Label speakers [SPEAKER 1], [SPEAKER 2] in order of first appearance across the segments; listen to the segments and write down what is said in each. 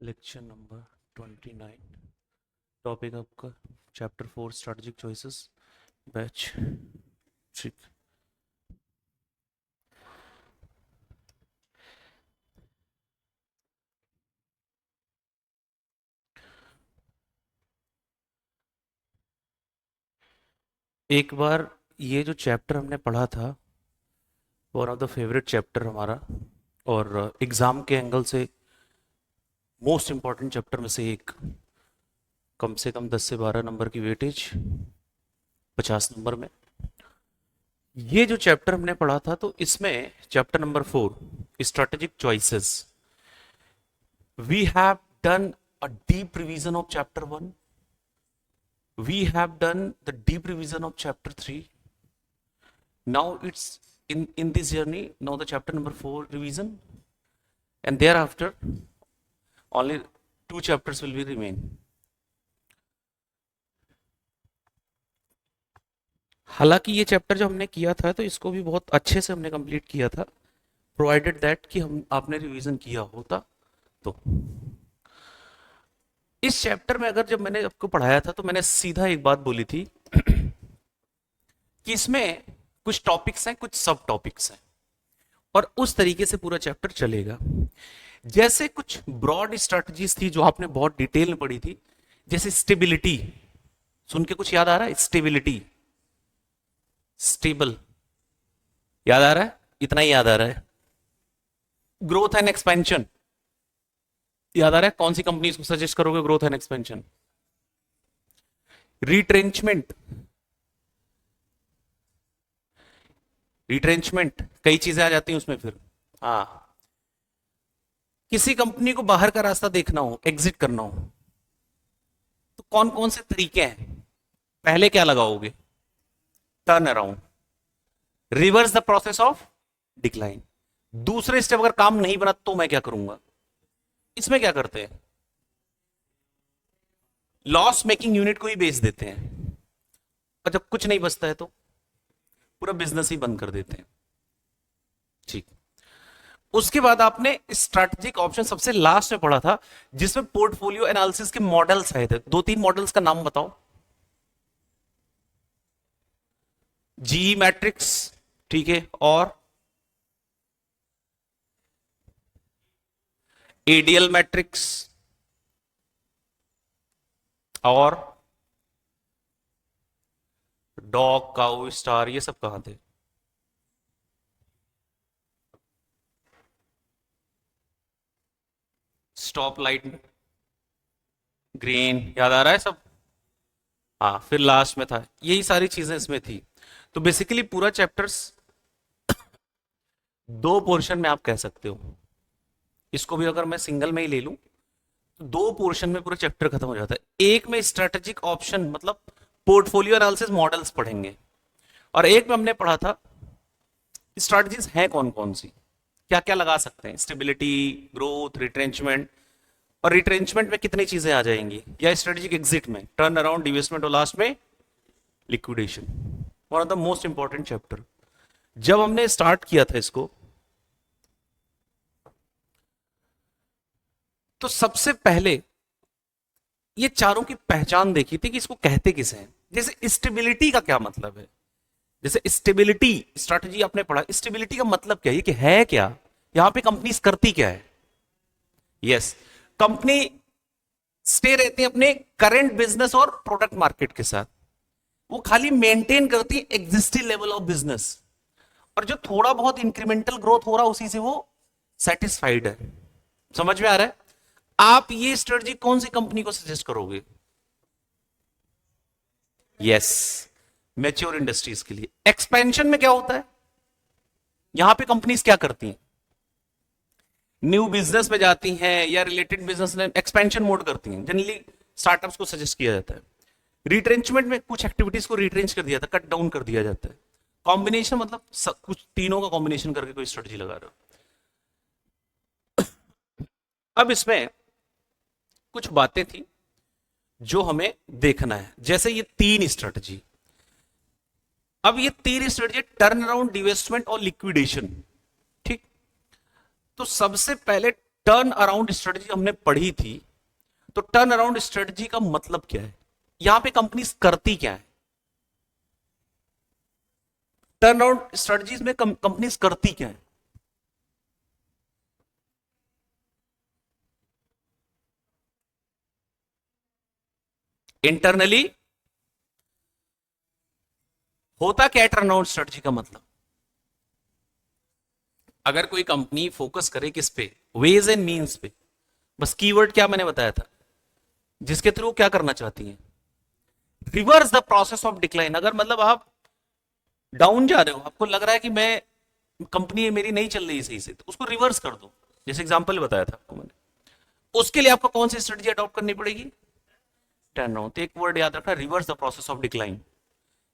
[SPEAKER 1] Lecture number 29। Topic आपका chapter 4 strategic choices batch. ठीक। एक बार ये जो चैप्टर हमने पढ़ा था one of the favourite chapter हमारा, और एग्ज़ाम के एंगल से मोस्ट इम्पॉर्टेंट चैप्टर में से एक। कम से कम 10 से 12 नंबर की वेटेज 50 नंबर में। ये जो चैप्टर हमने पढ़ा था तो इसमें chapter number 4 strategic choices, we have done a deep revision of chapter 1, we have done the deep revision of chapter 3. Now it's in this journey, now the chapter number 4 revision, and thereafter only 2 chapters will be remain. हालांकि ये chapter जो हमने किया था तो इसको भी बहुत अच्छे से हमने कंप्लीट किया था, प्रोवाइडेड दैट कि हम आपने रिवीजन किया होता। तो इस चैप्टर में अगर जब मैंने आपको पढ़ाया था तो मैंने सीधा एक बात बोली थी कि इसमें कुछ टॉपिक्स हैं, कुछ सब टॉपिक्स हैं, और उस तरीके से पूरा चैप्टर चलेगा। जैसे कुछ ब्रॉड स्ट्रेटजीज थी जो आपने बहुत डिटेल में पढ़ी थी, जैसे स्टेबिलिटी। सुन के कुछ याद आ रहा है? स्टेबिलिटी, स्टेबल याद आ रहा है? इतना ही याद आ रहा है। ग्रोथ एंड एक्सपेंशन याद आ रहा है? कौन सी कंपनीज को सजेस्ट करोगे growth and expansion? Retrenchment, retrenchment कई चीजें आ जाती हैं उसमें फिर। हाँ, किसी कंपनी को बाहर का रास्ता देखना हो, एग्जिट करना हो, तो कौन कौन से तरीके हैं? पहले क्या लगाओगे? Turn around, reverse the process of decline. दूसरे स्टेप अगर काम नहीं बना तो मैं क्या करूंगा? इसमें क्या करते हैं? लॉस मेकिंग यूनिट को ही बेच देते हैं, और जब कुछ नहीं बचता है तो पूरा बिजनेस ही बंद कर देते हैं। ठीक। उसके बाद आपने स्ट्रैटेजिक ऑप्शन सबसे लास्ट में पढ़ा था, जिसमें पोर्टफोलियो एनालिसिस के मॉडल्स आए थे। 2-3 मॉडल्स का नाम बताओ। जी मैट्रिक्स, ठीक है, और एडीएल मैट्रिक्स, और डॉग, काउ, स्टार, ये सब कहां थे? स्टॉप लाइट, ग्रीन, याद आ रहा है सब? हाँ, फिर लास्ट में था, यही सारी चीजें इसमें थी। तो बेसिकली पूरा चैप्टर्स 2 पोर्शन में आप कह सकते हो। इसको भी अगर मैं सिंगल में ही ले लूं तो 2 पोर्शन में पूरा चैप्टर खत्म हो जाता है। एक में स्ट्रेटेजिक ऑप्शन मतलब पोर्टफोलियो एनालिसिस मॉडल्स पढ़ेंगे, और एक में हमने पढ़ा था स्ट्रेटजीज हैं कौन कौन सी, क्या क्या लगा सकते हैं, स्टेबिलिटी, ग्रोथ, रिट्रेंचमेंट। और रिट्रेंचमेंट में कितनी चीजें आ जाएंगी, या स्ट्रेटेजिक एग्जिट में टर्न अराउंड, डिवेस्टमेंट, और लास्ट में liquidation. One of the most important chapter. जब हमने स्टार्ट किया था इसको तो सबसे पहले ये चारों की पहचान देखी थी कि इसको कहते किसे हैं। जैसे स्टेबिलिटी का क्या मतलब है? जैसे स्टेबिलिटी स्ट्रैटेजी आपने पढ़ा, स्टेबिलिटी का मतलब क्या है कि है क्या, यहां पे कंपनीज करती क्या है? यस, कंपनी स्टे रहती है अपने करंट बिजनेस और प्रोडक्ट मार्केट के साथ। वो खाली मेंटेन करती है एग्जिस्टिंग लेवल ऑफ बिजनेस, और जो थोड़ा बहुत इंक्रीमेंटल ग्रोथ हो रहा है उसी से वो सेटिस्फाइड है। समझ में आ रहा है? आप ये स्ट्रेटजी कौन सी कंपनी को सजेस्ट करोगे? यस, मैच्योर इंडस्ट्रीज के लिए। एक्सपेंशन में क्या होता है? यहां पे कंपनीज क्या करती हैं? न्यू बिजनेस में जाती हैं या रिलेटेड बिजनेस में एक्सपेंशन मोड करती हैं। जनरली स्टार्टअप्स को सजेस्ट किया जाता है। रिट्रेंचमेंट में कुछ एक्टिविटीज को रिट्रेंच कर दिया जाता है, कट डाउन कर दिया जाता है। कॉम्बिनेशन मतलब कुछ तीनों का कॉम्बिनेशन करके कोई स्ट्रेटजी लगा रहे हो। अब इसमें कुछ बातें थी जो हमें देखना है, जैसे ये 3 स्ट्रेटजी। अब ये 3 स्ट्रेटजी, टर्न अराउंड, डिवेस्टमेंट और लिक्विडेशन। ठीक। तो सबसे पहले टर्न अराउंड स्ट्रेटजी हमने पढ़ी थी, तो टर्न अराउंड स्ट्रेटजी का मतलब क्या है, यहां पे कंपनीज करती क्या है, टर्न अराउंड स्ट्रेटजीज में कंपनीज करती क्या है? इंटरनली होता क्या है टर्न अराउंड स्ट्रेटजी का मतलब? अगर कोई कंपनी फोकस करे किस पे, वेज एंड मीन्स पे, बस कीवर्ड क्या मैंने बताया था, जिसके थ्रू क्या करना चाहती है, reverse the process of decline. अगर मतलब आप डाउन जा रहे हो, आपको लग रहा है कि मैं कंपनी मेरी नहीं चल रही सही से, तो उसको रिवर्स कर दो, जैसे एग्जांपल बताया था आपको मैंने। उसके लिए आपको कौन सी स्ट्रेटजी अडॉप्ट करनी पड़ेगी? Turn around. तो एक वर्ड याद रखना, reverse the process of decline.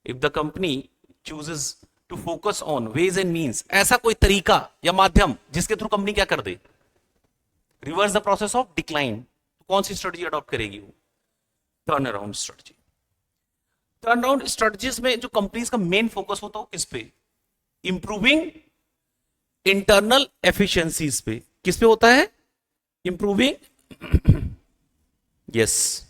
[SPEAKER 1] If the company chooses to focus on ways and means, ऐसा कोई तरीका या माध्यम जिसके थ्रू कंपनी क्या कर दे, reverse the process of decline, तो कौन सी स्ट्रेटजी अडॉप्ट करेगी वो? Turn around strategy. Turn around strategies में जो कंपनीज का मेन फोकस होता है किस पे? इंप्रूविंग इंटरनल एफिशिएंसीज पे। किस पे होता है? इंप्रूविंग यस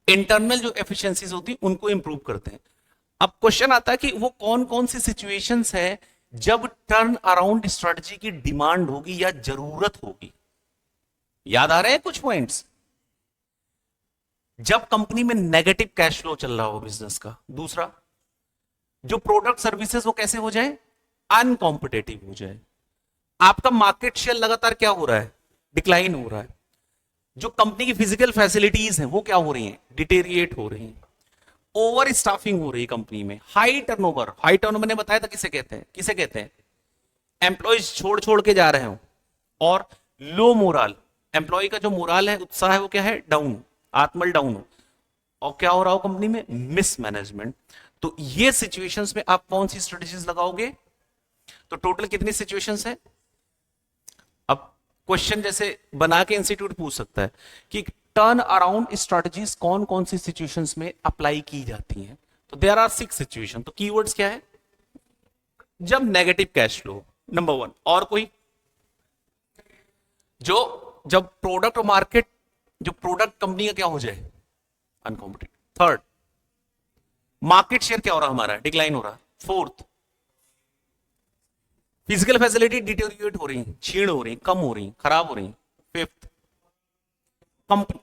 [SPEAKER 1] इंटरनल जो एफिशिएंसीज होती है उनको इंप्रूव करते हैं। अब क्वेश्चन आता है कि वो कौन कौन सी सिचुएशंस है जब टर्न अराउंड स्ट्रेटजी की डिमांड होगी या जरूरत होगी। याद आ रहे हैं कुछ पॉइंट्स? जब कंपनी में नेगेटिव कैश फ्लो चल रहा हो बिजनेस का। दूसरा, जो प्रोडक्ट सर्विसेज वो कैसे हो जाए, अनकॉम्पिटेटिव हो जाए। आपका मार्केट शेयर लगातार क्या हो रहा है, डिक्लाइन हो रहा है। जो कंपनी की फिजिकल फैसिलिटीज हैं वो क्या हो रही हैं, डिटेरिएट हो रही हैं। ओवर स्टाफिंग हो रही है कंपनी में। हाई टर्नओवर, हाई टर्नओवर मैंने बताया था किसे कहते हैं, किसे कहते हैं? एम्प्लॉयज छोड़ छोड़ के जा रहे हो। और लो मोरल, एम्प्लॉय का जो मोरल है, उत्साह है, वो क्या है, डाउन, आत्मल डाउन हो। और क्या हो रहा हो कंपनी में, मिस मैनेजमेंट। तो ये सिचुएशंस में आप कौन सी स्ट्रेटेजीज लगाओगे? तो टोटल कितनी सिचुएशंस है? अब क्वेश्चन जैसे बना के इंस्टीट्यूट पूछ सकता है कि टर्न अराउंड स्ट्रेटजीज कौन कौन सी सिचुएशंस में अप्लाई की जाती हैं। तो देयर आर 6 सिचुएशन। तो कीवर्ड्स क्या है? जब नेगेटिव कैश फ्लो, नंबर 1। और कोई? जो जब प्रोडक्ट और मार्केट, जो प्रोडक्ट कंपनी का क्या हो जाए, अनकॉम्पिटिटिव। थर्ड, मार्केट शेयर क्या हो रहा है हमारा, डिक्लाइन हो रहा है। फोर्थ, फिजिकल फैसिलिटी डिटेरियोरेट हो रही है, छीण हो रही है, कम हो रही है, खराब हो रही है। फिफ्थ,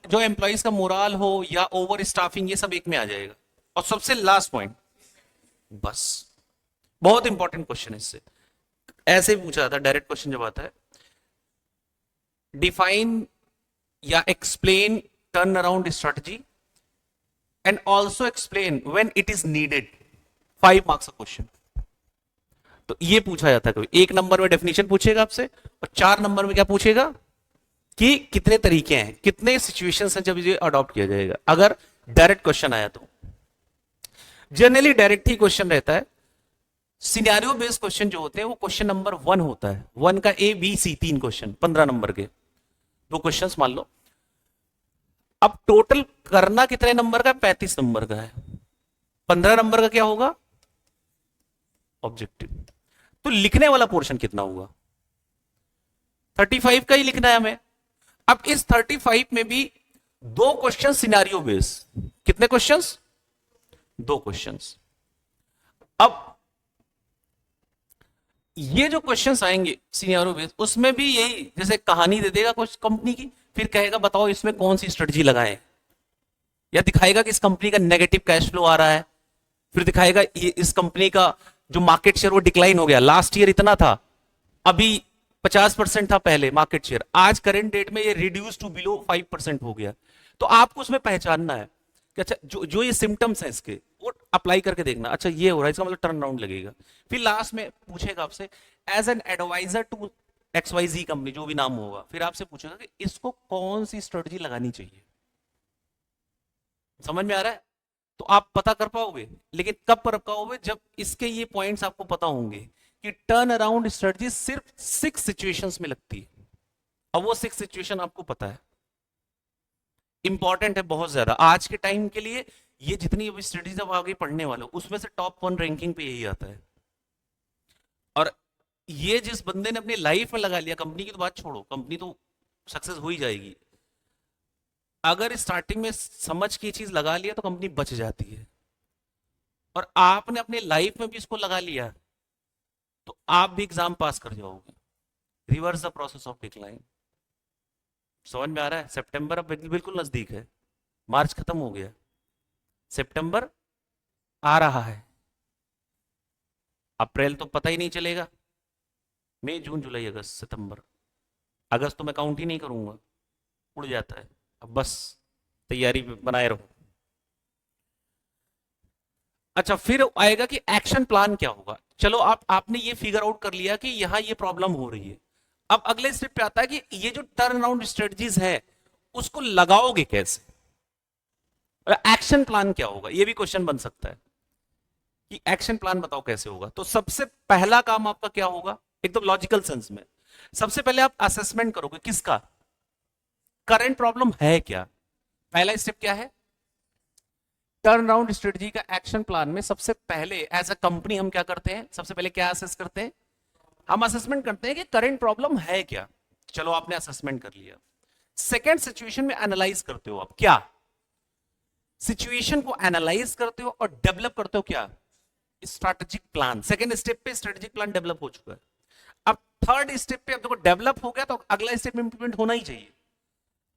[SPEAKER 1] जो एम्प्लॉइज का मोराल हो या ओवर स्टाफिंग, ये सब एक में आ जाएगा। और सबसे लास्ट पॉइंट, बस बहुत इंपॉर्टेंट क्वेश्चन है, इससे ऐसे ही पूछा जाता है डायरेक्ट क्वेश्चन जब आता है, डिफाइन या explain turn around strategy and also explain when it is needed. 5 marks का क्वेश्चन। तो ये पूछा जाता है कभी। 1 नंबर में डेफिनेशन पूछेगा आपसे, और 4 नंबर में क्या पूछेगा कि कितने तरीके हैं, कितने सिचुएशंस हैं जब ये अडॉप्ट किया जाएगा, अगर डायरेक्ट क्वेश्चन आया तो। जनरली डायरेक्ट ही क्वेश्चन रहता है। सिनेरियो बेस्ड क्वेश्चन जो होते हैं वो क्वेश्चन नंबर 1 होता है। 1 का A B C 3 question, 15 number के 2 क्वेश्चन मान लो। अब टोटल करना कितने नंबर का, 35 नंबर का है। 15 नंबर का क्या होगा, ऑब्जेक्टिव। तो लिखने वाला पोर्शन कितना होगा, 35 का ही लिखना है हमें। अब इस 35 में भी 2 क्वेश्चन सिनेरियो बेस्ड। कितने क्वेश्चंस, 2 क्वेश्चंस। अब ये जो क्वेश्चंस आएंगे सिनेरियो बेस्ड, उसमें भी यही, जैसे कहानी दे देगा कुछ कंपनी की, फिर कहेगा बताओ इसमें कौन सी स्ट्रेटजी लगाएं, या दिखाएगा कि इस कंपनी का नेगेटिव कैश फ्लो आ रहा है, फिर दिखाएगा इस कंपनी का जो मार्केट शेयर वो डिक्लाइन हो गया, लास्ट ईयर इतना था, अभी 50% था पहले मार्केट शेयर, आज करंट डेट में ये रिड्यूस टू बिलो 5% हो गया। तो आपको उसमें पहचानना है कि अच्छा जो जो ये सिम्टम्स हैं इसके, वो अप्लाई करके देखना, अच्छा ये हो रहा है, इसका मतलब टर्न अराउंड लगेगा। फिर लास्ट में पूछेगा आपसे as an adviser to XYZ company, जो भी नाम होगा, फिर आपसे पूछेगा कि इसको कौन सी स्ट्रेटजी लगानी चाहिए। समझ में आ रहा है? तो आप पता कर पाओगे, लेकिन कब कर पाओगे, जब इसके ये पॉइंट्स आपको पता होंगे कि टर्न अराउंड स्ट्रेटजी सिर्फ 6 सिचुएशंस में लगती है। अब वो 6 सिचुएशन आपको पता है, इंपॉर्टेंट है बहुत ज्यादा आज के टाइम के लिए। ये जितनी अभी स्टडीज अब आगे पढ़ने वाले, उसमें से टॉप 1 रैंकिंग पे यही आता है। ये जिस बंदे ने अपनी लाइफ में लगा लिया, कंपनी की तो बात छोड़ो, कंपनी तो सक्सेस हो ही जाएगी, अगर स्टार्टिंग में समझ के चीज लगा लिया तो कंपनी बच जाती है। और आपने अपनी लाइफ में भी इसको लगा लिया तो आप भी एग्जाम पास कर जाओगे। Reverse the process of decline. समझ में आ रहा है? सितंबर अब बिल्कुल नजदीक है, मार्च खत्म हो गया, सितंबर आ रहा है, अप्रैल तो पता ही नहीं चलेगा, मई जून जुलाई अगस्त सितंबर, अगस्त तो मैं काउंट ही नहीं करूंगा, उड़ जाता है। अब बस तैयारी बनाए रहो। अच्छा, फिर आएगा कि एक्शन प्लान क्या होगा। चलो आपने ये फिगर आउट कर लिया कि यहां ये प्रॉब्लम हो रही है। अब अगले स्टेप पे आता है कि ये जो टर्न अराउंड स्ट्रेटजीज है उसको लगाओगे कैसे, एक्शन प्लान क्या होगा, ये भी क्वेश्चन बन सकता है कि एक्शन प्लान बताओ कैसे होगा। तो सबसे पहला काम आपका क्या होगा, एकदम लॉजिकल सेंस में, सबसे पहले आप असेसमेंट करोगे किसका, करंट प्रॉब्लम है क्या। पहला स्टेप क्या है, टर्न अराउंड स्ट्रेटजी का एक्शन प्लान में सबसे पहले एज अ कंपनी हम क्या करते हैं, सबसे पहले क्या असेस करते हैं, हम असेसमेंट करते हैं कि करंट प्रॉब्लम है क्या। चलो आपने असेसमेंट कर लिया। सेकेंड सिचुएशन में एनालाइज करते हो आप क्या, सिचुएशन को एनालाइज करते हो और डेवलप करते हो क्या, स्ट्रैटेजिक प्लान। सेकेंड स्टेप पे स्ट्रेटेजिक प्लान डेवलप हो चुका है। अब थर्ड स्टेप पे अब देखो डेवलप हो गया तो अगला स्टेप इंप्लीमेंट होना ही चाहिए।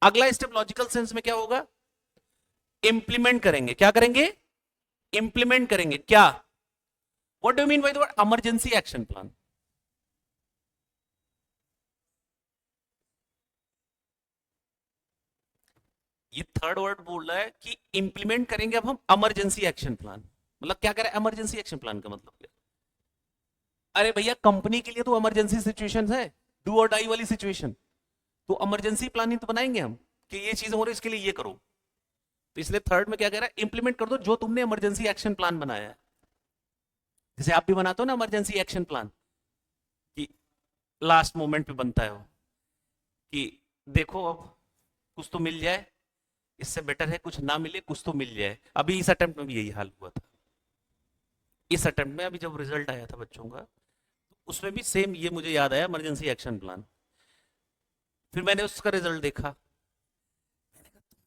[SPEAKER 1] अगला स्टेप लॉजिकल सेंस में क्या होगा, इंप्लीमेंट करेंगे। क्या करेंगे, इंप्लीमेंट करेंगे क्या। What do you mean by the word emergency action plan. ये थर्ड वर्ड बोल रहा है कि इंप्लीमेंट करेंगे अब हम इमरजेंसी एक्शन प्लान। मतलब क्या करें, इमरजेंसी एक्शन प्लान का मतलब क्या। अरे भैया कंपनी के लिए तो इमरजेंसी सिचुएशन है, डू और डाई वाली सिचुएशन, तो इमरजेंसी प्लानिंग तो बनाएंगे हम कि ये चीजें हो रही है इसके लिए ये करो। तो इसलिए थर्ड में क्या कह रहा है, इंप्लीमेंट कर दो जो तुमने इमरजेंसी एक्शन प्लान बनाया है। जैसे आप भी बनाते हो ना इमरजेंसी एक्शन प्लान, कि लास्ट मोमेंट पे बनता है वो, कि देखो अब कुछ तो मिल जाए, इससे बेटर है कुछ ना मिले, कुछ तो मिल जाए। अभी इस अटेम्प्ट में भी यही हाल हुआ था। इस अटेम्प्ट में अभी जब रिजल्ट आया था बच्चों का, उसमें भी सेम ये मुझे याद आया इमरजेंसी एक्शन प्लान। फिर मैंने उसका रिजल्ट देखा,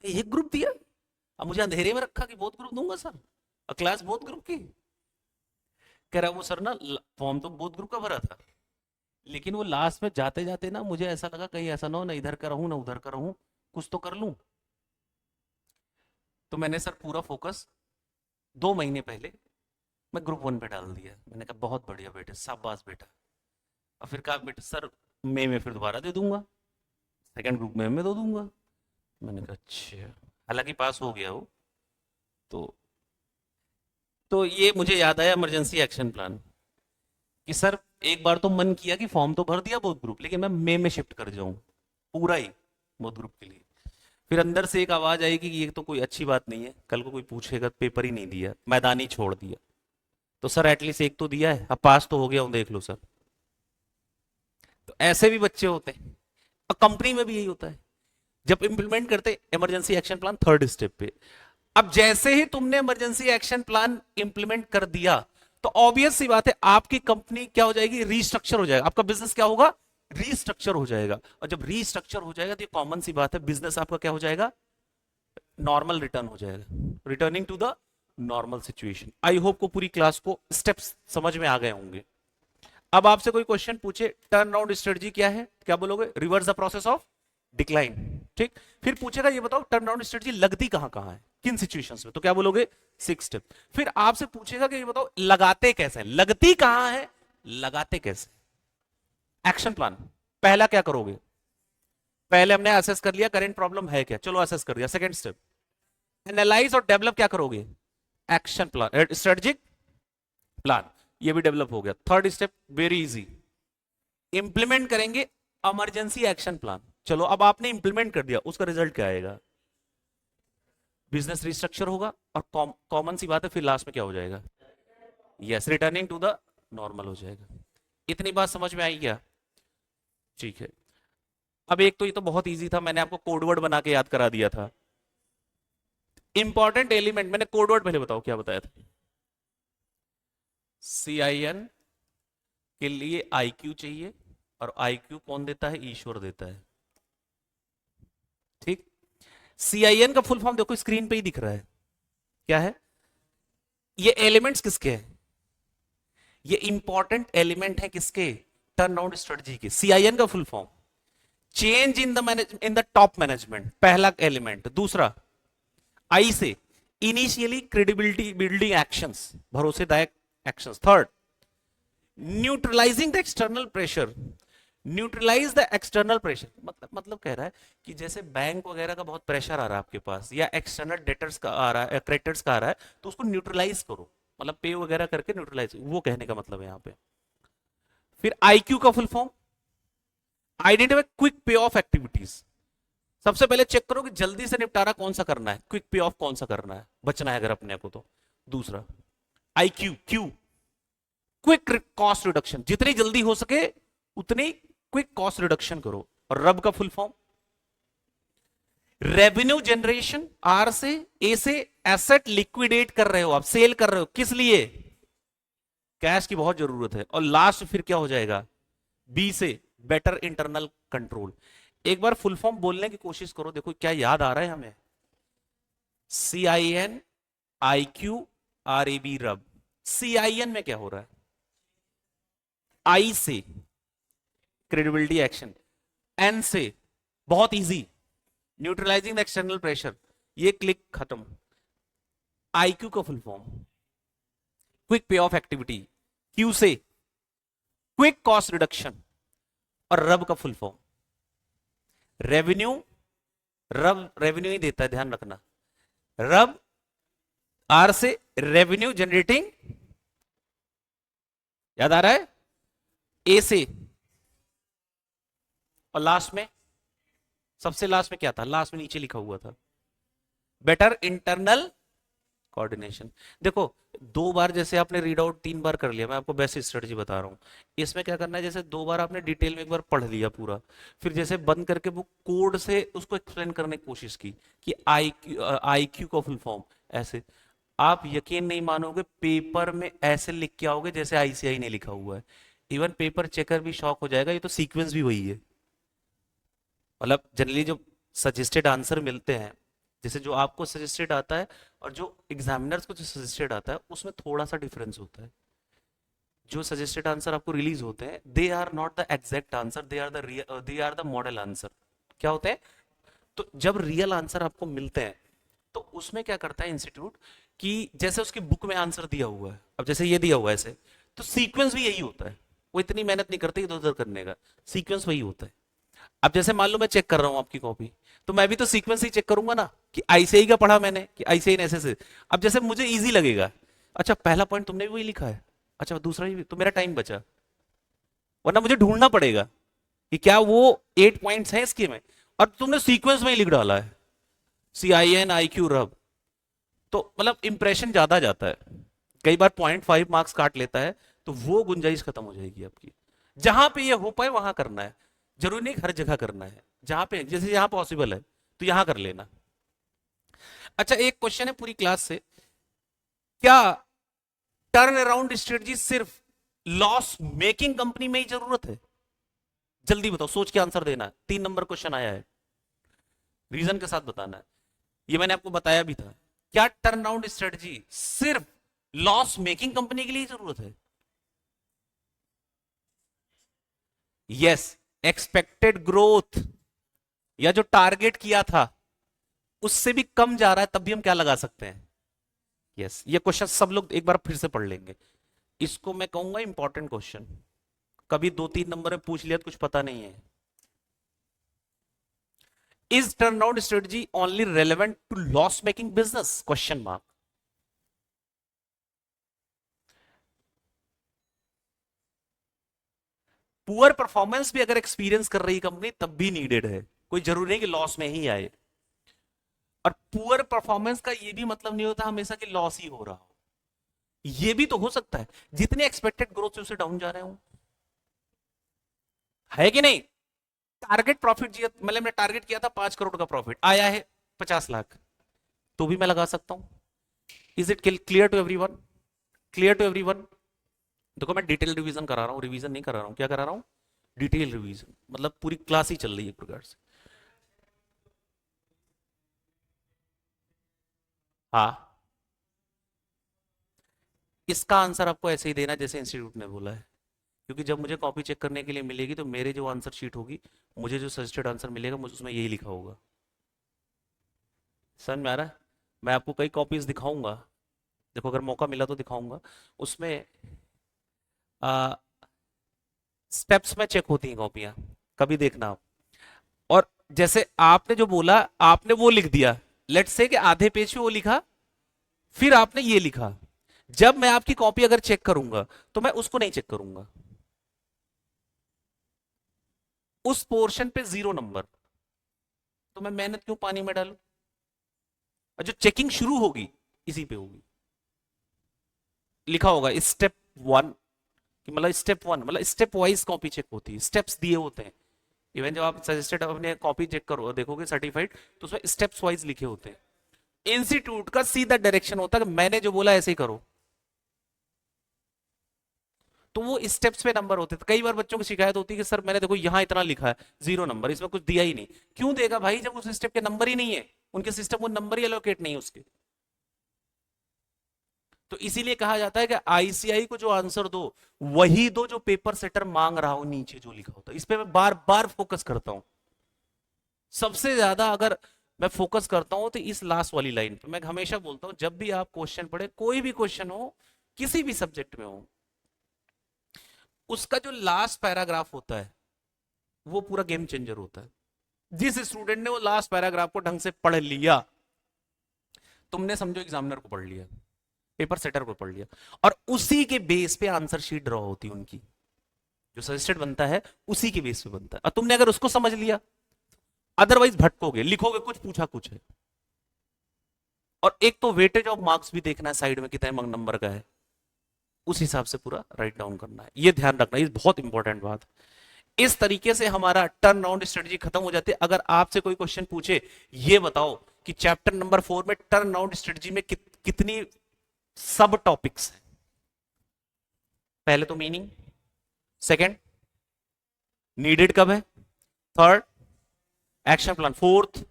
[SPEAKER 1] एक ग्रुप दिया, अब मुझे अंधेरे में रखा कि बहुत ग्रुप दूंगा सर, और क्लास बहुत ग्रुप की। कह रहा वो सर ना फॉर्म तो बहुत ग्रुप का भरा था, लेकिन वो लास्ट में जाते जाते ना मुझे ऐसा लगा कहीं ऐसा ना हो ना इधर का रहूं ना उधर का रहूं, कुछ तो कर लूं। तो मैंने सर पूरा फोकस 2 महीने पहले मैं ग्रुप 1 पे डाल दिया। मैंने कहा बहुत बढ़िया बेटे, शाबाश बेटा। और फिर कहा बेटा सर मई में फिर दोबारा दे दूंगा, सेकंड ग्रुप में दे दूंगा। मैंने कहा अच्छा, हालांकि पास हो गया वो। तो ये मुझे याद आया इमरजेंसी एक्शन प्लान, कि सर एक बार तो मन किया कि फॉर्म तो भर दिया बहुत ग्रुप, लेकिन मैं मई में शिफ्ट कर जाऊं पूरा ही बहुत ग्रुप के लिए। फिर अंदर से एक आवाज आएगी कि ये तो कोई अच्छी बात नहीं है, कल को कोई पूछेगा तो पेपर ही नहीं दिया, मैदान ही छोड़ दिया। तो सर एटलीस्ट एक तो दिया है, अब पास तो हो गया हूं देख लो सर। तो ऐसे भी बच्चे होते हैं, और कंपनी में भी यही होता है जब इंप्लीमेंट करते emergency action plan third step पे। अब जैसे ही तुमने इमरजेंसी एक्शन प्लान इंप्लीमेंट कर दिया तो ऑब्वियस सी बात है आपकी कंपनी क्या हो जाएगी, रीस्ट्रक्चर हो जाएगा, आपका बिजनेस क्या होगा, रीस्ट्रक्चर हो जाएगा। और जब रीस्ट्रक्चर हो जाएगा तो ये कॉमन सी बात है, बिजनेस आपका क्या हो जाएगा, नॉर्मल रिटर्न हो जाएगा, returning to the normal situation. I hope को पूरी क्लास को स्टेप्स समझ में आ गए होंगे। अब आपसे कोई क्वेश्चन पूछे टर्न अराउंड स्ट्रेटजी क्या है, क्या बोलोगे, reverse the process of decline. ठीक, फिर पूछेगा ये बताओ टर्न अराउंड स्ट्रेटजी लगती कहां कहां है, किन सिचुएशंस में, तो क्या बोलोगे, 6 स्टेप। फिर आपसे पूछेगा कि ये बताओ लगाते कैसे हैं, लगती कहां है, लगाते कैसे, एक्शन प्लान। पहला क्या करोगे, पहले हमने असेस कर लिया करंट प्रॉब्लम है क्या, चलो असेस कर दिया। सेकंड स्टेप एनालाइज और डेवलप क्या करोगे, एक्शन प्लान, स्ट्रेटजिक प्लान, ये भी डेवलप हो गया। Third step very easy, implement करेंगे इमरजेंसी एक्शन प्लान। चलो अब आपने इंप्लीमेंट कर दिया, उसका रिजल्ट क्या आएगा, बिजनेस रिस्ट्रक्चर होगा, और कॉमन सी बात है फिर लास्ट में क्या हो जाएगा, yes returning to the normal हो जाएगा। इतनी बात समझ में आई क्या, ठीक है। अब एक तो ये तो बहुत इजी था, मैंने आपको कोडवर्ड बना के याद करा दिया था। इंपॉर्टेंट एलिमेंट मैंने कोडवर्ड पहले बताओ क्या बताया था, CIN के लिए आईक्यू चाहिए, और आईक्यू कौन देता है? ईश्वर देता है। ठीक। सीआईएन का फुल फॉर्म देखो स्क्रीन पे ही दिख रहा है, क्या है? ये एलिमेंट्स किसके हैं? ये इंपॉर्टेंट एलिमेंट है किसके? टर्न अराउंड स्ट्रेटजी के। सीआईएन का full form change in the top management, पहला एलिमेंट। दूसरा आई से इनिशियली क्रेडिबिलिटी बिल्डिंग एक्शंस, भरोसेदायक actions. Third neutralizing the external pressure, neutralize the external pressure, मतलब कह रहा है कि जैसे बैंक वगैरह का बहुत प्रेशर आ रहा है आपके पास, या एक्सटर्नल डेटर्स का आ रहा है, क्रेडिटर्स का आ रहा है, तो उसको न्यूट्रलाइज करो, मतलब पे वगैरह करके न्यूट्रलाइज, वो कहने का मतलब है यहाँ पे। फिर आईक्यू का फुल फॉर्म आइडेंटिफाई क्विक पे ऑफ एक्टिविटीज, सबसे पहले चेक करो कि जल्दी से निपटारा कौन सा करना है, क्विक पे ऑफ कौन सा करना है, बचना है अगर अपने को तो। दूसरा IQ Q quick cost reduction, जितनी जल्दी हो सके उतनी क्विक कॉस्ट रिडक्शन करो। और रब का full form revenue generation, R से ए से एसेट लिक्विडेट कर रहे हो आप, सेल कर रहे हो, किस लिए? कैश की बहुत जरूरत है। और लास्ट फिर क्या हो जाएगा? बी से बेटर इंटरनल कंट्रोल। एक बार फुल फॉर्म बोलने की कोशिश करो, देखो क्या याद आ रहा है हमें। C I N I Q R A B रब। सी आई एन में क्या हो रहा है? आई से क्रेडिबिलिटी एक्शन, एन से बहुत easy neutralising the external pressure, ये क्लिक खत्म। आईक्यू का फुल फॉर्म क्विक पे ऑफ एक्टिविटी, क्यू से क्विक कॉस्ट रिडक्शन, और रब का फुल फॉर्म रेवेन्यू, रब रेवेन्यू ही देता है, ध्यान रखना। रब आर से रेवेन्यू जनरेटिंग, याद आ रहा है? ए से, और लास्ट में, सबसे लास्ट में क्या था? लास्ट में नीचे लिखा हुआ था बेटर इंटरनल कोऑर्डिनेशन। देखो दो बार जैसे आपने रीड आउट 3 बार कर लिया, मैं आपको बेस्ट स्ट्रेटजी बता रहा हूं। इसमें क्या करना है, जैसे 2 बार आपने डिटेल में एक बार पढ़ लिया पूरा, फिर जैसे बंद करके वो कोड से उसको एक्सप्लेन करने की कोशिश की कि आई क्यू का फुल फॉर्म ऐसे। आप यकीन नहीं मानोगे, पेपर में ऐसे लिख के आओगे जैसे आईसीआई ने लिखा हुआ है। इवन पेपर चेकर भी शॉक हो जाएगा, ये तो सीक्वेंस भी वही है। मतलब जनरली जो सजेस्टेड आंसर मिलते हैं, जैसे जो आपको सजेस्टेड आता है और जो एग्जामिनर्स को जो सजेस्टेड आता है, उसमें थोड़ा सा डिफरेंस होता है। जो सजेस्टेड आंसर आपको रिलीज होते हैं, they are not the exact answer, they are the model answer. क्या होते हैं? तो जब रियल आंसर आपको मिलते हैं, तो उसमें क्या करता है इंस्टीट्यूट कि जैसे उसकी बुक में आंसर दिया हुआ है, अब जैसे ये दिया हुआ है ऐसे, तो सीक्वेंस भी यही होता है। वो इतनी मेहनत नहीं करते इधर उधर करने का, सीक्वेंस वही होता है। अब जैसे मान लो मैं चेक कर रहा हूं आपकी कॉपी, तो मैं भी तो सीक्वेंस ही चेक करूंगा ना, कि आईसीआई का पढ़ा मैंने, कि आईसीआई ने ऐसे से। अब जैसे मुझे इजी लगेगा, अच्छा पहला पॉइंट तुमने भी वही लिखा है, अच्छा दूसरा भी, तो मेरा टाइम बचा। वरना मुझे ढूंढना पड़ेगा कि क्या वो 8 पॉइंट्स हैं इसके में, और तुमने सीक्वेंस में ही लिख डाला है, सी आई एन आई क्यू रब। तो मतलब इंप्रेशन ज्यादा जाता है, कई बार 0.5 मार्क्स काट लेता है, तो वो गुंजाइश खत्म हो जाएगी आपकी। जहां पे ये हो पाए वहां करना है, जरूरी नहीं हर जगह करना है, जहां पे जैसे यहां पॉसिबल है तो यहां कर लेना। अच्छा एक क्वेश्चन है पूरी क्लास से, क्या टर्न अराउंड स्ट्रेटजी सिर्फ लॉस मेकिंग कंपनी में ही जरूरत है? जल्दी बताओ, सोच के आंसर देना है। 3 नंबर क्वेश्चन आया है, रीजन के साथ बताना है। ये मैंने आपको बताया भी था, क्या टर्न अराउंड स्ट्रेटजी सिर्फ लॉस मेकिंग कंपनी के लिए जरूरत है? यस, एक्सपेक्टेड ग्रोथ या जो टारगेट किया था उससे भी कम जा रहा है, तब भी हम क्या लगा सकते हैं? यस, ये क्वेश्चन सब लोग एक बार फिर से पढ़ लेंगे। इसको मैं कहूंगा इंपॉर्टेंट क्वेश्चन, कभी 2-3 नंबर में पूछ लिया तो कुछ पता नहीं है। Is turn around strategy only relevant to loss making business? Question mark. Poor performance भी अगर एक्सपीरियंस कर रही कंपनी तब भी नीडेड है, कोई जरूरी नहीं कि लॉस में ही आए। और पुअर परफॉर्मेंस का ये भी मतलब नहीं होता हमेशा कि लॉस ही हो रहा हो, ये भी तो हो सकता है जितने एक्सपेक्टेड ग्रोथ से उसे डाउन जा रहे हो, है कि नहीं? टारगेट प्रॉफिट, मतलब मैंने टारगेट किया था 5 करोड़ का प्रॉफिट, आया है 50 लाख, तो भी मैं लगा सकता हूं। Is it clear to everyone? Clear to everyone? देखो मैं डिटेल रिवीजन करा रहा हूँ, रिवीजन नहीं करा रहा हूँ, क्या करा रहा हूँ, डिटेल रिवीजन, मतलब पूरी क्लास ही चल रही है एक प्रकार से। हाँ, इसका आंसर आपको ऐसे ही देना जैसे इंस्टीट्यूट ने बोला है, क्योंकि जब मुझे कॉपी चेक करने के लिए मिलेगी तो मेरे जो आंसर शीट होगी, मुझे जो सजेस्टेड आंसर मिलेगा मुझे उसमें यही लिखा होगा। समझ में आ रहा है? मैं आपको कई कॉपीज दिखाऊंगा, देखो अगर मौका मिला तो दिखाऊंगा, उसमें स्टेप्स में चेक होती हैं कॉपियां, कभी देखना आप। और जैसे आपने जो बोला, आपने वो लिख दिया, लेट्स से कि आधे पेज पे वो लिखा, फिर आपने ये लिखा, जब मैं आपकी कॉपी अगर चेक करूंगा तो मैं उसको नहीं चेक करूंगा, उस पोर्शन पे 0 नंबर, तो मैं मेहनत क्यों पानी में डालूं? और जो चेकिंग शुरू होगी इसी पे होगी, लिखा होगा स्टेप 1, कि मतलब स्टेप 1 मतलब स्टेप वाइज कॉपी चेक होती है, स्टेप्स दिए होते हैं। इवन जब आप सजेस्टेड अपने कॉपी चेक करो देखोगे सर्टिफाइड, तो उसमें स्टेप्स वाइज लिखे होते हैं। इंस्टीट्यूट का सीधा डायरेक्शन होता है कि मैंने जो बोला ऐसे ही करो, तो वो स्टेप्स पे नंबर होते थे। कई बार बच्चों की शिकायत होती है कि सर मैंने देखो यहां इतना लिखा है, 0 नंबर, इसमें कुछ दिया ही नहीं। क्यों देगा भाई, जब उस स्टेप के नंबर ही नहीं है, उनके सिस्टम को नंबर ही एलोकेट नहीं है उसके। तो इसीलिए कहा जाता है कि आईसीआई को जो आंसर दो वही दो जो पेपर सेटर मांग रहा हो, नीचे जो लिखा होता है। इस पे मैं बार बार फोकस करता हूं, सबसे ज्यादा अगर मैं फोकस करता हूं तो इस लास्ट वाली लाइन पे। मैं हमेशा बोलता हूं जब भी आप क्वेश्चन पढ़े, कोई भी क्वेश्चन हो, किसी भी सब्जेक्ट में हो, उसका जो लास्ट पैराग्राफ होता है वो पूरा गेम चेंजर होता है। जिस स्टूडेंट ने वो लास्ट पैराग्राफ को ढंग से पढ़ लिया, तुमने समझो एग्जामिनर को पढ़ लिया, पेपर सेटर को पढ़ लिया, और उसी के बेस पे आंसर शीट ड्रॉ होती है उनकी, जो सजेस्टेड बनता है उसी के बेस पे बनता है। और तुमने अगर उसको समझ लिया, अदरवाइज भटकोगे, लिखोगे कुछ, पूछा कुछ है। और एक तो वेटेज ऑफ मार्क्स भी देखना है साइड में, कितने नंबर का है, उस हिसाब से पूरा राइट डाउन करना है। ये ध्यान रखना, ये बहुत इंपॉर्टेंट बात। इस तरीके से हमारा टर्न राउंड स्ट्रेटजी खत्म हो जाती है। अगर आपसे कोई क्वेश्चन पूछे, ये बताओ कि चैप्टर नंबर 4 में टर्न राउंड स्ट्रेटजी में कितनी सब टॉपिक्स हैं? पहले तो मीनिंग, सेकंड नीडेड कब है, third action plan, fourth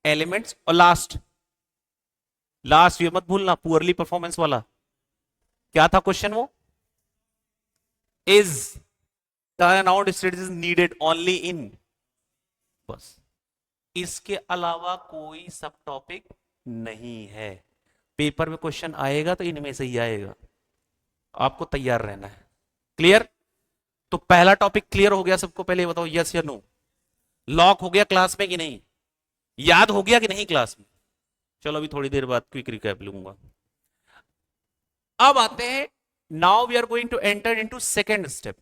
[SPEAKER 1] elements, और लास्ट, लास्ट ये मत भूलना पुअरली परफॉर्मेंस वाला। क्या था क्वेश्चन वो? Is turn out strategy needed only in, बस, इसके अलावा कोई सब टॉपिक नहीं है। पेपर में क्वेश्चन आएगा तो इनमें से ही आएगा, आपको तैयार रहना है। क्लियर? तो पहला टॉपिक क्लियर हो गया सबको? पहले बताओ यस या नो, लॉक हो गया क्लास में कि नहीं, याद हो गया कि नहीं क्लास में? चलो अभी थोड़ी देर बाद क्विक रिकैप लूंगा। अब आते हैं, now we are going to enter into second step.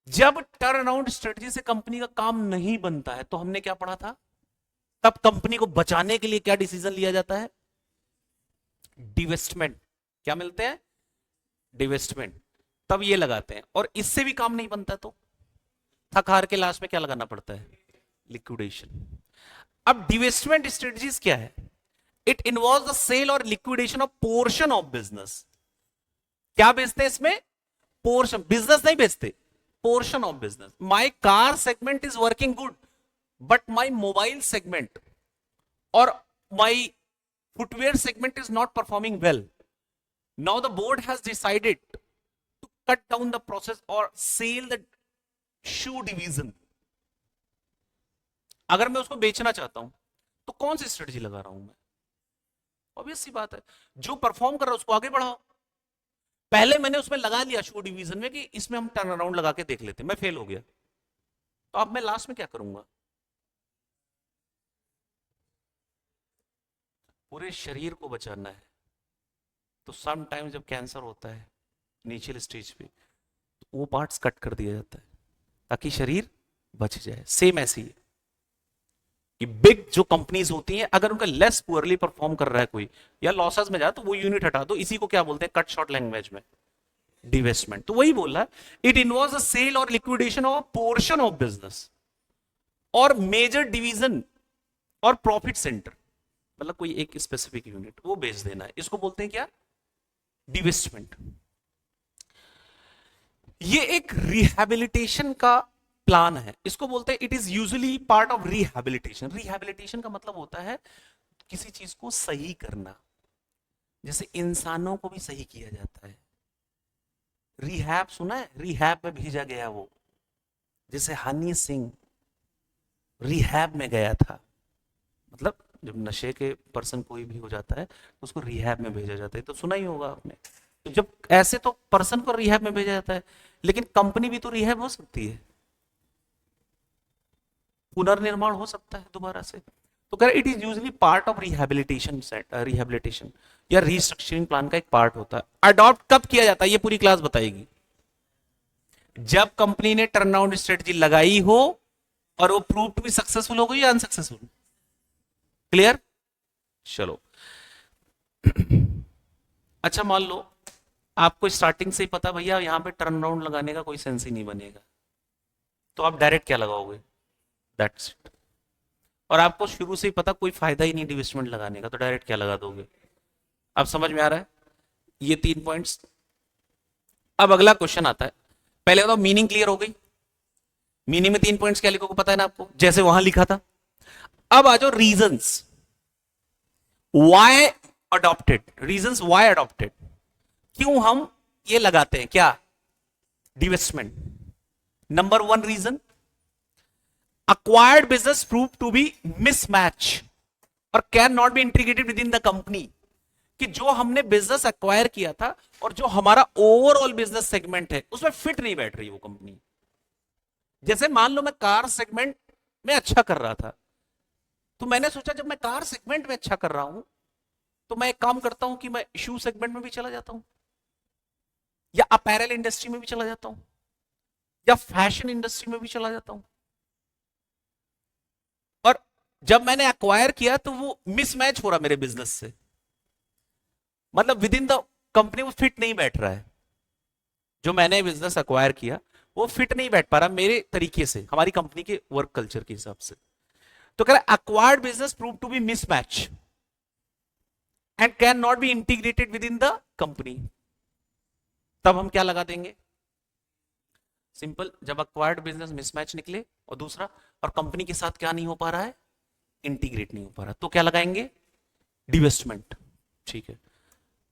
[SPEAKER 1] जब टर्न अराउंड स्ट्रेटजी से कंपनी का काम नहीं बनता है तो हमने क्या पढ़ा था, तब कंपनी को बचाने के लिए क्या डिसीजन लिया जाता है? डिवेस्टमेंट। क्या मिलते हैं? डिवेस्टमेंट। तब ये लगाते हैं, और इससे भी काम नहीं बनता तो थक हार के लास्ट में क्या लगाना पड़ता है? लिक्विडेशन। अब डिवेस्टमेंट स्ट्रेटजीज क्या है? इट इन्वॉल्व द सेल और liquidation of portion of business. क्या बेचते हैं इसमें? पोर्शन, बिजनेस नहीं बेचते, portion of business. My car segment is working good, but my mobile segment और माई footwear segment is not performing well. Now the board has decided to cut down the process or sell the shoe division. अगर मैं उसको बेचना चाहता हूं तो कौन सी स्ट्रेटजी लगा रहा हूं मैं? ऑब्वियस सी बात है, जो परफॉर्म कर रहा है उसको आगे बढ़ाओ। पहले मैंने उसमें लगा लिया शू डिवीजन में कि इसमें हम टर्न अराउंड लगा के देख लेते, मैं फेल हो गया, तो अब मैं लास्ट में क्या करूंगा? पूरे शरीर को बचाना है, तो सम टाइम जब कैंसर होता है इनिशियल स्टेज पे, तो वो पार्ट्स कट कर दिया जाता है ताकि शरीर बच जाए। सेम ऐसी है कि बिग जो कंपनीज होती हैं, अगर उनका लेस पुअरली परफॉर्म कर रहा है कोई या लॉसेस में जाए, तो वो यूनिट हटा दो। इसी को क्या बोलते हैं कट शॉर्ट लैंग्वेज में? डिवेस्टमेंट। तो वही बोल रहा है, इट इन्वॉल्व्स द सेल और liquidation of portion of business और मेजर डिवीजन और प्रॉफिट सेंटर, मतलब कोई एक स्पेसिफिक यूनिट वो बेच देना है, इसको बोलते हैं क्या? डिवेस्टमेंट। ये एक रिहैबिलिटेशन का प्लान है, इसको बोलते हैं it is usually part of rehabilitation. Rehabilitation का मतलब होता है किसी चीज को सही करना, जैसे इंसानों को भी सही किया जाता है। रिहैब सुना है, रिहैब में भेजा गया वो, जैसे हनी सिंह रिहैब में गया था, मतलब जब नशे के पर्सन कोई भी हो जाता है तो उसको रिहैब में भेजा जाता है, तो सुना ही होगा आपने। तो जब ऐसे तो पर्सन को रिहैब में भेजा जाता है, लेकिन कंपनी भी तो रिहैब हो सकती है, पुनर्निर्माण हो सकता है दोबारा से। तो कह it is usually part of rehabilitation, rehabilitation या रिस्ट्रक्चरिंग प्लान का एक पार्ट होता है। अडॉप्ट कब किया जाता है ये पूरी क्लास बताएगी, जब कंपनी ने टर्न अराउंड स्ट्रेटजी लगाई हो और वो प्रूव टू बी सक्सेसफुल हो गई या अनसक्सेसफुल। क्लियर, चलो। अच्छा मान लो आपको स्टार्टिंग से ही पता भैया यहां पे टर्न अराउंड लगाने का कोई सेंस ही नहीं बनेगा, तो आप डायरेक्ट क्या लगाओगे, दैट्स इट। और आपको शुरू से ही पता कोई फायदा ही नहीं डिविस्टमेंट लगाने का, तो डायरेक्ट क्या लगा दोगे। अब समझ में आ रहा है ये 3 पॉइंट्स। अब अगला क्वेश्चन आता है, पहले बताओ मीनिंग क्लियर हो गई। मीनिंग में 3 पॉइंट्स क्या लिखोगे पता है ना आपको, जैसे वहां लिखा था। अब आ जाओ reasons why adopted, reasons why adopted, क्यों हम ये लगाते हैं क्या, divestment. Number 1 reason, acquired business proved to be mismatch और can not be integrated within the company, कि जो हमने बिजनेस एक्वायर किया था और जो हमारा ओवरऑल बिजनेस सेगमेंट है उसमें फिट नहीं बैठ रही वो कंपनी। जैसे मान लो मैं कार सेगमेंट में अच्छा कर रहा था, तो मैंने सोचा जब मैं कार सेगमेंट में अच्छा कर रहा हूं तो मैं एक काम करता हूं कि मैं शू सेगमेंट में भी चला जाता हूं, या अपैरल इंडस्ट्री में भी चला जाता हूं, या फैशन इंडस्ट्री में भी चला जाता हूं। और जब मैंने एक्वायर किया तो वो मिसमैच हो रहा मेरे बिजनेस से, मतलब विद इन द कंपनी वो फिट नहीं बैठ रहा है। जो मैंने बिजनेस एक्वायर किया वो फिट नहीं बैठ पा रहा मेरे तरीके से, हमारी कंपनी के वर्क कल्चर के हिसाब से। तो कह रहा acquired business prove to be mismatch and can not be integrated within the company. तब हम क्या लगा देंगे, सिंपल, जब एक्वायर्ड बिजनेस मिसमैच निकले और दूसरा, और कंपनी के साथ क्या नहीं हो पा रहा है, इंटीग्रेट नहीं हो पा रहा, तो क्या लगाएंगे, डिवेस्टमेंट। ठीक है,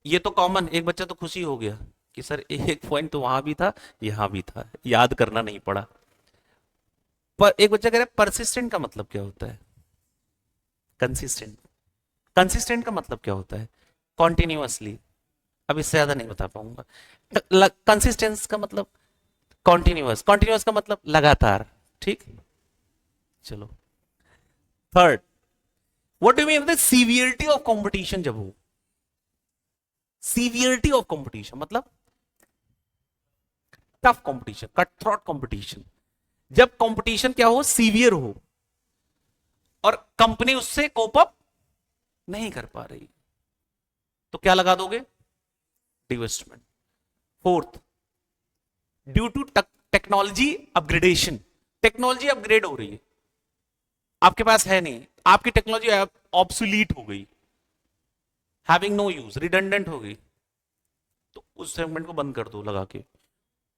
[SPEAKER 1] ये तो कॉमन, एक बच्चा तो खुशी हो गया कि सर एक पॉइंट तो वहां भी था यहां भी था, याद करना नहीं पड़ा। पर एक बच्चा कह रहा है परसिस्टेंट का मतलब क्या होता है, कंसिस्टेंट। कंसिस्टेंट का मतलब क्या होता है, कॉन्टिन्यूअसली। अब इससे ज्यादा नहीं बता पाऊंगा। कंसिस्टेंस का मतलब कॉन्टिन्यूअस, कॉन्टिन्यूअस का मतलब लगातार। ठीक, चलो। Third, what do mean severity of competition, जब हो सीवियरिटी ऑफ कंपटीशन मतलब tough competition, cut throat competition. जब कंपटीशन क्या हो, सीवियर हो और कंपनी उससे कोप अप नहीं कर पा रही, तो क्या लगा दोगे, divestment. Fourth, due to technology upgradation, technology upgrade हो रही है, आपके पास है नहीं, आपकी टेक्नोलॉजी ऑब्सोलीट हो गई, हैविंग नो यूज, रिडंडेंट हो गई, तो उस सेगमेंट को बंद कर दो लगा के।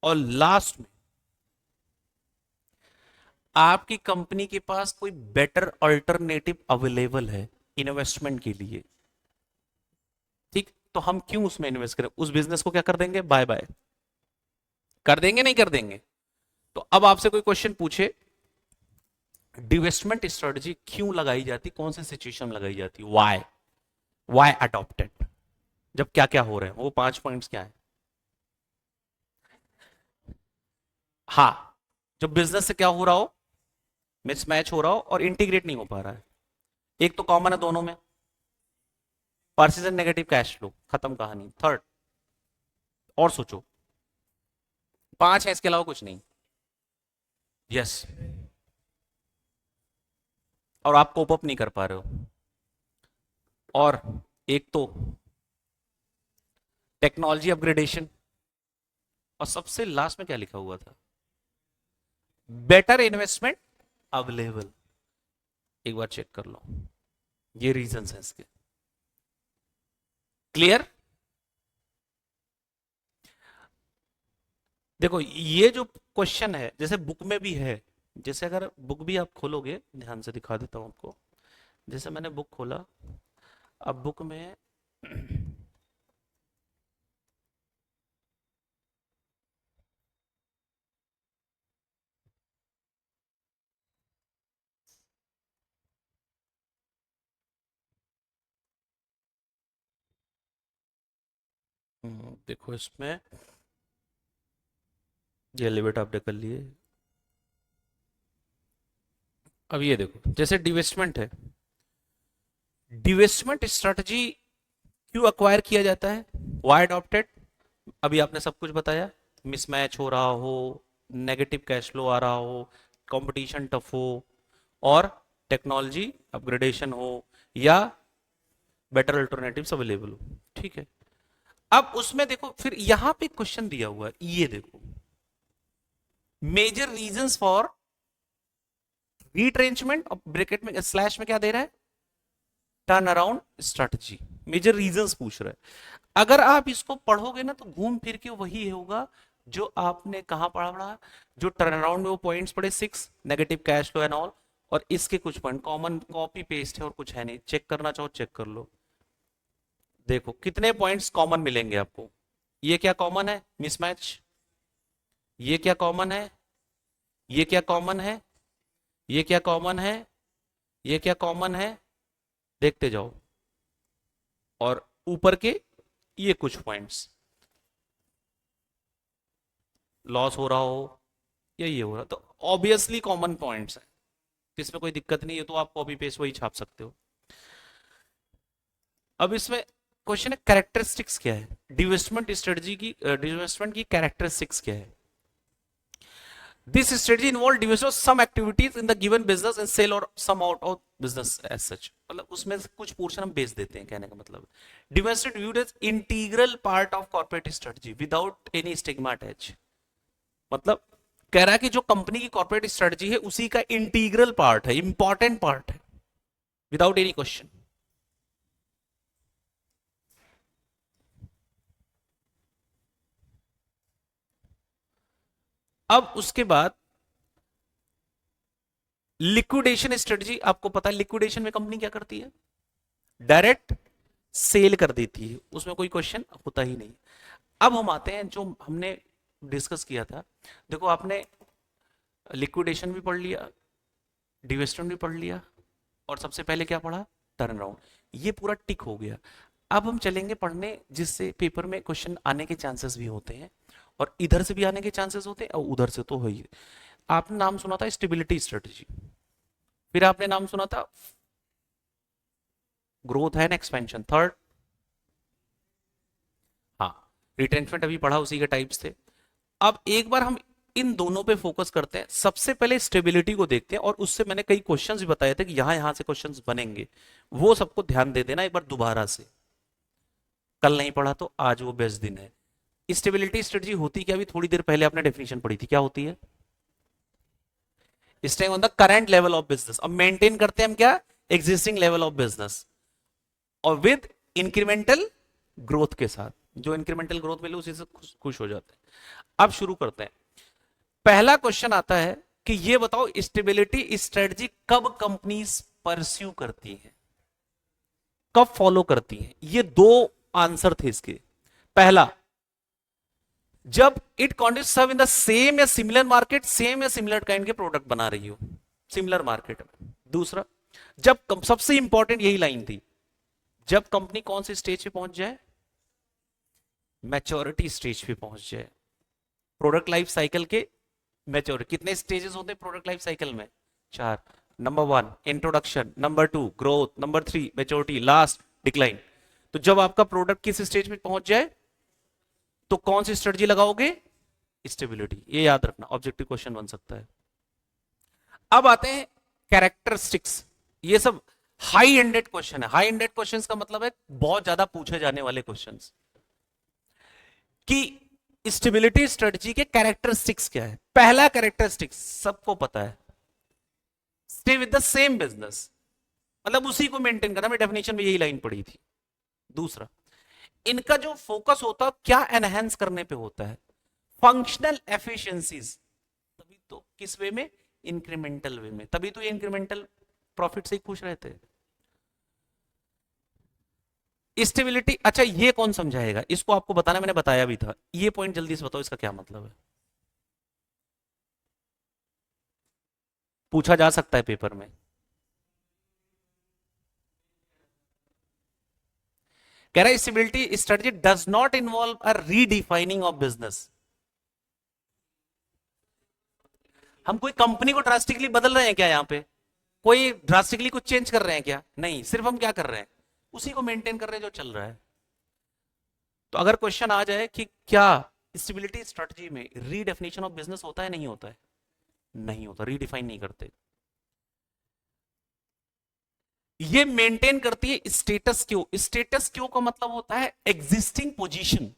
[SPEAKER 1] और लास्ट में आपकी कंपनी के पास कोई बेटर अल्टरनेटिव अवेलेबल है इन्वेस्टमेंट के लिए, ठीक, तो हम क्यों उसमें इन्वेस्ट करें, उस बिजनेस को क्या कर देंगे, बाय बाय कर देंगे, नहीं कर देंगे। तो अब आपसे कोई क्वेश्चन पूछे डिवेस्टमेंट स्ट्रेटजी क्यों लगाई जाती, कौन से सिचुएशन में लगाई जाती, वाई, वाई अडॉप्टेड, जब क्या क्या हो रहे हैं, वो 5 पॉइंट्स क्या है। हाँ, जब बिजनेस से क्या हो रहा हो, मिसमैच हो रहा हो और इंटीग्रेट नहीं हो पा रहा है। एक तो कॉमन है दोनों में, पर्सिस्टेंट नेगेटिव कैश फ्लो, खत्म कहानी। थर्ड, और सोचो, 5 है, इसके अलावा कुछ नहीं। यस, और आप कोप अप नहीं कर पा रहे हो। और एक तो टेक्नोलॉजी अपग्रेडेशन, और सबसे लास्ट में क्या लिखा हुआ था, बेटर इन्वेस्टमेंट अवेलेबल। एक बार चेक कर लो, ये रीजन है इसके। क्लियर, देखो ये जो क्वेश्चन है जैसे बुक में भी है, जैसे अगर बुक भी आप खोलोगे, ध्यान से दिखा देता हूं आपको। जैसे मैंने बुक खोला, अब बुक में देखो इसमें ये लिमिट आपने कर लिए। अब ये देखो जैसे डिवेस्टमेंट है, डिवेस्टमेंट स्ट्रेटजी क्यों अक्वायर किया जाता है, वाई अडॉप्टेड, अभी आपने सब कुछ बताया। मिसमैच हो रहा हो, नेगेटिव कैश फ्लो आ रहा हो, कंपटीशन टफ हो, और टेक्नोलॉजी अपग्रेडेशन हो, या बेटर अल्टरनेटिव्स अवेलेबल हो। ठीक है, अब उसमें देखो फिर यहां पे क्वेश्चन दिया हुआ है, ये देखो मेजर रीजंस फॉर रीट्रेंचमेंट, और ब्रैकेट में स्लैश में क्या दे रहा है, turn around strategy. Major reasons पूछ रहा है। अगर आप इसको पढ़ोगे ना तो घूम फिर के वही होगा जो आपने कहा पढ़ा, जो टर्न अराउंड में वो पॉइंट्स पढ़े 6, negative cash flow and all, और इसके कुछ पॉइंट कॉमन, कॉपी पेस्ट है और कुछ है नहीं। चेक करना चाहो चेक कर लो, देखो कितने पॉइंट्स कॉमन मिलेंगे आपको। ये क्या कॉमन है, मिसमैच। ये क्या कॉमन है, ये क्या कॉमन है, ये क्या कॉमन है, ये क्या कॉमन है, देखते जाओ। और ऊपर के ये कुछ पॉइंट्स, लॉस हो रहा हो या ये हो रहा, तो ऑब्वियसली कॉमन पॉइंट्स है, इसमें कोई दिक्कत नहीं है, तो आप कॉपी पेस्ट वही छाप सकते हो। अब इसमें क्वेश्चन है कैरेक्टरिस्टिक्स क्या है, डिवेस्टमेंट स्ट्रेटजी की, डिवेस्टमेंट की कैरेक्टरिस्टिक्स क्या है। This strategy involve division of some activities in the given business and sell और some out of business as such, मतलब उसमें से कुछ पोर्शन हम बेच देते हैं, कहने का मतलब divested viewed as integral part of corporate strategy without any stigma attach, मतलब कह रहा है कि जो कंपनी की कॉर्पोरेट स्ट्रेटजी है उसी का इंटीग्रल पार्ट है, इंपॉर्टेंट पार्ट है, विदाउट एनी क्वेश्चन। अब उसके बाद लिक्विडेशन स्ट्रेटजी, आपको पता है लिक्विडेशन में कंपनी क्या करती है, डायरेक्ट सेल कर देती है, उसमें कोई क्वेश्चन होता ही नहीं। अब हम आते हैं जो हमने डिस्कस किया था, देखो आपने लिक्विडेशन भी पढ़ लिया, डिवेस्टमेंट भी पढ़ लिया, और सबसे पहले क्या पढ़ा, टर्न अराउंड, ये पूरा टिक हो गया। अब हम चलेंगे पढ़ने जिससे पेपर में क्वेश्चन आने के चांसेस भी होते हैं, और इधर से भी आने के चांसेस होते हैं और उधर से तो हो ही। आपने नाम सुना था स्टेबिलिटी स्ट्रेटजी, फिर आपने नाम सुना था ग्रोथ एंड एक्सपेंशन, थर्ड, हाँ, रिटेंचमेंट अभी पढ़ा, उसी के टाइप्स थे। अब एक बार हम इन दोनों पे फोकस करते हैं, सबसे पहले स्टेबिलिटी को देखते हैं, और उससे मैंने कई क्वेश्चंस भी बताए थे कि यहां यहां से क्वेश्चंस बनेंगे, वो सबको ध्यान दे देना एक बार दोबारा से, कल नहीं पढ़ा तो आज वो बेस्ट दिन है। स्टेबिलिटी स्ट्रेटजी होती क्या, अभी थोड़ी देर पहले आपने डेफिनेशन पढ़ी थी, क्या होती है, staying on the current level of business, अब मेंटेन करते हैं हम क्या, एग्जिस्टिंग लेवल ऑफ बिजनेस, और विद इंक्रीमेंटल ग्रोथ के साथ, जो इंक्रीमेंटल ग्रोथ मिले उसी से खुश हो जाते हैं। अब शुरू करते हैं, पहला क्वेश्चन आता है कि ये बताओ स्टेबिलिटी स्ट्रेटजी कब कंपनीज परस्यू करती हैं, कब फॉलो करती हैं, ये दो आंसर थे इसके। पहला, जब it continue serve in the same या सिमिलर मार्केट, सेम या सिमिलर काइंड के प्रोडक्ट बना रही हो सिमिलर मार्केट में। दूसरा, जब सबसे इंपॉर्टेंट यही लाइन थी, जब कंपनी कौन से स्टेज पे पहुंच जाए, मैच्योरिटी स्टेज पे पहुंच जाए, प्रोडक्ट लाइफ साइकिल के मैच्योरिटी, कितने स्टेजेस होते हैं प्रोडक्ट लाइफ साइकिल में, 4, number 1 introduction, number 2 growth, number 3 maturity, last decline. तो जब आपका प्रोडक्ट किस स्टेज पे पहुंच जाए तो कौन सी स्ट्रेटजी लगाओगे, स्टेबिलिटी, ये याद रखना, ऑब्जेक्टिव क्वेश्चन बन सकता है। अब आते हैं कैरेक्टरिस्टिक्स, ये सब हाई एंडेड क्वेश्चन है, हाई एंडेड क्वेश्चन का मतलब है बहुत ज्यादा पूछे जाने वाले क्वेश्चन, कि स्टेबिलिटी स्ट्रेटजी के कैरेक्टरिस्टिक्स क्या है। पहला कैरेक्टरिस्टिक्स सबको पता है, stay with the same business, मतलब उसी को मेंटेन करना, मैं डेफिनेशन में यही लाइन पढ़ी थी। दूसरा, इनका जो फोकस होता है क्या एनहेंस करने पे होता है, फंक्शनल एफिशिएंसीज, तभी तो किस वे में, इंक्रीमेंटल वे में, तभी तो ये इंक्रीमेंटल प्रॉफिट से ही खुश रहते हैं। स्टेबिलिटी, अच्छा ये कौन समझाएगा, इसको आपको बताना, मैंने बताया भी था, ये पॉइंट जल्दी से बताओ इसका क्या मतलब है, पूछा जा सकता है पेपर में। कह रहा है stability strategy does not involve a redefining of business. हम कोई कंपनी को ड्रास्टिकली बदल रहे हैं क्या, यहां पे कोई ड्रास्टिकली कुछ चेंज कर रहे हैं क्या, नहीं, सिर्फ हम क्या कर रहे हैं, उसी को मेंटेन कर रहे हैं जो चल रहा है। तो अगर क्वेश्चन आ जाए कि क्या स्टेबिलिटी स्ट्रेटजी में रीडेफिनेशन ऑफ बिजनेस होता है, नहीं होता है, नहीं होता, रीडिफाइन नहीं करते। ये मेंटेन करती है स्टेटस क्यू। स्टेटस क्यू का मतलब होता है एग्जिस्टिंग पोजीशन।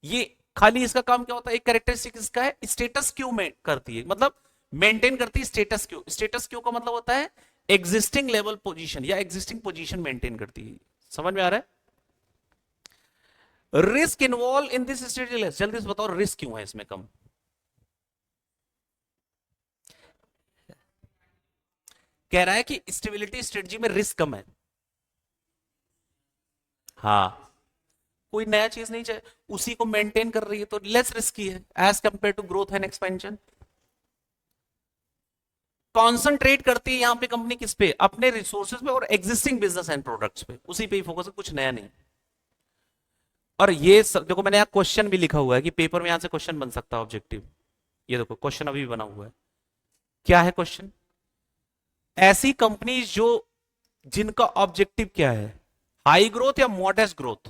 [SPEAKER 1] ये खाली इसका काम क्या होता है, एक कैरेक्टरिस्टिक इसका है, स्टेटस क्यू में करती है, मतलब मेंटेन करती है स्टेटस क्यू। स्टेटस क्यू का मतलब होता है एग्जिस्टिंग लेवल पोजीशन या एग्जिस्टिंग पोजीशन मेंटेन करती है। समझ में आ रहा है? Risk involve in this strategy, जल्दी से बताओ रिस्क क्यों है इसमें कम। कह रहा है कि स्टेबिलिटी स्ट्रेटजी में रिस्क कम है। हाँ, कोई नया चीज नहीं चाहिए, उसी को मेंटेन कर रही है तो लेस रिस्की है as compare to growth and expansion. Concentrate करती है यहां पे कंपनी किस पे, अपने रिसोर्सेज पे और एग्जिस्टिंग बिजनेस एंड प्रोडक्ट्स पे, उसी पे ही फोकस है, कुछ नया नहीं। और ये देखो मैंने यहाँ क्वेश्चन भी लिखा हुआ है कि पेपर में यहां से क्वेश्चन बन सकता है ऑब्जेक्टिव। ये देखो क्वेश्चन अभी भी बना हुआ है, क्या है क्वेश्चन, ऐसी कंपनीज जो जिनका ऑब्जेक्टिव क्या है, हाई ग्रोथ या मॉडेस्ट ग्रोथ,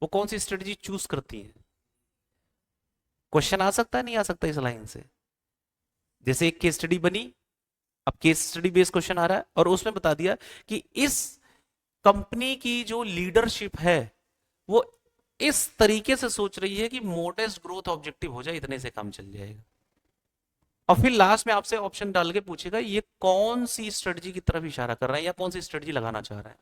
[SPEAKER 1] वो कौन सी स्ट्रेटजी चूज करती है। क्वेश्चन आ सकता है, नहीं आ सकता इस लाइन से। जैसे एक केस स्टडी बनी, अब केस स्टडी बेस्ड क्वेश्चन आ रहा है और उसमें बता दिया कि इस कंपनी की जो लीडरशिप है वो इस तरीके से सोच रही है कि मॉडेस्ट ग्रोथ ऑब्जेक्टिव हो जाए, इतने से काम चल जाएगा। और फिर लास्ट में आपसे ऑप्शन डाल के पूछेगा ये कौन सी स्ट्रेटजी की तरफ इशारा कर रहा है या कौन सी स्ट्रेटजी लगाना चाह रहा है।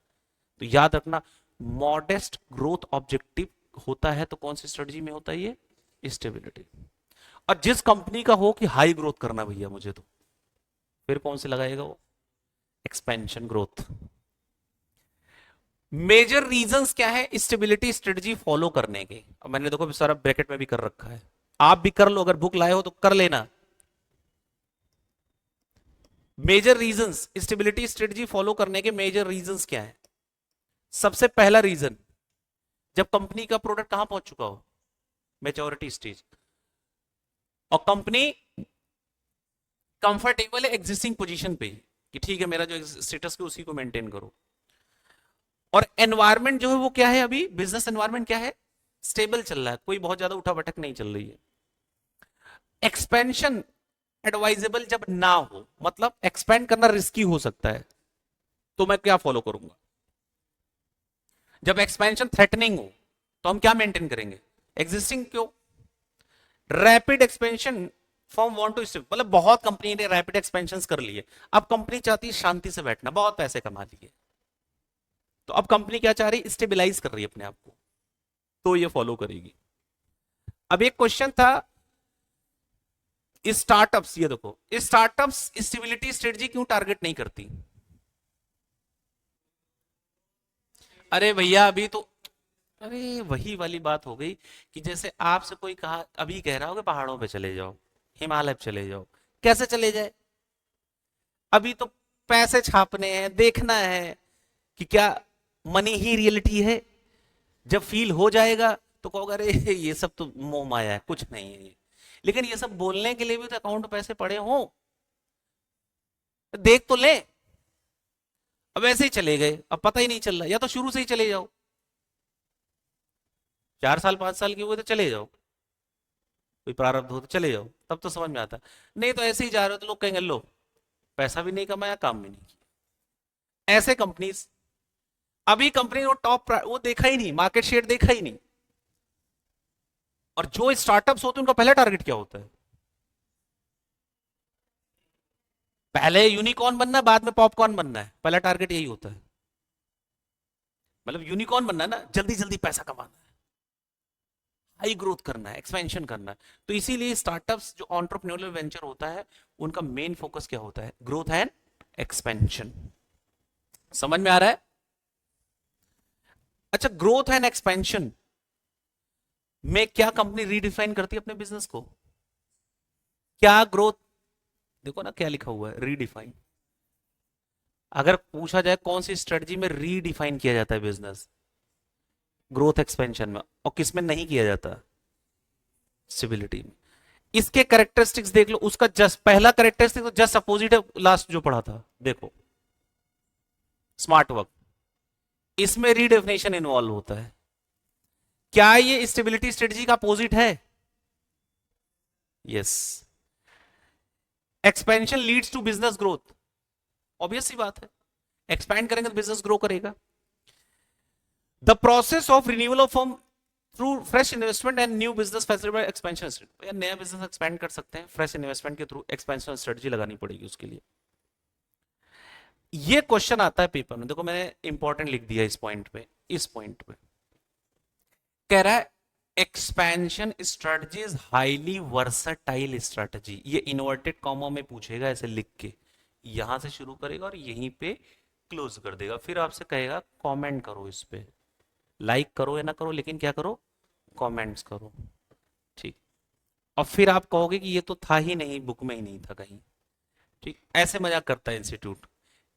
[SPEAKER 1] तो याद रखना, मॉडेस्ट ग्रोथ ऑब्जेक्टिव होता है तो कौन सी स्ट्रेटजी में होता है ये, स्टेबिलिटी। और जिस कंपनी का हो कि हाई ग्रोथ करना भैया मुझे, तो फिर कौन से लगाएगा वो, एक्सपेंशन ग्रोथ। मेजर रीजंस क्या है स्टेबिलिटी स्ट्रेटजी फॉलो करने के, अब मैंने देखो सारा ब्रैकेट में भी कर रखा है, आप भी कर लो, अगर बुक लाए हो तो कर लेना। Major reasons stability strategy follow करने के मेजर रीजंस क्या है। सबसे पहला रीजन, जब कंपनी का प्रोडक्ट कहां पहुंच चुका हो, मैच्योरिटी स्टेज, और कंपनी कंफर्टेबल है एग्जिस्टिंग पोजीशन पे कि ठीक है मेरा जो स्टेटस है उसी को मेंटेन करो। और एनवायरमेंट जो है वो क्या है, अभी बिजनेस एनवायरमेंट क्या है, स्टेबल चल रहा है, कोई बहुत ज्यादा उठा भटक नहीं चल रही है। एक्सपेंशन एडवाइजेबल जब ना हो, मतलब एक्सपेंड करना रिस्की हो सकता है, तो मैं क्या फॉलो करूंगा। जब एक्सपेंशन थ्रेटनिंग हो तो हम क्या मेंटेन करेंगे, एग्जिस्टिंग क्यों। Rapid expansion form want to, मतलब बहुत कंपनी ने रैपिड एक्सपेंशन कर लिए, अब कंपनी चाहती है शांति से बैठना, बहुत पैसे कमा लिए, तो अब कंपनी क्या चाह रही है, स्टेबिलाईज कर रही है अपने आप को, तो ये फॉलो करेगी। अब एक क्वेश्चन था स्टार्टअप्स, ये देखो स्टार्टअप्स स्टेबिलिटी स्ट्रेटजी क्यों टारगेट नहीं करती। अरे भैया अभी तो, अरे वही वाली बात हो गई कि जैसे आपसे कोई कहा, अभी कह रहा हो कि पहाड़ों पे चले जाओ, हिमालय पे चले जाओ, कैसे चले जाए, अभी तो पैसे छापने हैं, देखना है कि क्या मनी ही रियलिटी है। जब फील हो जाएगा तो कहोगे अरे ये सब तो मोह माया है, कुछ नहीं है ये। लेकिन ये सब बोलने के लिए भी तो अकाउंट पैसे पड़े हों, देख तो ले। अब ऐसे ही चले गए, अब पता ही नहीं चल रहा, या तो शुरू से ही चले जाओ, 4 साल 5 साल के हुए तो चले जाओ, कोई प्रारब्ध हो तो चले जाओ, तब तो समझ में आता। नहीं तो ऐसे ही जा रहे हो तो लोग कहेंगे लो पैसा भी नहीं कमाया, काम भी नहीं किया। ऐसे कंपनीज, अभी कंपनी वो टॉप वो देखा ही नहीं, मार्केट शेयर देखा ही नहीं। और जो स्टार्टअप्स होते हैं उनका पहला टारगेट क्या होता है, पहले यूनिकॉर्न बनना है, बाद में पॉपकॉर्न बनना है, पहला टारगेट यही होता है। मतलब यूनिकॉर्न बनना है ना, जल्दी जल्दी पैसा कमाना है, हाई ग्रोथ करना है, एक्सपेंशन करना है। तो इसीलिए स्टार्टअप्स जो एंटरप्रेन्योरियल वेंचर होता है, उनका मेन फोकस क्या होता है? Growth and expansion. समझ में आ रहा है? अच्छा, ग्रोथ एंड एक्सपेंशन में क्या कंपनी रीडिफाइन करती है अपने बिजनेस को? क्या ग्रोथ, देखो ना क्या लिखा हुआ है, रीडिफाइन। अगर पूछा जाए कौन सी स्ट्रेटजी में रीडिफाइन किया जाता है बिजनेस, ग्रोथ एक्सपेंशन में, और किस में नहीं किया जाता? स्टेबिलिटी में। इसके कैरेक्टरिस्टिक्स देख लो, उसका जस्ट पहला कैरेक्टरिस्टिक तो जस्ट अपोजिट है लास्ट जो पढ़ा था, देखो, स्मार्ट वर्क। इसमें रीडेफिनेशन इन्वॉल्व होता है। क्या ये स्टेबिलिटी स्ट्रेटजी का अपोजिट है? Yes. Expansion leads to business growth, obvious सी बात है, एक्सपैंड करेंगे तो बिजनेस ग्रो करेगा। The process of renewal of firm through fresh investment and new business facility expansion strategy. नया बिजनेस एक्सपेंड कर सकते हैं, फ्रेश इन्वेस्टमेंट के थ्रू एक्सपेंशन स्ट्रेटजी लगानी पड़ेगी उसके लिए। ये क्वेश्चन आता है पेपर में, देखो मैंने इंपॉर्टेंट लिख दिया इस पॉइंट पे, इस पॉइंट पे कह रहा है expansion strategy is highly versatile strategy. ये इन्वर्टेड कॉमा में पूछेगा ऐसे लिख के, यहां से शुरू करेगा और यहीं पे क्लोज कर देगा, फिर आपसे कहेगा कमेंट करो इस पे, लाइक करो या ना करो, लेकिन क्या करो, कमेंट्स करो, ठीक। और फिर आप कहोगे कि ये तो था ही नहीं, बुक में ही नहीं था कहीं, ठीक। ऐसे मजाक करता है institute.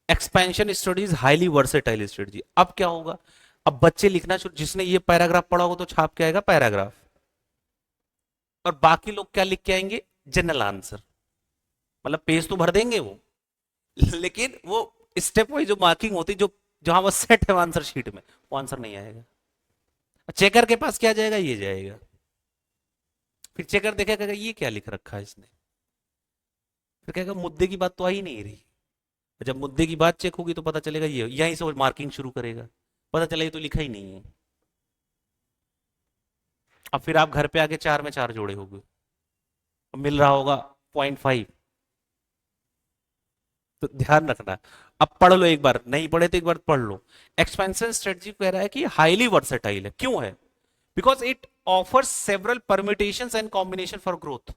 [SPEAKER 1] Expansion studies highly versatile strategy. अब क्या होगा, अब बच्चे लिखना शुरू, जिसने ये पैराग्राफ पढ़ा होगा तो छाप के आएगा पैराग्राफ, और बाकी लोग क्या लिख के आएंगे, जनरल आंसर। मतलब पेज तो भर देंगे वो, लेकिन वो स्टेप वाइज जो मार्किंग होती, जो जहां वो सेट है आंसर शीट में, वो आंसर नहीं आएगा। चेकर के पास क्या जाएगा, ये जाएगा। फिर चेकर देखेगा ये क्या लिख रखा है इसने, फिर कहेगा मुद्दे की बात तो आ ही नहीं रही। जब मुद्दे की बात चेक होगी तो पता चलेगा ये, यहीं से वो मार्किंग शुरू करेगा, पता चला ये तो लिखा ही नहीं है। अब फिर आप घर पे आके 4 में 4 जोड़े होंगे, मिल रहा होगा 0.5। तो ध्यान रखना, अब पढ़ लो एक बार, नहीं पढ़े तो एक बार पढ़ लो। एक्सपेंशन स्ट्रेटजी कह रहा है कि हाईली वर्सेटाइल है, क्यों है? Because it offers several permutations and combination for growth.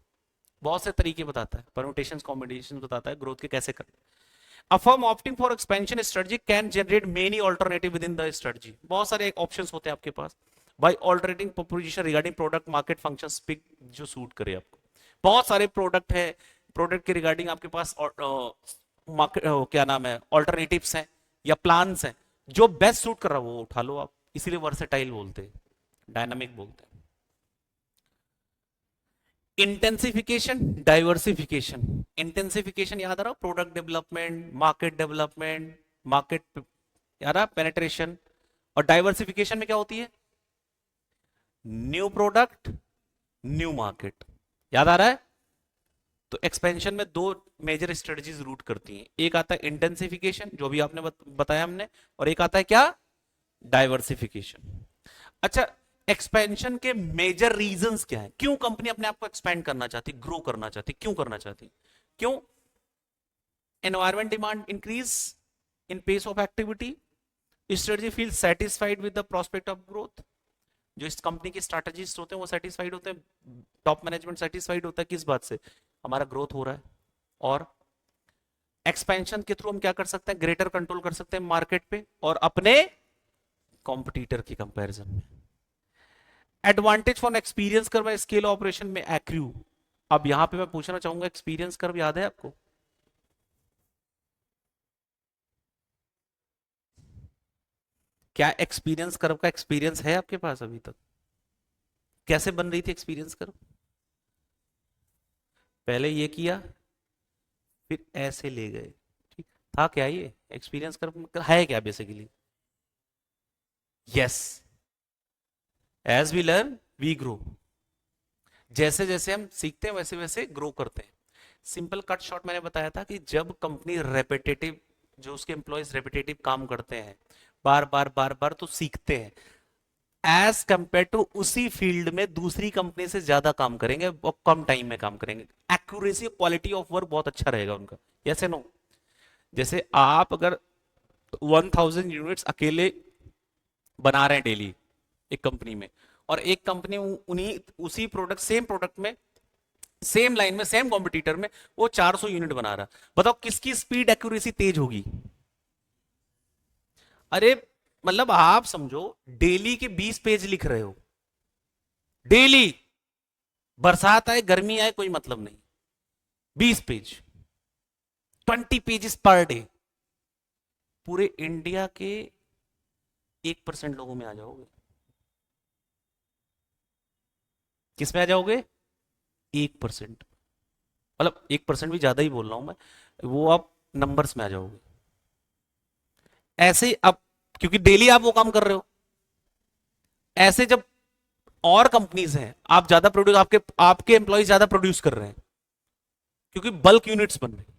[SPEAKER 1] बहुत से तरीके बताता है, परम्यूटेशंस कॉम्बिनेशन बताता है ग्रोथ के कैसे करते। A firm opting for expansion strategy can generate many alternative within the strategy। बहुत सारे ऑप्शंस होते हैं आपके पास, by altering proposition regarding product market functions, pick जो सूट करे आपको। बहुत सारे प्रोडक्ट है, प्रोडक्ट के रिगार्डिंग आपके पास मार्केट क्या नाम है, ऑल्टरनेटिव्स हैं या प्लान्स हैं, जो बेस्ट सूट कर रहा है वो उठा लो आप, इसीलिए वर्सेटाइल बोलते हैं, डायनामिक बोलते हैं। Intensification, diversification. इंटेंसिफिकेशन याद आ रहा, product development, market development, market याद रहा, पेनेट्रेशन। और डाइवर्सिफिकेशन में क्या होती है, न्यू प्रोडक्ट, न्यू मार्केट। याद आ रहा है? तो एक्सपेंशन में 2 मेजर स्ट्रेटजीज रूट करती हैं, एक आता है इंटेंसिफिकेशन जो भी आपने बताया हमने, और एक आता है क्या, डाइवर्सिफिकेशन। अच्छा, एक्सपेंशन के मेजर रीजंस क्या है, क्यों कंपनी अपने आप को एक्सपेंड करना चाहती, ग्रो करना चाहती, क्यों करना चाहती? क्यों? Environment demand increase in pace of activity, strategy feel satisfied with the prospect of growth. जो इस कंपनी के स्ट्रैटेजिस्ट होते हैं वो सेटिस्फाइड होते हैं, टॉप मैनेजमेंट सेटिस्फाइड होता है किस बात से, हमारा ग्रोथ हो रहा है। और एक्सपेंशन के थ्रू हम क्या कर सकते हैं, ग्रेटर कंट्रोल कर सकते हैं मार्केट पे और अपने कॉम्पिटिटर की कंपैरिजन में। Advantage for experience curve scale operation में एक्रू। अब यहां पे मैं पूछना चाहूंगा, एक्सपीरियंस कर्व याद है आपको? क्या एक्सपीरियंस कर्व का एक्सपीरियंस है आपके पास अभी तक? कैसे बन रही थी एक्सपीरियंस कर्व? पहले ये किया, फिर ऐसे ले गए, ठीक था क्या ये एक्सपीरियंस कर्व है क्या basically? Yes, as we learn we grow. जैसे जैसे हम सीखते हैं वैसे वैसे ग्रो करते हैं। सिंपल कट शॉर्ट मैंने बताया था कि जब कंपनी रेपिटेटिव, जो उसके एम्प्लॉयज रेपिटेटिव काम करते हैं बार बार बार बार, तो सीखते हैं, एज कंपेयर टू उसी फील्ड में दूसरी कंपनी से ज्यादा काम करेंगे और कम टाइम में काम करेंगे, एक्यूरेसी क्वालिटी ऑफ वर्क बहुत अच्छा रहेगा उनका। Yes no? जैसे आप अगर 1000 यूनिट्स अकेले बना रहे हैं डेली एक कंपनी में, और एक कंपनी उन्हीं उसी प्रोडक्ट सेम प्रोडक्ट में सेम लाइन में सेम कॉम्पिटिटर में वो 400 यूनिट बना रहा। बताओ किसकी स्पीड एक्यूरेसी तेज होगी? अरे मतलब आप समझो, डेली के 20 पेज लिख रहे हो, डेली, बरसात आए गर्मी आए कोई मतलब नहीं, 20 पेज, 20 पेजेस पर डे, पूरे इंडिया के 1% लोगों में आ जाओगे। किस में आ जाओगे? 1%। मतलब 1% भी ज्यादा ही बोल रहा हूं मैं, वो आप नंबर्स में आ जाओगे ऐसे ही। अब क्योंकि डेली आप वो काम कर रहे हो, ऐसे जब और कंपनीज हैं, आप ज्यादा प्रोड्यूस, आपके आपके एम्प्लॉय ज्यादा प्रोड्यूस कर रहे हैं क्योंकि बल्क यूनिट्स बन रहे हैं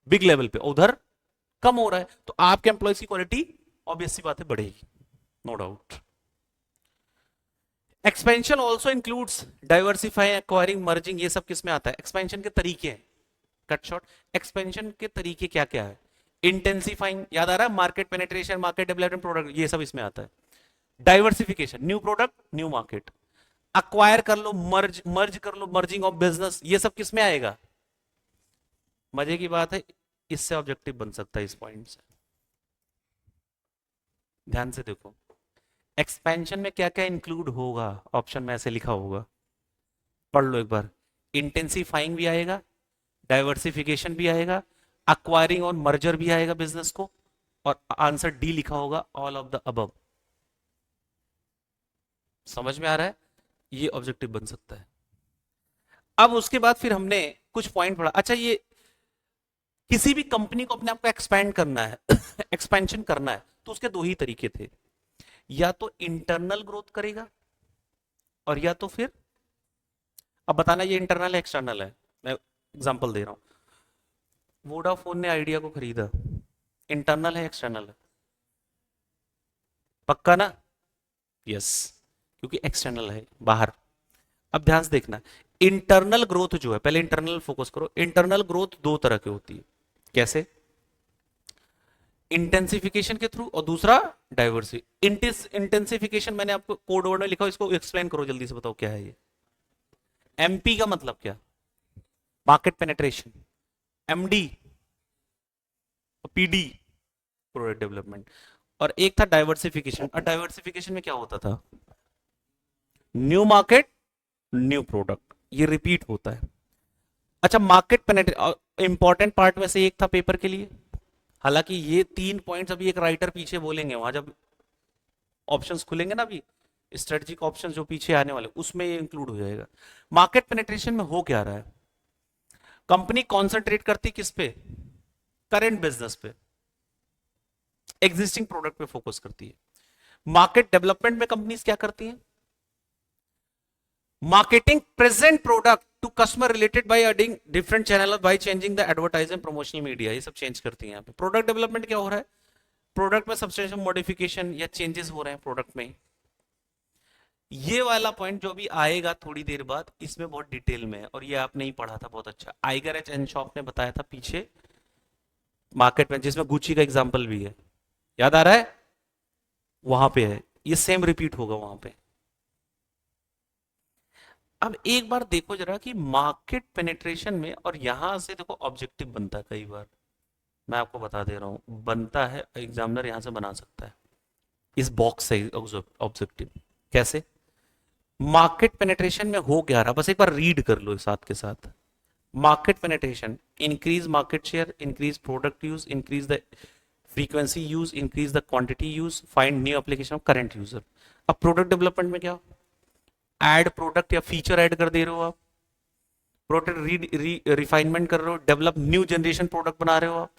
[SPEAKER 1] बिग लेवल पे, उधर कम हो रहा है, तो आपके एम्प्लॉयज की क्वालिटी ऑब्वियस सी बात है बढ़ेगी, no doubt. Expansion also includes diversifying, acquiring, merging, ये सब किस में आता है? एक्सपेंशन के तरीके हैं। कट शॉर्ट, एक्सपेंशन के तरीके क्या क्या है? इंटेंसिफाइंग, याद आ रहा है, market penetration, market development, product, ये सब इसमें आता है। Diversification, new product new market. Acquire कर लो, मर्ज मर्ज कर लो, मर्जिंग ऑफ बिजनेस, ये सब किस में आएगा? मजे की बात है, इससे ऑब्जेक्टिव बन सकता है इस पॉइंट से। ध्यान से देखो, एक्सपेंशन में क्या क्या इंक्लूड होगा, ऑप्शन में ऐसे लिखा होगा, पढ़ लो एक बार। इंटेंसिफाइंग भी आएगा, डाइवर्सिफिकेशन भी आएगा, अक्वायरिंग और मर्जर भी आएगा बिजनेस को, और आंसर डी लिखा होगा, ऑल ऑफ द अबव। समझ में आ रहा है? ये ऑब्जेक्टिव बन सकता है। अब उसके बाद फिर हमने कुछ पॉइंट पढ़ा। अच्छा, ये किसी भी कंपनी को अपने आप को एक्सपैंड करना है एक्सपेंशन करना है, तो उसके दो ही तरीके थे, या तो इंटरनल ग्रोथ करेगा, और या तो फिर, अब बताना ये इंटरनल है एक्सटर्नल है, मैं एग्जांपल दे रहा हूं। वोडाफोन ने आइडिया को खरीदा, इंटरनल है एक्सटर्नल है? पक्का ना? यस, क्योंकि एक्सटर्नल है, बाहर। अब ध्यान से देखना, इंटरनल ग्रोथ जो है, पहले इंटरनल फोकस करो। इंटरनल ग्रोथ दो तरह की होती है। कैसे? इंटेंसिफिकेशन के थ्रू, और दूसरा डाइवर्सी। इंटेंसिफिकेशन मैंने आपको कोड वर्ड में लिखा, इसको एक्सप्लेन करो जल्दी से, बताओ क्या है ये। एमपी का मतलब क्या? Market penetration. MD, PD, product development. और एक था डाइवर्सिफिकेशन, और डाइवर्सिफिकेशन में क्या होता था? न्यू मार्केट न्यू प्रोडक्ट, ये रिपीट होता है। अच्छा, मार्केट पेनेट्रेशन इंपॉर्टेंट पार्ट में से एक था पेपर के लिए, हालांकि ये 3 पॉइंट्स अभी एक राइटर पीछे बोलेंगे, वहां जब ऑप्शंस खुलेंगे ना अभी, स्ट्रेटेजिक ऑप्शंस जो पीछे आने वाले, उसमें ये इंक्लूड हो जाएगा। मार्केट पेनेट्रेशन में हो क्या रहा है? कंपनी कॉन्सेंट्रेट करती किस पे? करेंट बिजनेस पे, एग्जिस्टिंग प्रोडक्ट पे फोकस करती है। मार्केट डेवलपमेंट में कंपनीज क्या करती हैं? Marketing present product to customer related by adding different channel, by changing the advertising, promotional media, ये सब चेंज करती हैं यहाँ पे। प्रोडक्ट डेवलपमेंट क्या हो रहा है? प्रोडक्ट में सब्सटेंशियल मॉडिफिकेशन या चेंजेस हो रहे हैं प्रोडक्ट में। ये वाला पॉइंट जो भी आएगा थोड़ी देर बाद, इसमें बहुत डिटेल में है, और ये आपने ही पढ़ा था बहुत अच्छा, आइगर एच एन शॉप ने बताया था पीछे मार्केट में, जिसमें गुची का एग्जांपल भी है, याद आ रहा है? वहां पे है, ये सेम रिपीट होगा वहां पे। अब एक बार देखो जरा कि मार्केट पेनिट्रेशन में, और यहां से देखो ऑब्जेक्टिव बनता है कई बार, मैं आपको बता दे रहा हूं, बनता है, एग्जामिनर यहां से बना सकता है इस बॉक्स से ऑब्जेक्टिव। कैसे? मार्केट पेनिट्रेशन में हो क्या रहा, बस एक बार रीड कर लो साथ के साथ। Market penetration, increase market share, increase product use, increase the frequency use, increase the quantity use, find new application of current user. अब प्रोडक्ट डेवलपमेंट में क्या? ऐड प्रोडक्ट या फीचर ऐड कर दे रहे हो आप, प्रोडक्ट रिफाइनमेंट कर रहे हो, डेवलप न्यू जनरेशन प्रोडक्ट बना रहे हो आप,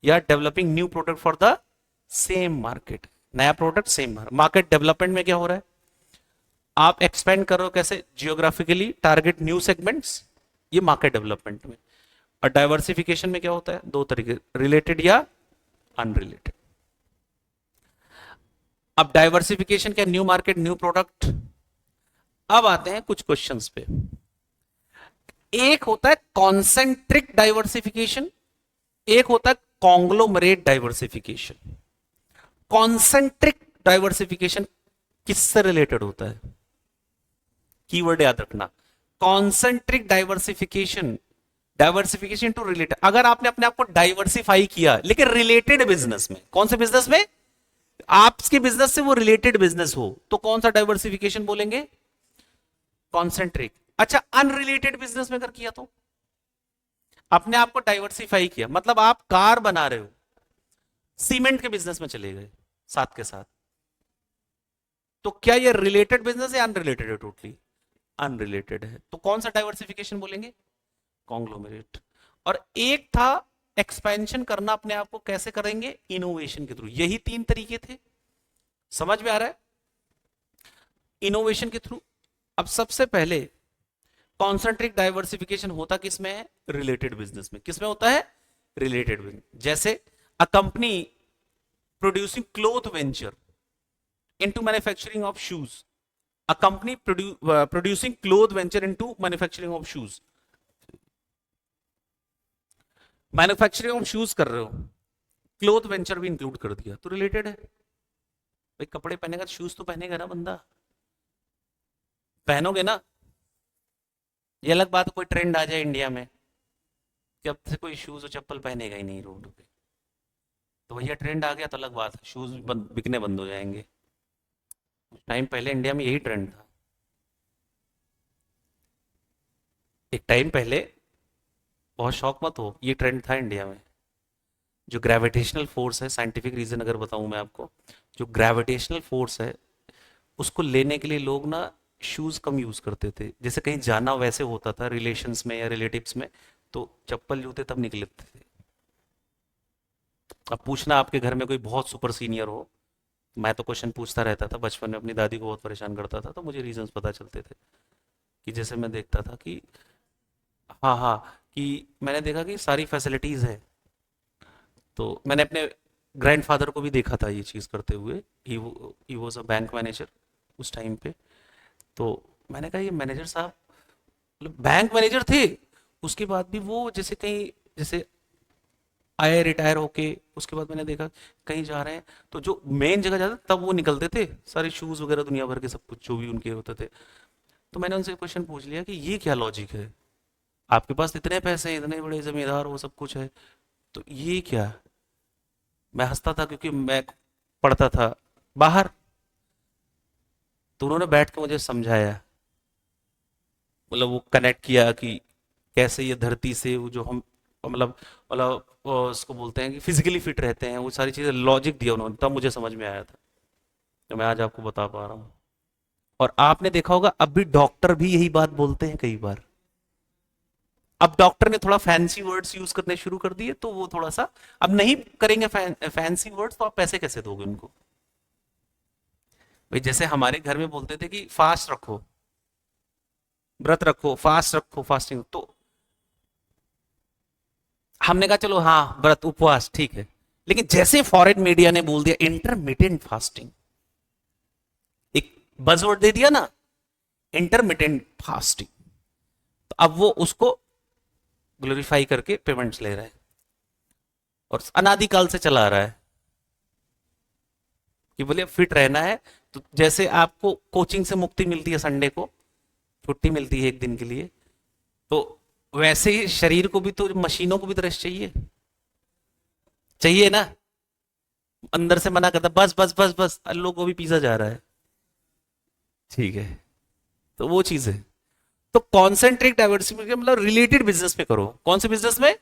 [SPEAKER 1] या developing new product for the same market, नया product same market. Market development में क्या हो रहा है? आप एक्सपेंड कर रहे हो, कैसे? जियोग्राफिकली टारगेट न्यू सेगमेंट्स, ये मार्केट डेवलपमेंट में। और डाइवर्सिफिकेशन में क्या होता है? दो तरीके, रिलेटेड या अनरिलेटेड। अब डाइवर्सिफिकेशन क्या? New market new product. अब आते हैं कुछ क्वेश्चंस पे। एक होता है कॉन्सेंट्रिक डाइवर्सिफिकेशन, एक होता है कॉन्ग्लोमरेट डाइवर्सिफिकेशन। कॉन्सेंट्रिक डाइवर्सिफिकेशन किससे रिलेटेड होता है? कीवर्ड याद रखना, concentric diversification, diversification to related. अगर आपने अपने आप को डाइवर्सिफाई किया लेकिन रिलेटेड बिजनेस में, कौन से बिजनेस में, आपके बिजनेस से वो रिलेटेड बिजनेस हो, तो कौन सा डाइवर्सिफिकेशन बोलेंगे, कॉन्सेंट्रिक। अच्छा, अनरिलेटेड बिजनेस में अगर किया तो, अपने आप को डाइवर्सिफाई किया मतलब आप कार बना रहे हो, सीमेंट के बिजनेस में चले गए साथ के साथ, तो क्या ये रिलेटेड बिजनेस है, अनरिलेटेड है, टोटली अनरिलेटेड है, तो कौन सा डाइवर्सिफिकेशन बोलेंगे, कॉन्ग्लोमेरेट। और एक था एक्सपेंशन करना अपने आप को, कैसे करेंगे, इनोवेशन के थ्रू। यही तीन तरीके थे, समझ में आ रहा है, इनोवेशन के थ्रू। अब सबसे पहले कॉन्सेंट्रिक डाइवर्सिफिकेशन होता किसमें है, रिलेटेड बिजनेस में। किसमें होता है, रिलेटेड बिजनेस। जैसे a company producing cloth venture into manufacturing of shoes, a company producing cloth venture into manufacturing of shoes, manufacturing of shoes कर रहे हो, क्लोथ वेंचर भी इंक्लूड कर दिया, तो रिलेटेड है भाई। कपड़े पहनेगा तो शूज तो पहनेगा ना बंदा, पहनोगे ना। ये अलग बात, कोई ट्रेंड आ जाए इंडिया में कि अब से कोई शूज और चप्पल पहनेगा ही नहीं रोड पे, तो भैया ट्रेंड आ गया तो अलग बात है, शूज बिकने बंद हो जाएंगे। कुछ टाइम पहले इंडिया में यही ट्रेंड था, एक टाइम पहले, बहुत शौक मत हो, ये ट्रेंड था इंडिया में। जो ग्रेविटेशनल फोर्स है, साइंटिफिक रीजन अगर बताऊं मैं आपको, जो ग्रेविटेशनल फोर्स है उसको लेने के लिए लोग ना शूज कम यूज करते थे। जैसे कहीं जाना वैसे होता था रिलेशंस में या रिलेटिव्स में, तो चप्पल जूते तब निकलते थे। अब पूछना आपके घर में कोई बहुत सुपर सीनियर हो, मैं तो क्वेश्चन पूछता रहता था बचपन में, अपनी दादी को बहुत परेशान करता था, तो मुझे रीजंस पता चलते थे। कि जैसे मैं देखता था कि हाँ हाँ, कि मैंने देखा कि सारी फैसिलिटीज है, तो मैंने अपने ग्रैंडफादर को भी देखा था ये चीज़ करते हुए। He was a bank manager उस टाइम पे। तो मैंने कहा ये मैनेजर साहब, मतलब बैंक मैनेजर थे, उसके बाद भी वो जैसे कहीं, जैसे आए रिटायर होके, उसके बाद मैंने देखा कहीं जा रहे हैं तो जो मेन जगह जाते तब वो निकलते थे सारे शूज वगैरह दुनिया भर के सब कुछ जो भी उनके होते थे। तो मैंने उनसे क्वेश्चन पूछ लिया कि ये क्या लॉजिक है, आपके पास इतने पैसे हैं, इतने बड़े जमींदार हो, सब कुछ है, तो ये क्या। मैं हंसता था क्योंकि मैं पढ़ता था बाहर, तो उन्होंने बैठ के मुझे समझाया, मतलब वो कनेक्ट किया कि कैसे ये धरती से वो जो हम, मतलब उसको बोलते हैं कि फिजिकली फिट रहते हैं, वो सारी चीजें लॉजिक दिया उन्होंने, तब मुझे समझ में आया था, तो मैं आज आपको बता पा रहा हूँ। और आपने देखा होगा अब भी डॉक्टर भी यही बात बोलते हैं कई बार। अब डॉक्टर ने थोड़ा फैंसी वर्ड्स यूज करने शुरू कर दिए, तो वो थोड़ा सा अब नहीं करेंगे फैंसी वर्ड्स, तो आप पैसे कैसे दोगे उनको। भाई जैसे हमारे घर में बोलते थे कि फास्ट रखो, व्रत रखो, फास्ट रखो, फास्टिंग, तो हमने कहा चलो हाँ व्रत उपवास ठीक है, लेकिन जैसे फॉरेन मीडिया ने बोल दिया इंटरमिटेंट फास्टिंग, एक बजवर्ड दे दिया ना, इंटरमिटेंट फास्टिंग, तो अब वो उसको ग्लोरीफाई करके पेमेंट्स ले रहा है, और अनादिकाल से चला आ रहा है कि बोले फिट रहना है। तो जैसे आपको कोचिंग से मुक्ति मिलती है, संडे को छुट्टी मिलती है एक दिन के लिए, तो वैसे ही शरीर को भी, तो मशीनों को भी तो रेस्ट चाहिए, चाहिए ना। अंदर से मना करता बस बस बस बस, लोगों को भी पिज्जा जा रहा है, ठीक है, तो वो चीज है। तो कॉन्सेंट्रिक डाइवर्सिफिकेशन मतलब रिलेटेड बिजनेस में करो। कौन से बिजनेस में,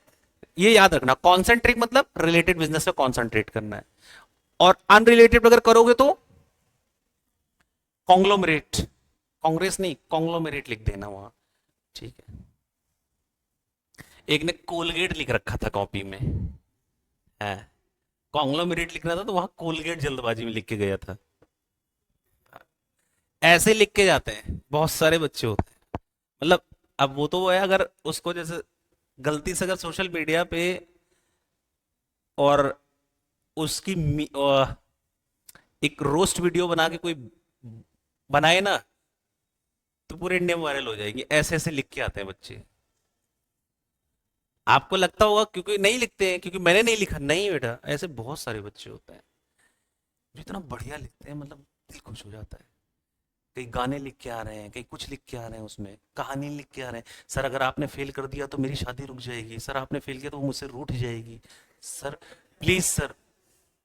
[SPEAKER 1] ये याद रखना, कॉन्सेंट्रिक मतलब रिलेटेड बिजनेस में कॉन्सेंट्रेट करना है, और अनरिलेटेड अगर करोगे तो कॉन्ग्लोमरेट, कांग्रेस नहीं कॉन्ग्लोमरेट लिख देना वहां, ठीक है। एक ने कोलगेट लिख रखा था कॉपी में, है कॉन्ग्लोमरेट लिखना था, तो वहां कोलगेट जल्दबाजी में लिख के गया था। ऐसे लिख के जाते हैं बहुत सारे बच्चे होते हैं, मतलब अब वो तो वो है, अगर उसको जैसे गलती से अगर सोशल मीडिया पे और उसकी एक रोस्ट वीडियो बना के कोई बनाए ना, तो पूरे इंडिया में वायरल हो जाएगी। ऐसे ऐसे लिख के आते हैं बच्चे। आपको लगता होगा क्योंकि नहीं लिखते हैं, क्योंकि मैंने नहीं लिखा, नहीं बेटा, ऐसे बहुत सारे बच्चे होते हैं जो इतना बढ़िया लिखते हैं, मतलब दिल खुश हो जाता है कहीं गाने लिख के आ रहे हैं, कहीं कुछ लिख के आ रहे हैं, उसमें कहानी लिख के आ रहे हैं। सर अगर आपने फेल कर दिया तो मेरी शादी रुक जाएगी, सर आपने फेल किया तो वो मुझसे रूठ जाएगी। सर प्लीज सर,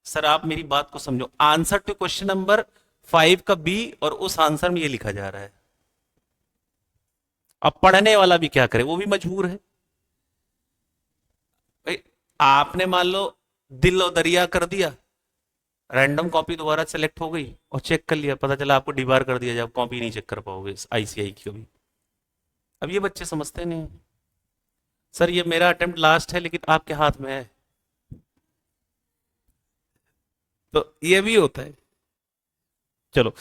[SPEAKER 1] सर आप मेरी बात को समझो। आंसर टू क्वेश्चन नंबर 5 का बी, और उस आंसर में ये लिखा जा रहा है। अब पढ़ने वाला भी क्या करे, वो भी मजबूर है भाई। आपने मान लो दिल और दरिया कर दिया, रैंडम कॉपी दोबारा सेलेक्ट हो गई और चेक कर लिया, पता चला आपको डिबार कर दिया जब कॉपी नहीं चेक कर पाओगे आईसीआई की कभी। अब ये बच्चे समझते नहीं। सर ये मेरा अटेम्प्ट लास्ट है लेकिन आपके हाथ में है, तो ये भी होता है। चलो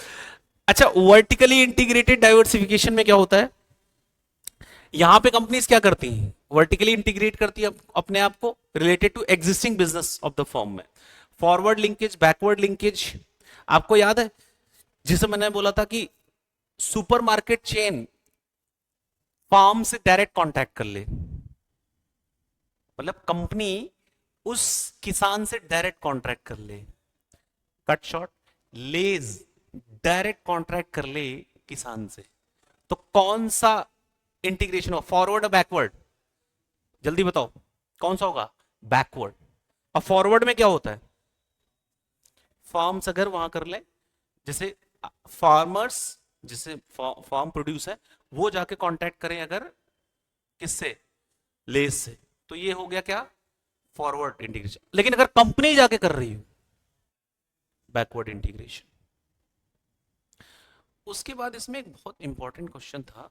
[SPEAKER 1] अच्छा, वर्टिकली इंटीग्रेटेड डाइवर्सिफिकेशन में क्या होता है? यहां पे कंपनीज क्या करती हैं? वर्टिकली इंटीग्रेट करती है अपने आप को related to existing business of the firm में। फॉरवर्ड लिंकेज, बैकवर्ड लिंकेज, आपको याद है जिसे मैंने बोला था कि सुपरमार्केट चेन फार्म से डायरेक्ट कांटेक्ट कर ले, मतलब कंपनी उस किसान से डायरेक्ट कॉन्ट्रैक्ट कर ले। कट शॉर्ट, लेज डायरेक्ट कॉन्ट्रैक्ट कर ले किसान से। तो कौन सा इंटीग्रेशन हो, फॉरवर्ड और बैकवर्ड? जल्दी बताओ कौन सा होगा? बैकवर्ड। और फॉरवर्ड में क्या होता है? फार्म्स अगर वहां कर ले, जैसे फार्मर्स, जिसे फार्म प्रोड्यूस है, वो जाके कांटेक्ट करें अगर किससे? लेस से, तो ये हो गया क्या? Forward integration. लेकिन अगर कंपनी जाके कर रही हो, बैकवर्ड इंटीग्रेशन। उसके बाद इसमें एक बहुत इंपॉर्टेंट क्वेश्चन था,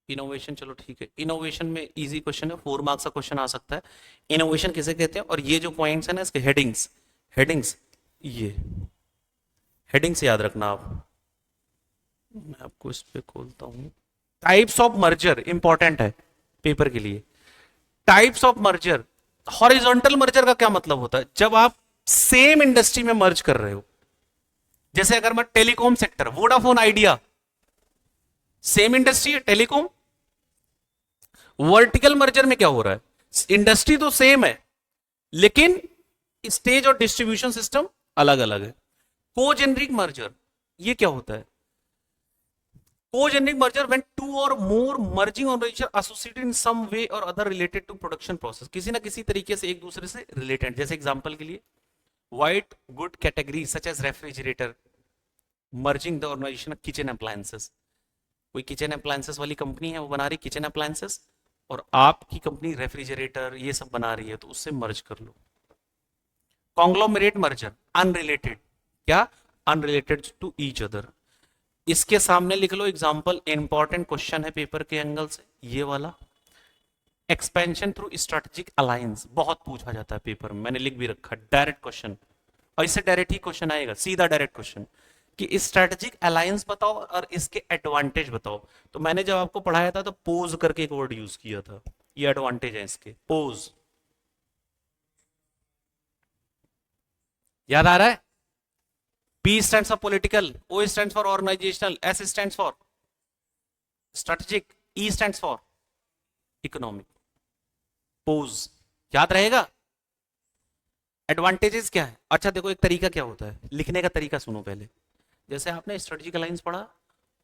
[SPEAKER 1] इनोवेशन। चलो ठीक है, इनोवेशन में इजी क्वेश्चन है, 4 मार्क्स का क्वेश्चन आ सकता है। इनोवेशन किसे कहते हैं? और ये जो पॉइंट्स है ना इसके हेडिंग्स, हेडिंग्स, ये हेडिंग्स याद रखना आप। मैं आपको इस पे खोलता हूं। टाइप्स ऑफ मर्जर इंपॉर्टेंट है पेपर के लिए। Types of merger, horizontal merger का क्या मतलब होता है? जब आप सेम इंडस्ट्री में मर्ज कर रहे हो, जैसे अगर मैं telecom sector, Vodafone idea, same industry है टेलीकॉम। वर्टिकल मर्जर में क्या हो रहा है? इंडस्ट्री तो सेम है लेकिन स्टेज और डिस्ट्रीब्यूशन सिस्टम अलग अलग है। कोजेनरिक मर्जर, ये क्या होता है? कोजेनरिक merger when two or more merging organization associated in some way or other related to production process, किसी ना किसी तरीके से एक दूसरे से रिलेटेड। जैसे एग्जांपल के लिए white good category such as refrigerator merging the organization kitchen appliances. कोई किचन अप्लायंसेस वाली कंपनी है, वो बना रही किचन अप्लायंसेस, और आपकी कंपनी रेफ्रिजरेटर ये सब बना रही है, तो उससे मर्ज कर लो। कॉन्ग्लोमरेट मर्जर, अनरिलेटेड, क्या? Unrelated to each other. इसके सामने लिख लो एग्जांपल, इंपॉर्टेंट क्वेश्चन है पेपर के एंगल से ये वाला। एक्सपेंशन थ्रू स्ट्रेटेजिक अलायंस बहुत पूछा जाता है पेपर में, मैंने लिख भी रखा डायरेक्ट क्वेश्चन, और इससे डायरेक्ट ही क्वेश्चन आएगा, सीधा डायरेक्ट क्वेश्चन कि स्ट्रेटेजिक अलायंस बताओ और इसके एडवांटेज बताओ। तो मैंने जब आपको पढ़ाया था तो पोज करके एक वर्ड यूज किया था, ये एडवांटेज है इसके, पोज। याद आ रहा है? P stands for political, O stands for organizational, S stands for strategic, E stands for economic. Pose याद रहेगा। एडवांटेजेस क्या है? अच्छा देखो, एक तरीका क्या होता है लिखने का, तरीका सुनो पहले। जैसे आपने स्ट्रेटेजिक अलायंस पढ़ा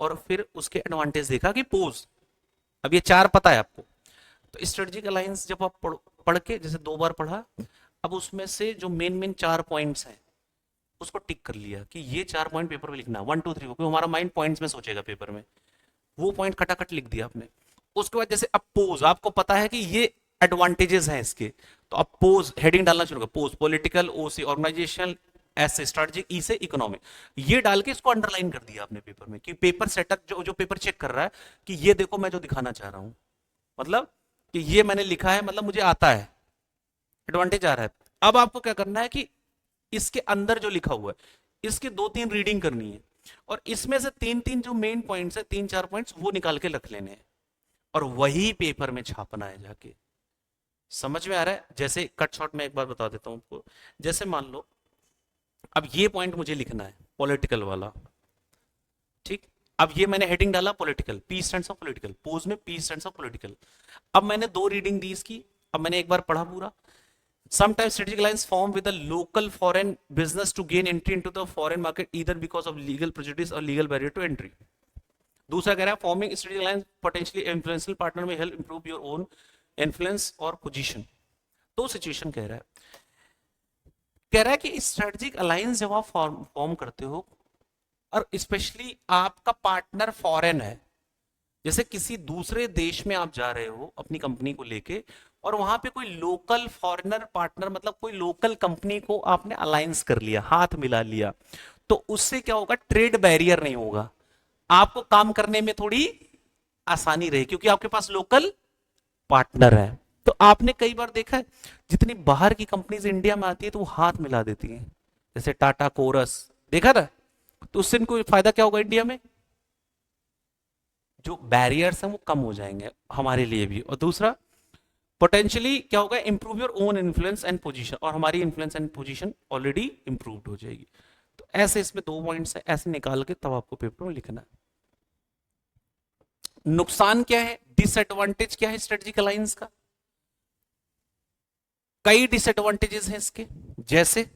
[SPEAKER 1] और फिर उसके एडवांटेज देखा कि पोज, अब ये 4 पता है आपको, तो स्ट्रेटेजिक अलायंस जब आप पढ़ के जैसे 2 बार पढ़ा, अब उसमें से जो मेन मेन 4 पॉइंट्स हैं उसको टिक कर लिया कि ये 4 पॉइंट पेपर में लिखना, 1 2 3, क्योंकि हमारा माइंड पॉइंट्स में सोचेगा पेपर में, वो पॉइंट खटाखट लिख दिया आपने। उसके बाद जैसे अपोज, आपको पता है कि ये एडवांटेजेस हैं इसके, तो अपोज हेडिंग डालना शुरू कर, पोज पॉलिटिकल, ओ से ऑर्गेनाइजेशनल, एस से स्ट्रेटेजिक, ई से इकोनॉमिक। ये डाल के इसको अंडरलाइन कर दिया आपने पेपर में कि पेपर सेटर जो पेपर चेक कर रहा है कि ये देखो मैं जो दिखाना चाह रहा हूं, मतलब कि ये मैंने लिखा है, मतलब मुझे आता है, एडवांटेज आ रहा है। अब आपको क्या करना है कि इसके अंदर जो लिखा हुआ है इसके 2-3 रीडिंग करनी है, और इसमें से 3-3 जो मेन पॉइंट्स है, 3-4 पॉइंट्स वो निकाल के रख लेने हैं, और वही पेपर में छापना है जाके। समझ में आ रहा है? जैसे कट शॉर्ट में एक बार बता देता हूं आपको, जैसे मान लो अब ये पॉइंट मुझे लिखना है पॉलिटिकल वाला, ठीक। अब ये मैंने हेडिंग डाला political, P stands for political, pose में पी स्टैंड्स फॉर पॉलिटिकल। अब मैंने 2 रीडिंग दी इसकी, अब मैंने एक बार पढ़ा पूरा, Sometimes strategic alliance form with a local foreign business to gain entry into the foreign market either because of legal prejudice or legal barrier to entry. दूसरा कह रहा है forming strategic alliance potentially influential partner में help improve your own influence और position. दो situation कह रहा है कि स्ट्रेटेजिक अलायंस जब आप फॉर्म करते हो और स्पेशली आपका पार्टनर फॉरेन है, जैसे किसी दूसरे देश में आप जा रहे हो अपनी कंपनी को लेके और वहां पे कोई लोकल फॉरेनर पार्टनर मतलब कोई लोकल कंपनी को आपने अलायंस कर लिया, हाथ मिला लिया, तो उससे क्या होगा, ट्रेड बैरियर नहीं होगा, आपको काम करने में थोड़ी आसानी रहे क्योंकि आपके पास लोकल पार्टनर है. तो आपने कई बार देखा है जितनी बाहर की कंपनीज इंडिया में आती है तो वो हाथ मिला देती हैं, जैसे टाटा कोरस देखा था, तो उससे इनको फायदा क्या होगा, इंडिया में जो बैरियर्स हैं वो कम हो जाएंगे हमारे लिए भी, और दूसरा पोटेंशियली क्या होगा, improve your own influence and position, और हमारी influence and position already improved हो जाएगी. तो ऐसे इसमें दो पॉइंट्स है, ऐसे निकाल के तब आपको पेपर में लिखना है. नुकसान क्या है, डिसएडवांटेज क्या है स्ट्रेटेजिक अलायंस का, कई डिसएडवांटेजेस हैं इसके, जैसे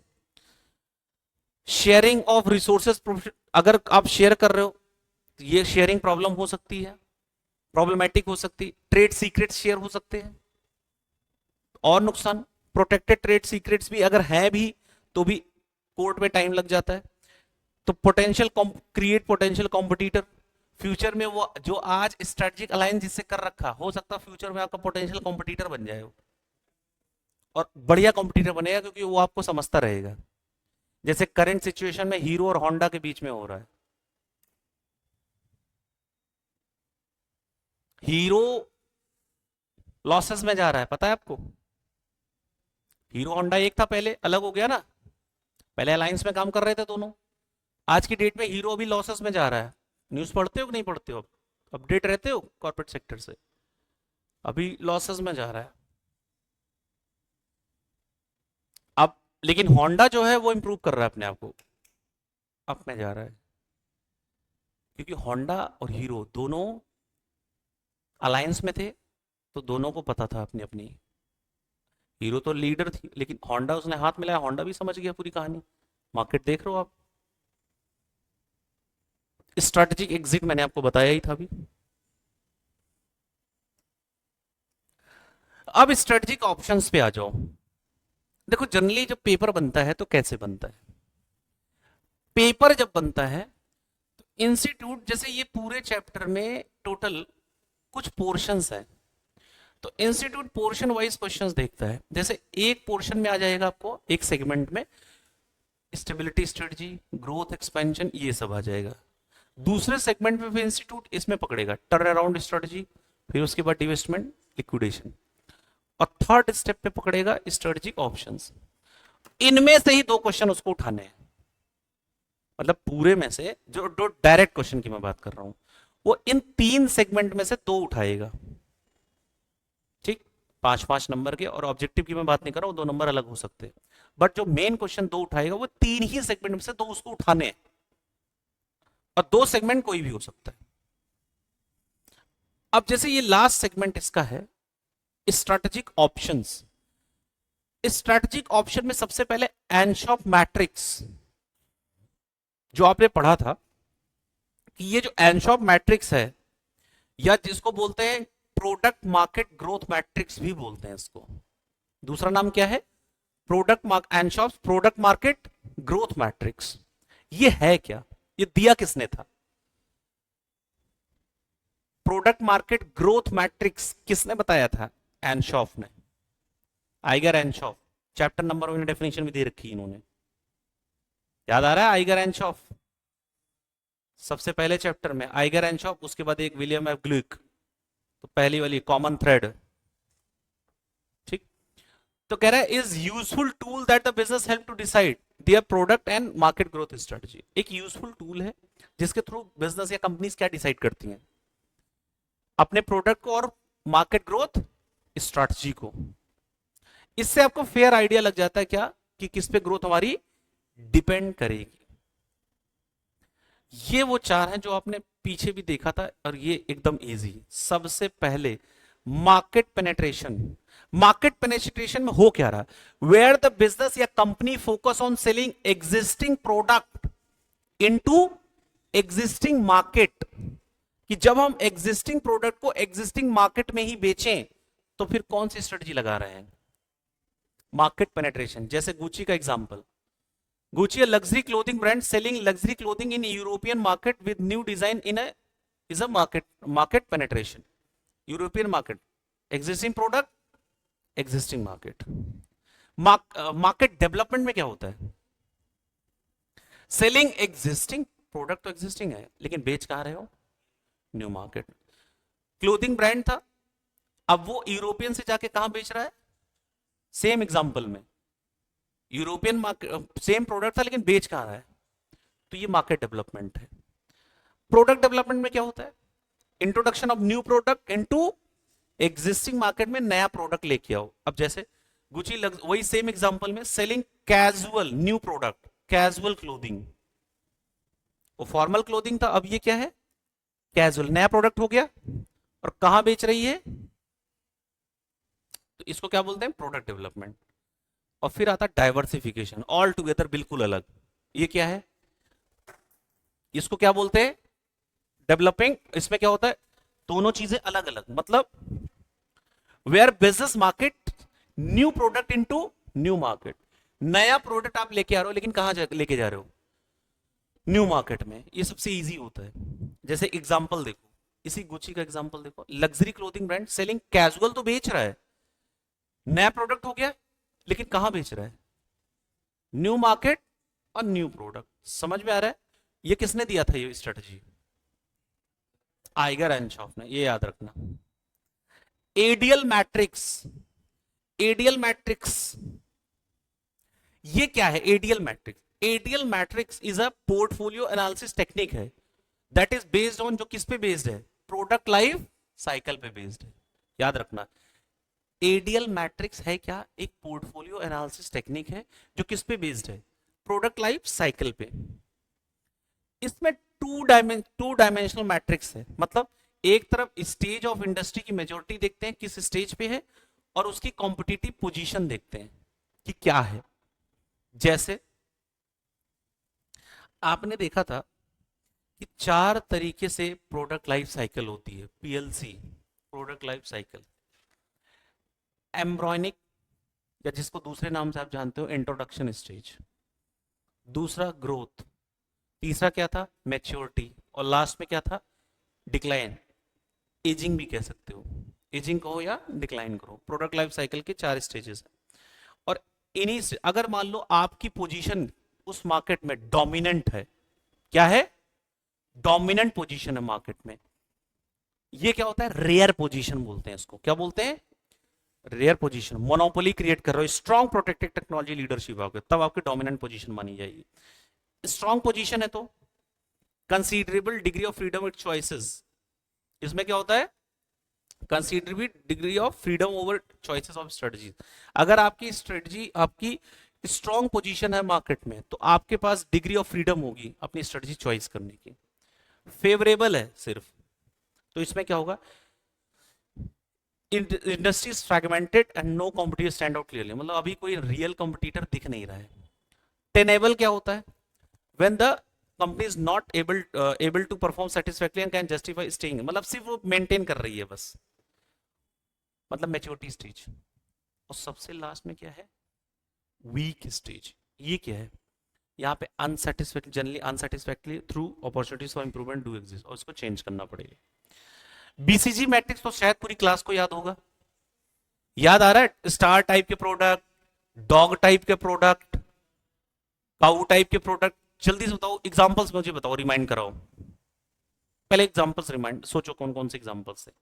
[SPEAKER 1] शेयरिंग ऑफ रिसोर्सेज, अगर आप शेयर कर रहे हो तो ये शेयरिंग प्रॉब्लम हो सकती है, प्रॉब्लमेटिक हो सकती है, ट्रेड सीक्रेट शेयर हो सकते हैं. और नुकसान, प्रोटेक्टेड ट्रेड सीक्रेट्स भी अगर है भी तो भी कोर्ट में टाइम लग जाता है. तो potential create potential competitor, future में वो जो आज स्ट्रेटेजिक अलायंस जिससे कर रखा हो सकता है फ्यूचर में आपका पोटेंशियल कॉम्पिटिटर बन जाए और बढ़िया कॉम्पिटिटर बनेगा क्योंकि वो आपको समझता रहेगा, जैसे करंट सिचुएशन में हीरो और होंडा के बीच में हो रहा है. हीरो लॉसेस में जा रहा है, पता है आपको, हीरो होंडा एक था पहले, अलग हो गया ना, पहले अलायंस में काम कर रहे थे दोनों, आज की डेट में हीरो अभी लॉसेस में जा रहा है. न्यूज पढ़ते हो कि नहीं पढ़ते हो, अपडेट रहते हो कॉर्पोरेट सेक्टर से, अभी लॉसेस में जा रहा है. अब लेकिन होंडा जो है वो इंप्रूव कर रहा है अपने आप को, अप में जा रहा है, क्योंकि होंडा और हीरो दोनों अलायंस में थे तो दोनों को पता था अपनी अपनी, हीरो तो लीडर थी लेकिन होंडा उसने हाथ मिलाया, होंडा भी समझ गया पूरी कहानी, मार्केट देख रहे हो आप. स्ट्रैटेजिक एग्जिट मैंने आपको बताया ही था अभी. अब स्ट्रेटेजिक ऑप्शंस पे आ जाओ. देखो जनरली जब पेपर बनता है तो कैसे बनता है, पेपर जब बनता है तो इंस्टीट्यूट जैसे ये पूरे चैप्टर में टोटल कुछ पोर्शंस है, तो इंस्टीट्यूट पोर्शन वाइज क्वेश्चंस देखता है. जैसे एक पोर्शन में आ जाएगा आपको एक सेगमेंट में स्टेबिलिटी स्ट्रेटजी, ग्रोथ एक्सपेंशन, ये सब आ जाएगा. दूसरे सेगमेंट में फिर इंस्टीट्यूट इसमें पकड़ेगा टर्न अराउंड स्ट्रेटजी, फिर उसके बाद डिवेस्टमेंट लिक्विडेशन, और थर्ड स्टेप पे पकड़ेगा स्ट्रेटेजिक ऑप्शंस. इनमें से ही दो क्वेश्चन उसको उठाने हैं, मतलब पूरे में से जो डायरेक्ट क्वेश्चन की मैं बात कर रहा हूं वो इन तीन सेगमेंट में से दो उठाएगा. ठीक, 5-5 नंबर के, और ऑब्जेक्टिव की मैं बात नहीं कर रहा हूं, 2 नंबर अलग हो सकते हैं, बट जो मेन क्वेश्चन दो उठाएगा वो तीन ही सेगमेंट में से दो उसको उठाने हैं, और दो सेगमेंट कोई भी हो सकता है. अब जैसे ये लास्ट सेगमेंट इसका है स्ट्रैटेजिक ऑप्शंस. स्ट्रैटेजिक ऑप्शन में सबसे पहले एनशॉप मैट्रिक्स जो आपने पढ़ा था, कि ये जो एनशॉप मैट्रिक्स है या जिसको बोलते हैं प्रोडक्ट मार्केट ग्रोथ मैट्रिक्स भी बोलते हैं इसको, दूसरा नाम क्या है, एनशॉप प्रोडक्ट मार्केट ग्रोथ मैट्रिक्स. ये है क्या, ये दिया किसने था, प्रोडक्ट मार्केट ग्रोथ मैट्रिक्स किसने बताया था, एनशॉफ ने, आइगर एनशॉफ. चैप्टर नंबर में डेफिनेशन भी दे रखी है इन्होंने, याद आ रहा है, आइगर एनशॉफ सबसे पहले चैप्टर में, आइगर एनशॉफ, उसके बाद एक विलियम एफ ग्लुइक, तो पहली वाली कॉमन थ्रेड. ठीक, तो कह रहा है is useful tool that the business help to decide their product and market growth strategy. एक यूजफुल टूल है जिसके थ्रू बिजनेस या कंपनीज क्या डिसाइड करती हैं, अपने प्रोडक्ट को और मार्केट ग्रोथ स्ट्रेटजी को. इससे आपको फेयर आइडिया लग जाता है क्या, कि किस पे ग्रोथ हमारी डिपेंड करेगी. ये वो चार हैं जो आपने पीछे भी देखा था, और ये एकदम इजी. सबसे पहले मार्केट पेनेट्रेशन, मार्केट पेनिट्रेशन में हो क्या रहा, वेयर द बिजनेस या company focus on selling existing product into existing market, कि जब हम एग्जिस्टिंग प्रोडक्ट को एग्जिस्टिंग मार्केट में ही बेचें तो फिर कौन सी स्ट्रेटजी लगा रहे हैं, मार्केट पेनिट्रेशन। जैसे गुची का example, Gucci a luxury clothing brand selling luxury clothing in European market with new design in a is a market penetration, European market, existing product, existing market। Market development में क्या होता है, selling existing product तो existing है लेकिन बेच कहां रहे हो, न्यू मार्केट। क्लोथिंग ब्रांड था, अब वो यूरोपियन से जाके कहां बेच रहा है, सेम एग्जांपल में यूरोपियन मार्केट, सेम प्रोडक्ट था लेकिन बेच कहां रहा है, तो ये मार्केट डेवलपमेंट है। प्रोडक्ट डेवलपमेंट में क्या होता है, introduction of new product into existing market में नया प्रोडक्ट लेके आओ। अब जैसे गुची वही सेम एग्जांपल में selling casual new product, casual clothing, वो फॉर्मल क्लोथिंग था, अब ये क्या है, कैजुअल, नया प्रोडक्ट हो गया, और कहां बेच रही है, तो इसको क्या बोलते हैं, प्रोडक्ट डेवलपमेंट। और फिर आता डाइवर्सिफिकेशन, ऑल टुगेदर बिल्कुल अलग, ये क्या है, इसको क्या बोलते हैं, डेवलपिंग। इसमें क्या होता है, दोनों चीजें अलग अलग, मतलब where business market new product into new market, नया प्रोडक्ट आप लेके आ रहे हो लेकिन कहां लेके जा रहे हो, न्यू मार्केट में। ये सबसे इजी होता है। जैसे एग्जांपल देखो, इसी गुची का एग्जांपल देखो, luxury clothing brand selling casual तो बेच रहा है, नया प्रोडक्ट हो गया लेकिन कहां बेच रहा है, न्यू मार्केट और न्यू प्रोडक्ट। समझ में आ रहा है, ये किसने दिया था ये स्ट्रेटजी, आइगर एंड शॉफ ने, ये याद रखना। एडीएल मैट्रिक्स, एडीएल मैट्रिक्स ये क्या है, ADL matrix, ADL matrix is a portfolio analysis technique है, दैट इज बेस्ड ऑन, जो किस पे बेस्ड है, प्रोडक्ट लाइफ साइकिल पे बेस्ड है। याद रखना, एडीएल मैट्रिक्स है क्या, एक पोर्टफोलियो एनालिसिस टेक्निक है जो किस पे बेस्ड है, प्रोडक्ट लाइफ साइकिल पे। इसमें टू डायमेंशनल मैट्रिक्स है, मतलब एक तरफ स्टेज ऑफ इंडस्ट्री की मेजोरिटी देखते हैं किस स्टेज पे है, और उसकी कॉम्पिटिटिव पोजीशन देखते हैं कि क्या है। जैसे आपने देखा था कि 4 तरीके से प्रोडक्ट लाइफ साइकिल होती है, PLC product life cycle, embryonic, या जिसको दूसरे नाम से आप जानते हो इंट्रोडक्शन स्टेज, दूसरा ग्रोथ, तीसरा क्या था, मैच्योरिटी, और लास्ट में क्या था, डिक्लाइन, एजिंग भी कह सकते हो, एजिंग कहो या डिक्लाइन करो। प्रोडक्ट लाइफ साइकिल के 4 स्टेजेस हैं, और इन्हीं से अगर मान लो आपकी पोजीशन उस मार्केट में डोमिनेंट है, क्या है, डोमिनेंट पोजीशन है मार्केट में, ये क्या होता है, रेयर पोजीशन बोलते हैं इसको, क्या बोलते हैं, रेयर पोजीशन। मोनोपोली क्रिएट कर रहे हो, स्ट्रॉन्ग प्रोटेक्टेड टेक्नोलॉजी लीडरशिप आओगे तब आपकी डोमिनेंट पोजीशन मानी जाएगी। स्ट्रॉन्ग पोजीशन है तो considerable degree of freedom with choices, इसमें क्या होता है, considerable degree of freedom over choices of strategy. अगर आपकी स्ट्रेटजी, आपकी स्ट्रॉन्ग पोजीशन है मार्केट में, तो आपके पास डिग्री ऑफ फ्रीडम होगी अपनी स्ट्रेटजी चॉइस करने की। फेवरेबल है सिर्फ, तो इसमें क्या होगा, industry is fragmented and no competitor stand out clearly, मतलब अभी कोई रियल कॉम्पिटिटर दिख नहीं रहा है। टेनेबल क्या होता है, when the company is not able to perform satisfactory and can justify staying, मतलब सिर्फ वो मेंटेन कर रही है बस, मतलब मैच्योरिटी स्टेज। और सबसे लास्ट में क्या है, वीक स्टेज। ये क्या है, यहाँ पे unsatisfactory, generally unsatisfactory through opportunities for improvement do exist, और इसको चेंज करना पड़ेगा। बीसीजी मैट्रिक्स तो शायद पूरी क्लास को याद होगा, याद आ रहा है, स्टार टाइप के प्रोडक्ट, डॉग टाइप के प्रोडक्ट, काऊ टाइप के प्रोडक्ट। जल्दी से बताओ एग्जांपल्स, मुझे बताओ, रिमाइंड कराओ, पहले एग्जांपल्स रिमाइंड, सोचो कौन कौन से एग्जांपल्स है।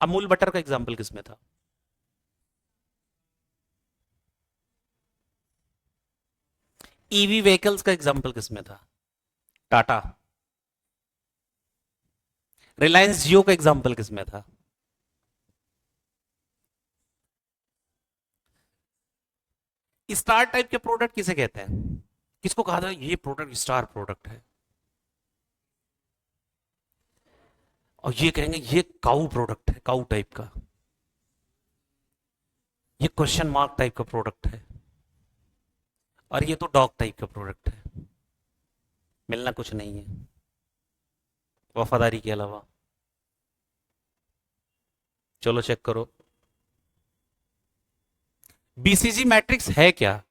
[SPEAKER 1] अमूल बटर का एग्जांपल किसमें था, ईवी व्हीकल्स का एग्जांपल किसमें था, टाटा। रिलायंस जियो का एग्जांपल किसमें था, स्टार टाइप के प्रोडक्ट किसे कहते हैं, किसको कहा था ये प्रोडक्ट स्टार प्रोडक्ट है। और ये कहेंगे ये काऊ प्रोडक्ट है, काऊ टाइप का, ये क्वेश्चन मार्क टाइप का प्रोडक्ट है, और ये तो डॉग टाइप का प्रोडक्ट है। मिलना कुछ नहीं है वफादारी के अलावा। चलो चेक करो, बीसीजी मैट्रिक्स है क्या?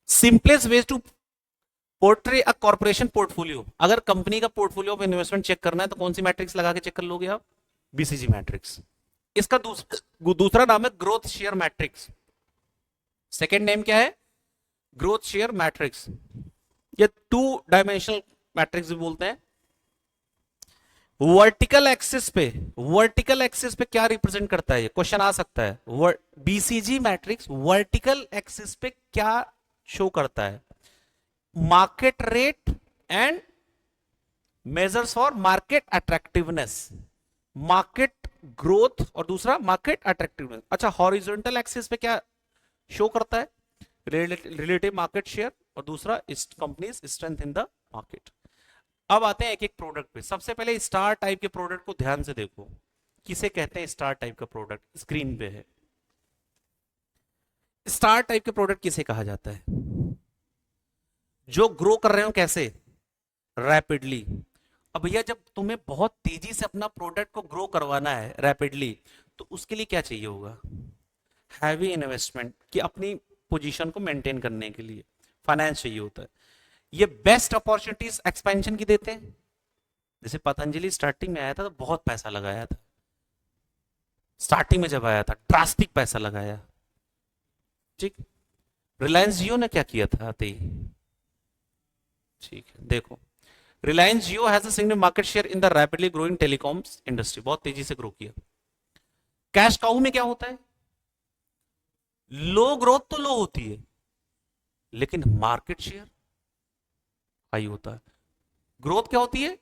[SPEAKER 1] Simplest way to portray a corporation portfolio. अगर कंपनी का पोर्टफोलियो ऑफ इन्वेस्टमेंट चेक करना है तो कौन सी मैट्रिक्स लगा के चेक कर लोगे आप? BCG matrix. इसका दूसरा नाम है growth share matrix. Second name क्या है? Growth share matrix. ये 2 डायमेंशनल मैट्रिक्स भी बोलते हैं। वर्टिकल एक्सिस पे क्या रिप्रेजेंट करता है? ये क्वेश्चन आ सकता है। बीसीजी मैट्रिक्स वर्टिकल एक्सिस पे क्या शो करता है? Market rate and measures for market attractiveness, market growth और दूसरा मार्केट अट्रैक्टिवनेस। अच्छा, हॉरिजॉन्टल एक्सिस पे क्या शो करता है? रिलेटिव मार्केट शेयर और दूसरा companies strength in the market. अब आते हैं एक एक प्रोडक्ट पे। सबसे पहले स्टार टाइप के प्रोडक्ट को ध्यान से देखो, किसे कहते हैं स्टार टाइप का प्रोडक्ट? स्क्रीन पे है। स्टार टाइप के प्रोडक्ट किसे कहा जाता है? जो ग्रो कर रहे हो कैसे? रैपिडली। अब भैया जब तुम्हें बहुत तेजी से अपना प्रोडक्ट को ग्रो करवाना है रैपिडली, तो उसके लिए क्या चाहिए होगा? हैवी इन्वेस्टमेंट, कि अपनी पोजीशन को मेंटेन करने के लिए फाइनेंस चाहिए होता है। ये बेस्ट अपॉर्चुनिटीज एक्सपेंशन की देते हैं। जैसे पतंजलि स्टार्टिंग में आया था तो बहुत पैसा लगाया था, स्टार्टिंग में जब आया था ड्रास्टिक पैसा लगाया। ठीक, रिलायंस जियो ने क्या किया था आते ही? ठीक है, देखो Reliance Jio has a significant market share in the rapidly growing telecoms industry, बहुत तेजी से ग्रो किया। कैश काउ में क्या होता है? लो ग्रोथ तो लो होती है, लेकिन मार्केट शेयर हाई होता है। ग्रोथ क्या होती है?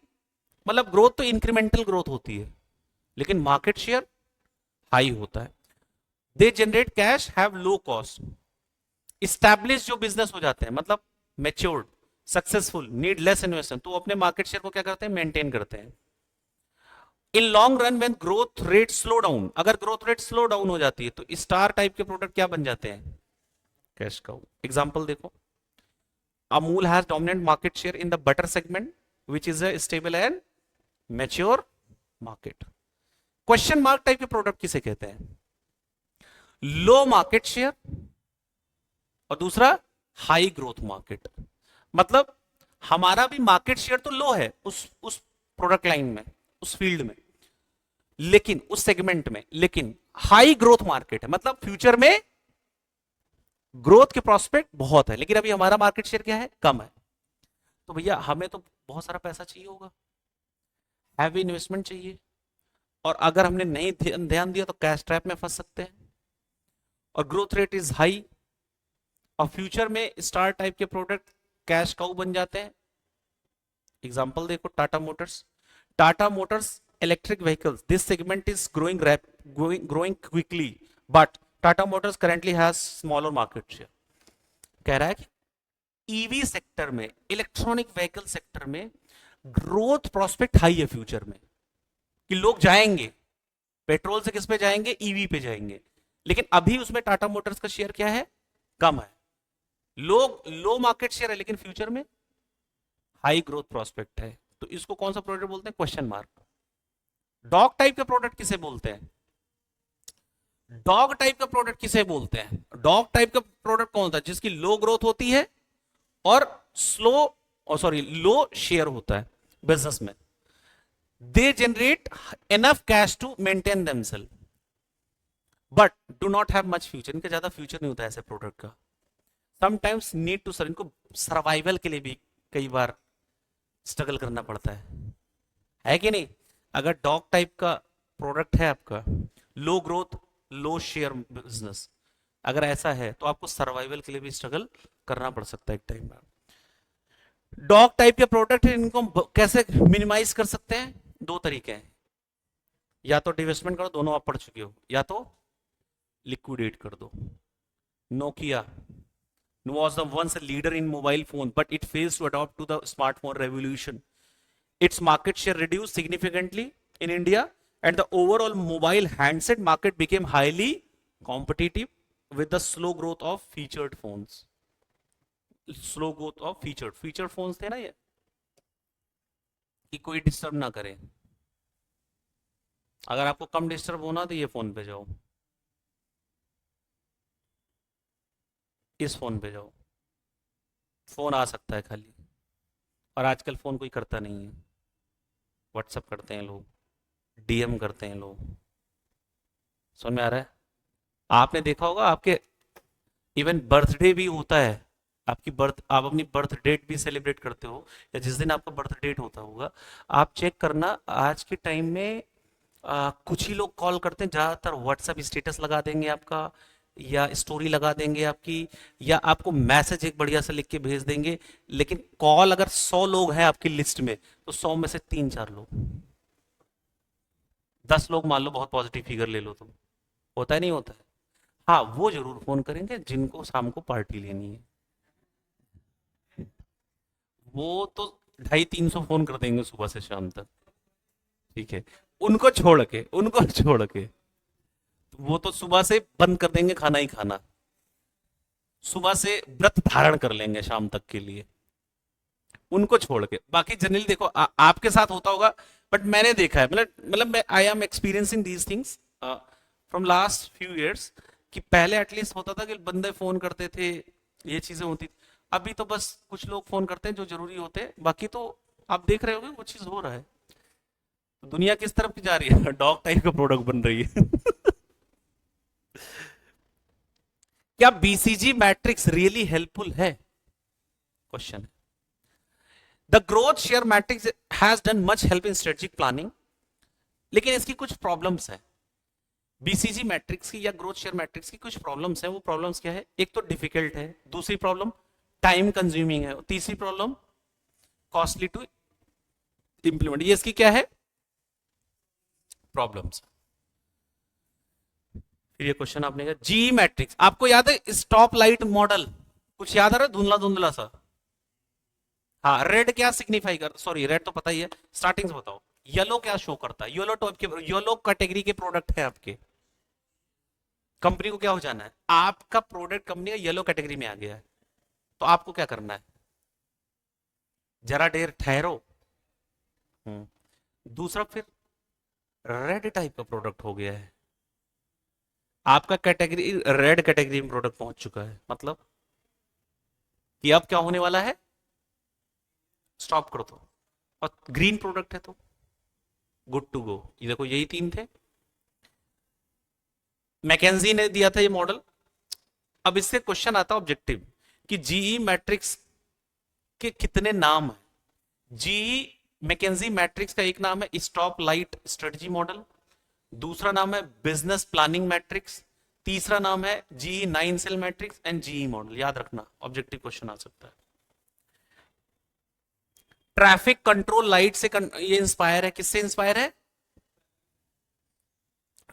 [SPEAKER 1] मतलब ग्रोथ तो इंक्रीमेंटल ग्रोथ होती है, लेकिन मार्केट शेयर हाई होता है। They generate cash, have low cost. Establish जो बिजनेस हो जाते हैं, मतलब matured, successful, need less investment, तो अपने मार्केट शेयर को क्या करते हैं? मेंटेन करते हैं। In long run when growth rate slow down, अगर ग्रोथ रेट स्लो डाउन हो जाती है तो स्टार टाइप के प्रोडक्ट क्या बन जाते हैं? Cash cow. एग्जांपल देखो, Amul has dominant market share in the butter segment which is a stable and mature market. Question mark type के प्रोडक्ट किसे कहते हैं? लो मार्केट शेयर और दूसरा हाई ग्रोथ मार्केट। मतलब हमारा भी मार्केट शेयर तो लो है उस प्रोडक्ट लाइन में, उस फील्ड में, लेकिन उस सेगमेंट में, लेकिन हाई ग्रोथ मार्केट है, मतलब फ्यूचर में ग्रोथ के प्रोस्पेक्ट बहुत है, लेकिन अभी हमारा मार्केट शेयर क्या है? कम है। तो भैया हमें तो बहुत सारा पैसा चाहिए होगा, हैवी इन्वेस्टमेंट चाहिए, और अगर हमने नहीं ध्यान दिया तो कैश ट्रैप में फंस सकते हैं। और ग्रोथ रेट इज हाई, और फ्यूचर में स्टार टाइप के प्रोडक्ट कैश काउ बन जाते हैं। एग्जांपल देखो, Tata Motors electric vehicles, this segment is growing quickly, but Tata Motors currently has smaller market share. कह रहा है कि ईवी सेक्टर में, इलेक्ट्रॉनिक व्हीकल सेक्टर में ग्रोथ प्रोस्पेक्ट हाई है फ्यूचर में, कि लोग जाएंगे पेट्रोल से किस पे जाएंगे? ईवी पे जाएंगे, लेकिन अभी उसमें टाटा मोटर्स का शेयर क्या है? कम है। लो मार्केट शेयर है, लेकिन फ्यूचर में हाई ग्रोथ प्रोस्पेक्ट है। तो इसको कौन सा प्रोडक्ट बोलते हैं? Question mark. डॉग टाइप के प्रोडक्ट किसे बोलते हैं? डॉग टाइप का प्रोडक्ट किसे बोलते हैं? डॉग टाइप का प्रोडक्ट कौन सा? जिसकी लो ग्रोथ होती है और लो शेयर होता है बिजनेस में। They generate enough cash to maintain themselves but do not have much future. इनका ज्यादा फ्यूचर नहीं होता है ऐसे प्रोडक्ट का। समटाइम्स नीड टू सर्व, इनको सर्वाइवल के लिए भी कई बार स्ट्रगल करना पड़ता है कि नहीं? अगर डॉग टाइप का प्रोडक्ट है आपका, लो ग्रोथ लो शेयर बिजनेस, अगर ऐसा है तो आपको सर्वाइवल के लिए भी स्ट्रगल करना पड़ सकता है एक टाइम में। डॉग टाइप के प्रोडक्ट है, इनको कैसे मिनिमाइज कर सकते हैं? 2 तरीके हैं, या तो डिवेस्टमेंट करो, दोनों आप पढ़ चुके हो, या तो लिक्विडेट कर दो। Nokia was the once a leader in mobile phone, but it fails to adapt to the smartphone revolution. Its market share reduced significantly in India and the overall mobile handset market became highly competitive with the slow growth of featured phones. Slow growth of featured phones थे ना ये, कि कोई disturb ना करे। अगर आपको कम disturb होना तो ये फोन पे जाओ, इस फोन पे जाओ, फोन आ सकता है खाली। और आजकल फोन कोई करता नहीं है, व्हाट्सअप करते हैं लोग, डीएम करते हैं लोग। समझ में आ रहा है? आपने देखा होगा आपके इवन बर्थडे भी होता है, आप अपनी बर्थ डेट भी सेलिब्रेट करते हो, या जिस दिन आपका बर्थ डेट होता होगा, आप चेक करना आज के टाइम में कुछ ही लोग कॉल करते हैं, ज़्यादातर व्हाट्सएप स्टेटस लगा देंगे आपका, या स्टोरी लगा देंगे आपकी, या आपको मैसेज एक बढ़िया सा लिख के भेज देंगे। लेकिन कॉल अगर 100 लोग हैं आपकी लिस्ट में, तो 100 में से 3-4 लोग, 10 लोग मान लो, बहुत पॉजिटिव फिगर ले लो तुम, होता है नहीं होता है? हाँ, वो जरूर फोन करेंगे जिनको शाम को पार्टी लेनी है, वो तो 250-300 फोन कर देंगे सुबह से शाम तक, ठीक है? उनको छोड़ के वो तो सुबह से बंद कर देंगे खाना ही खाना, सुबह से व्रत धारण कर लेंगे शाम तक के लिए, उनको छोड़ के। बाकी जनरली देखो आपके साथ होता होगा, बट मैंने देखा है, मतलब मैं I am experiencing these things from last few years, कि पहले एटलीस्ट होता था कि बंदे फोन करते थे, ये चीजें होती थी। अभी तो बस कुछ लोग फोन करते हैं जो जरूरी होते हैं, बाकी तो आप देख रहे होगे वो चीज हो रहा है। दुनिया किस तरफ की जा रही है? डॉग टाइप का प्रोडक्ट बन रही है। क्या बीसीजी मैट्रिक्स रियली हेल्पफुल है? Question. The growth share matrix has done much help in strategic planning, लेकिन इसकी कुछ प्रॉब्लम्स है। बीसीजी मैट्रिक्स की या ग्रोथ शेयर मैट्रिक्स की कुछ प्रॉब्लम्स है। वो प्रॉब्लम्स क्या है? एक तो डिफिकल्ट है, दूसरी प्रॉब्लम टाइम कंज्यूमिंग है, तीसरी प्रॉब्लम कॉस्टली टू इंप्लीमेंट। ये इसकी क्या है? प्रॉब्लम्स। फिर ये क्वेश्चन आपने कहा जी मैट्रिक्स, आपको याद है स्टॉप लाइट मॉडल? कुछ याद आ रहा है? धुंधला धुंधला सा। हाँ, रेड क्या सिग्निफाई कर, सॉरी रेड तो पता ही है, स्टार्टिंग से बताओ। येलो क्या शो करता है? येलो टाइप के, येलो कैटेगरी के प्रोडक्ट है आपके, कंपनी को क्या हो जाना है? आपका प्रोडक्ट कंपनी का येलो कैटेगरी में आ गया है, तो आपको क्या करना है? जरा देर ठहरो। दूसरा, फिर रेड टाइप का प्रोडक्ट हो गया है, आपका कैटेगरी रेड कैटेगरी में प्रोडक्ट पहुंच चुका है, मतलब कि अब क्या होने वाला है? स्टॉप कर दो। और ग्रीन प्रोडक्ट है तो गुड टू गो। ये देखो, यही 3 थे। मैकेंजी ने दिया था ये मॉडल। अब इससे क्वेश्चन आता है ऑब्जेक्टिव, कि जीई मैट्रिक्स के कितने नाम है? जीई मैकेंजी मैट्रिक्स का एक नाम है स्टॉप लाइट स्ट्रेटजी मॉडल, दूसरा नाम है बिजनेस प्लानिंग मैट्रिक्स, तीसरा नाम है GE 9 cell matrix and GE model. याद रखना, ऑब्जेक्टिव क्वेश्चन आ सकता है। ट्रैफिक कंट्रोल लाइट से ये इंस्पायर है। किससे इंस्पायर है?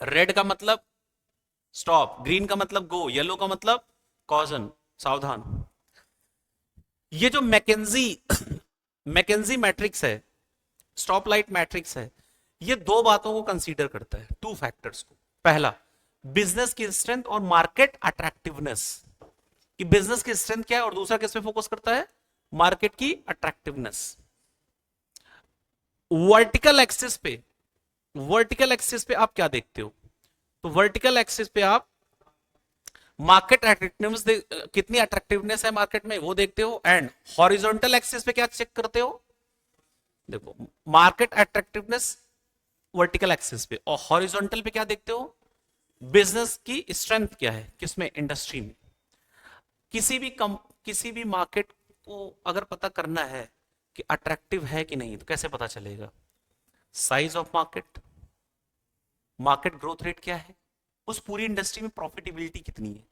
[SPEAKER 1] रेड का मतलब स्टॉप, ग्रीन का मतलब गो, येलो का मतलब कॉजन, सावधान। ये जो मैकेंजी मैकेंजी मैट्रिक्स है, स्टॉप लाइट मैट्रिक्स है, ये 2 बातों को कंसीडर करता है, 2 फैक्टर्स को। पहला, बिजनेस की स्ट्रेंथ और मार्केट अट्रैक्टिवनेस, कि बिजनेस की स्ट्रेंथ क्या है, और दूसरा किस पे फोकस करता है? मार्केट की अट्रैक्टिवनेस। वर्टिकल एक्सिस पे आप क्या देखते हो? तो वर्टिकल एक्सिस पे आप मार्केट अट्रैक्टिवनेस, कितनी अट्रैक्टिवनेस है मार्केट में, वो देखते हो। एंड हॉरिजॉन्टल एक्सिस पे क्या चेक करते हो? देखो, मार्केट अट्रैक्टिवनेस वर्टिकल एक्सिस पे, और हॉरिजॉन्टल पे क्या देखते हो? बिजनेस की स्ट्रेंथ क्या है, किसमें? इंडस्ट्री में। किसी भी मार्केट को अगर पता करना है कि अट्रैक्टिव है कि नहीं, तो कैसे पता चलेगा? Size of market, market growth rate क्या है, उस पूरी इंडस्ट्री में प्रॉफिटेबिलिटी कितनी है,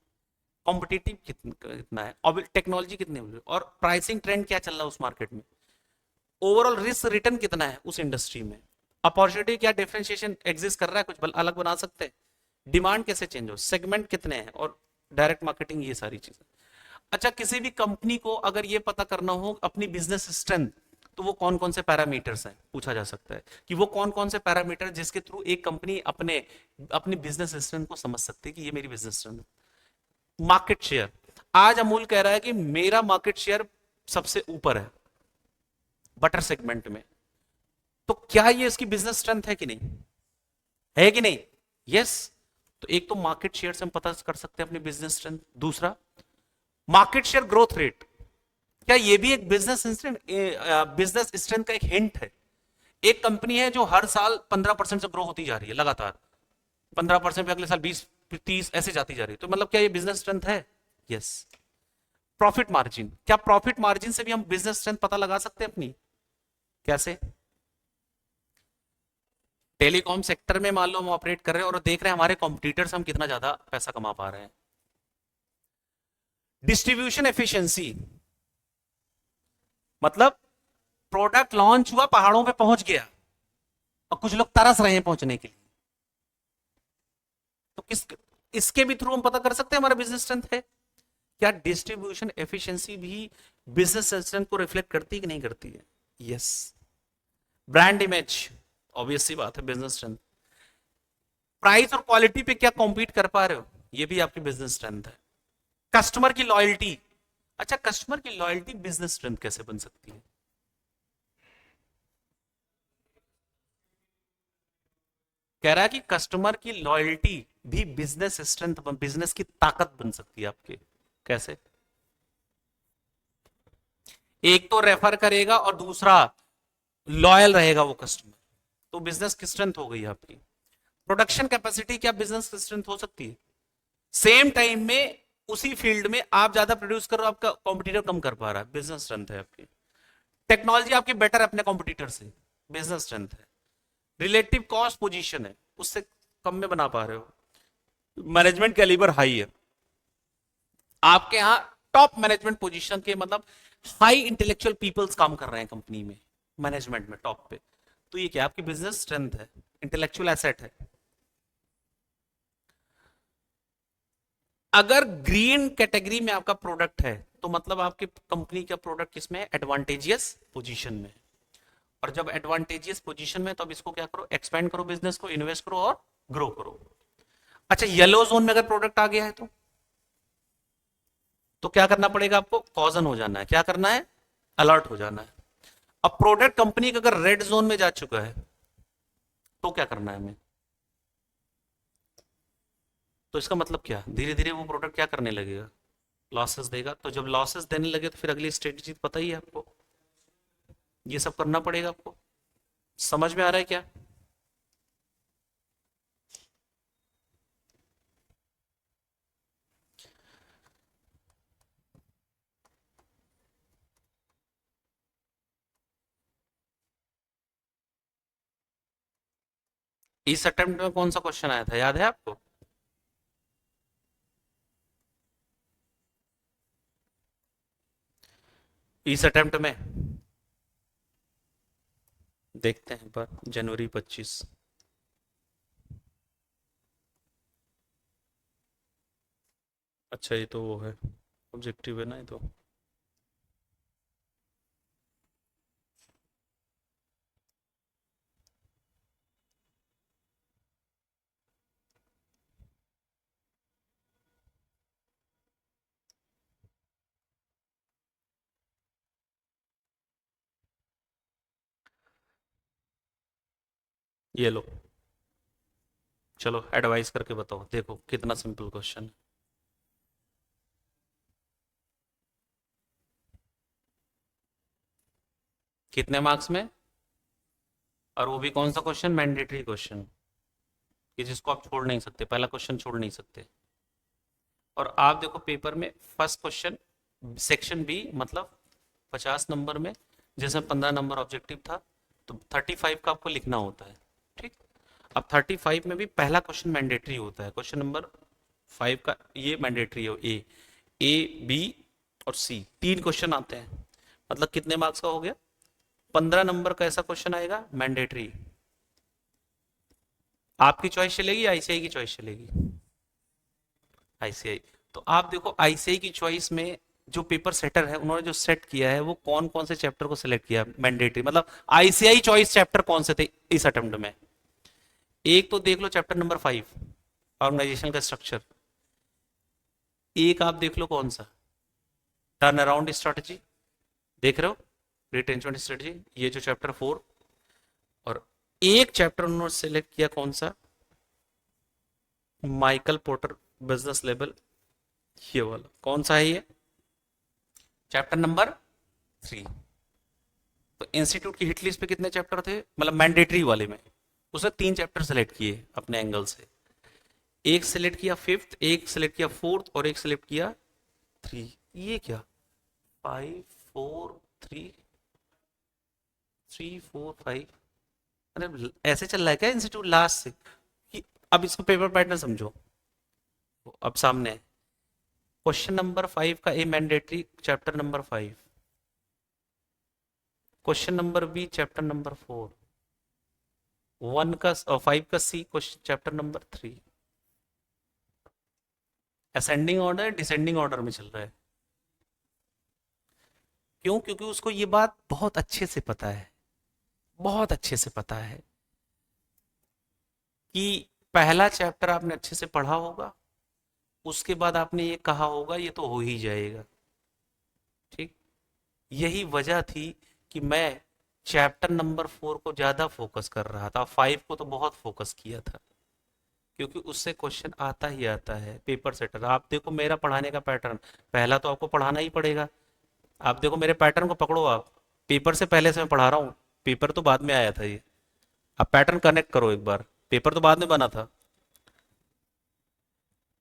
[SPEAKER 1] कॉम्पिटिटिव कितना है, और टेक्नोलॉजी कितनी है, और प्राइसिंग ट्रेंड क्या चल रहा है उस मार्केट में, ओवरऑल रिस्क रिटर्न कितना है उस इंडस्ट्री में, अपॉर्चुनिटी क्या डिफरेंशिएशन एग्जिस्ट कर रहा है, कुछ अलग बना सकते हैं, डिमांड कैसे चेंज हो, सेगमेंट कितने हैं, और डायरेक्ट मार्केटिंग, ये सारी चीजें। अच्छा, किसी भी कंपनी को अगर ये पता करना हो अपनी बिजनेस स्ट्रेंथ, तो वो कौन कौन से पैरामीटर्स हैं, पूछा जा सकता है कि वो कौन कौन से पैरामीटर जिसके थ्रू एक कंपनी अपने अपनी बिजनेस स्ट्रेंथ को समझ सकती है कि ये मेरी बिजनेस स्ट्रेंथ है। मार्केट शेयर, आज अमूल कह रहा है कि मेरा मार्केट शेयर सबसे ऊपर है बटर सेगमेंट में, तो क्या ये इसकी बिजनेस स्ट्रेंथ है कि नहीं, है कि नहीं? यस। तो एक तो मार्केट शेयर से हम पता कर सकते हैं अपनी बिजनेस स्ट्रेंथ। दूसरा, मार्केट शेयर ग्रोथ रेट, क्या ये भी एक बिजनेस बिजनेस स्ट्रेंथ का एक हिंट है? एक कंपनी है जो हर साल 15% से ग्रो होती जा रही है लगातार, 15% पे अगले साल 20 30 ऐसे जाती जा रही है, तो मतलब क्या ये बिजनेस स्ट्रेंथ है? यस। प्रॉफिट मार्जिन, क्या प्रॉफिट मार्जिन से भी हम बिजनेस स्ट्रेंथ पता लगा सकते हैं अपनी? कैसे? टेलीकॉम सेक्टर में मान लो हम ऑपरेट कर रहे हैं और देख रहे हैं हमारे कॉम्पिटिटर्स हम कितना ज्यादा पैसा कमा पा रहे हैं। डिस्ट्रीब्यूशन एफिशिएंसी, मतलब प्रोडक्ट लॉन्च हुआ, पहाड़ों पे पहुंच गया और कुछ लोग तरस रहे हैं पहुंचने के लिए, तो किस इसके भी थ्रू हम पता कर सकते हैं हमारा बिजनेस स्ट्रेंथ है? क्या डिस्ट्रीब्यूशन एफिशिएंसी भी बिजनेस स्ट्रेंथ को रिफ्लेक्ट करती है कि नहीं करती है? यस। ब्रांड इमेज, ऑब्वियस सी बात है बिजनेस स्ट्रेंथ। प्राइस और क्वालिटी पे क्या कॉम्पीट कर पा रहे हो, ये भी आपकी बिजनेस स्ट्रेंथ है। कस्टमर की लॉयल्टी, अच्छा कस्टमर की लॉयल्टी बिजनेस स्ट्रेंथ कैसे बन सकती है? कह रहा है कि कस्टमर की लॉयल्टी भी बिजनेस स्ट्रेंथ, बिजनेस की ताकत बन सकती है आपके। कैसे? एक तो रेफर करेगा और दूसरा लॉयल रहेगा वो कस्टमर, तो बिजनेस की स्ट्रेंथ हो गई आपकी। प्रोडक्शन कैपेसिटी, क्या बिजनेस की स्ट्रेंथ हो सकती है? सेम टाइम में उसी फील्ड में आप ज्यादा प्रोड्यूस कर रहे हो, आपका कॉम्पिटिटर कम कर पा रहा है, बिजनेस स्ट्रेंथ है आपकी। टेक्नोलॉजी आपकी बेटर है अपने कॉम्पिटिटर से, बिजनेस स्ट्रेंथ है। रिलेटिव कॉस्ट पोजीशन है, उससे कम में बना पा रहे हो। मैनेजमेंट कैलिबर हाई है आपके यहाँ, टॉप मैनेजमेंट पोजीशन के, मतलब हाई इंटेलेक्चुअल पीपल्स काम कर रहे हैं कंपनी में, मैनेजमेंट में टॉप पे, तो ये क्या आपकी बिजनेस स्ट्रेंथ है, इंटेलेक्चुअल एसेट है। अगर ग्रीन कैटेगरी में आपका प्रोडक्ट है तो मतलब आपकी कंपनी का प्रोडक्ट किसमें है? एडवांटेजियस पोजीशन में। और जब एडवांटेजियस पोजीशन में, तो अब इसको क्या करो, एक्सपेंड करो, बिजनेस को इन्वेस्ट करो और ग्रो करो। अच्छा, येलो जोन में अगर प्रोडक्ट आ गया है तो क्या करना पड़ेगा आपको? कॉजन हो जाना है। क्या करना है? अलर्ट हो जाना है। अब प्रोडक्ट कंपनी का अगर रेड जोन में जा चुका है तो क्या करना है हमें? तो इसका मतलब क्या, धीरे धीरे वो प्रोडक्ट क्या करने लगेगा? लॉसेस देगा। तो जब लॉसेस देने लगे तो फिर अगली स्ट्रेटेजी पता ही है आपको, ये सब करना पड़ेगा आपको। समझ में आ रहा है क्या? इस अटेम्प्ट में कौन सा क्वेश्चन आया था, याद है आपको? इस अटेम्प्ट में देखते हैं पर जनवरी 25। अच्छा, ये तो वो है, ऑब्जेक्टिव है ना ये तो। ये लो, चलो एडवाइस करके बताओ, देखो कितना सिंपल क्वेश्चन है। कितने मार्क्स में? और वो भी कौन सा क्वेश्चन? मैंडेटरी क्वेश्चन, कि जिसको आप छोड़ नहीं सकते, पहला क्वेश्चन छोड़ नहीं सकते। और आप देखो पेपर में फर्स्ट क्वेश्चन सेक्शन बी, मतलब 50 नंबर में, जैसे 15 नंबर ऑब्जेक्टिव था, तो 35 का आपको लिखना होता है। ठीक। अब 35 में भी पहला क्वेश्चन मैंडेटरी होता है, क्वेश्चन नंबर 5 का ये मैंडेटरी है। ए बी और सी, 3 क्वेश्चन आते हैं, मतलब कितने मार्क्स का हो गया? 15 नंबर का ऐसा क्वेश्चन आएगा मैंडेटरी। आपकी चॉइस चलेगी या आईसीआई की चॉइस चलेगी? आईसीआई। तो आप देखो आईसीआई की चॉइस में जो पेपर सेटर है उन्होंने जो सेट किया है वो कौन कौन से चैप्टर को सिलेक्ट किया मैंडेटरी, मतलब आईसीआई चॉइस चैप्टर कौन से थे इस अटेम्प्ट में। एक तो देख लो चैप्टर नंबर 5 ऑर्गेनाइजेशन का स्ट्रक्चर, एक आप देख लो कौन सा टर्न अराउंड स्ट्रेटजी, देख रहे हो रिटेंशन स्ट्रेटजी, ये जो चैप्टर 4, और एक चैप्टर उन्होंने सिलेक्ट किया कौन सा, माइकल पोर्टर बिजनेस लेवल, ये वाला कौन सा है, ये चैप्टर नंबर 3। तो इंस्टीट्यूट की हिट लिस्ट पे कितने चैप्टर थे, मतलब मैंडेटरी वाले में उसने 3 चैप्टर सेलेक्ट किए अपने एंगल से, एक सिलेक्ट किया 5th, एक सिलेक्ट किया 4th और एक सिलेक्ट किया 3। ये क्या 5 4 3 3 4 5, अरे ऐसे चल रहा है क्या इंस्टीट्यूट लास्ट से कि, अब इसको पेपर पैटर्न समझो। अब सामने क्वेश्चन नंबर 5 का A mandatory chapter number 5, question number B chapter number 4, 1 का 5 का C question chapter number 3। Ascending order descending order में चल रहा है। क्यों? क्योंकि उसको ये बात बहुत अच्छे से पता है, बहुत अच्छे से पता है कि पहला चैप्टर आपने अच्छे से पढ़ा होगा, उसके बाद आपने ये कहा होगा ये तो हो ही जाएगा। ठीक, यही वजह थी कि मैं चैप्टर नंबर 4 को ज्यादा फोकस कर रहा था, 5 को तो बहुत फोकस किया था, क्योंकि उससे क्वेश्चन आता ही आता है पेपर सेटर। आप देखो मेरा पढ़ाने का पैटर्न, पहला तो आपको पढ़ाना ही पड़ेगा। आप देखो मेरे पैटर्न को पकड़ो, आप पेपर से पहले से मैं पढ़ा रहा हूँ, पेपर तो बाद में आया था ये। आप पैटर्न कनेक्ट करो एक बार, पेपर तो बाद में बना था।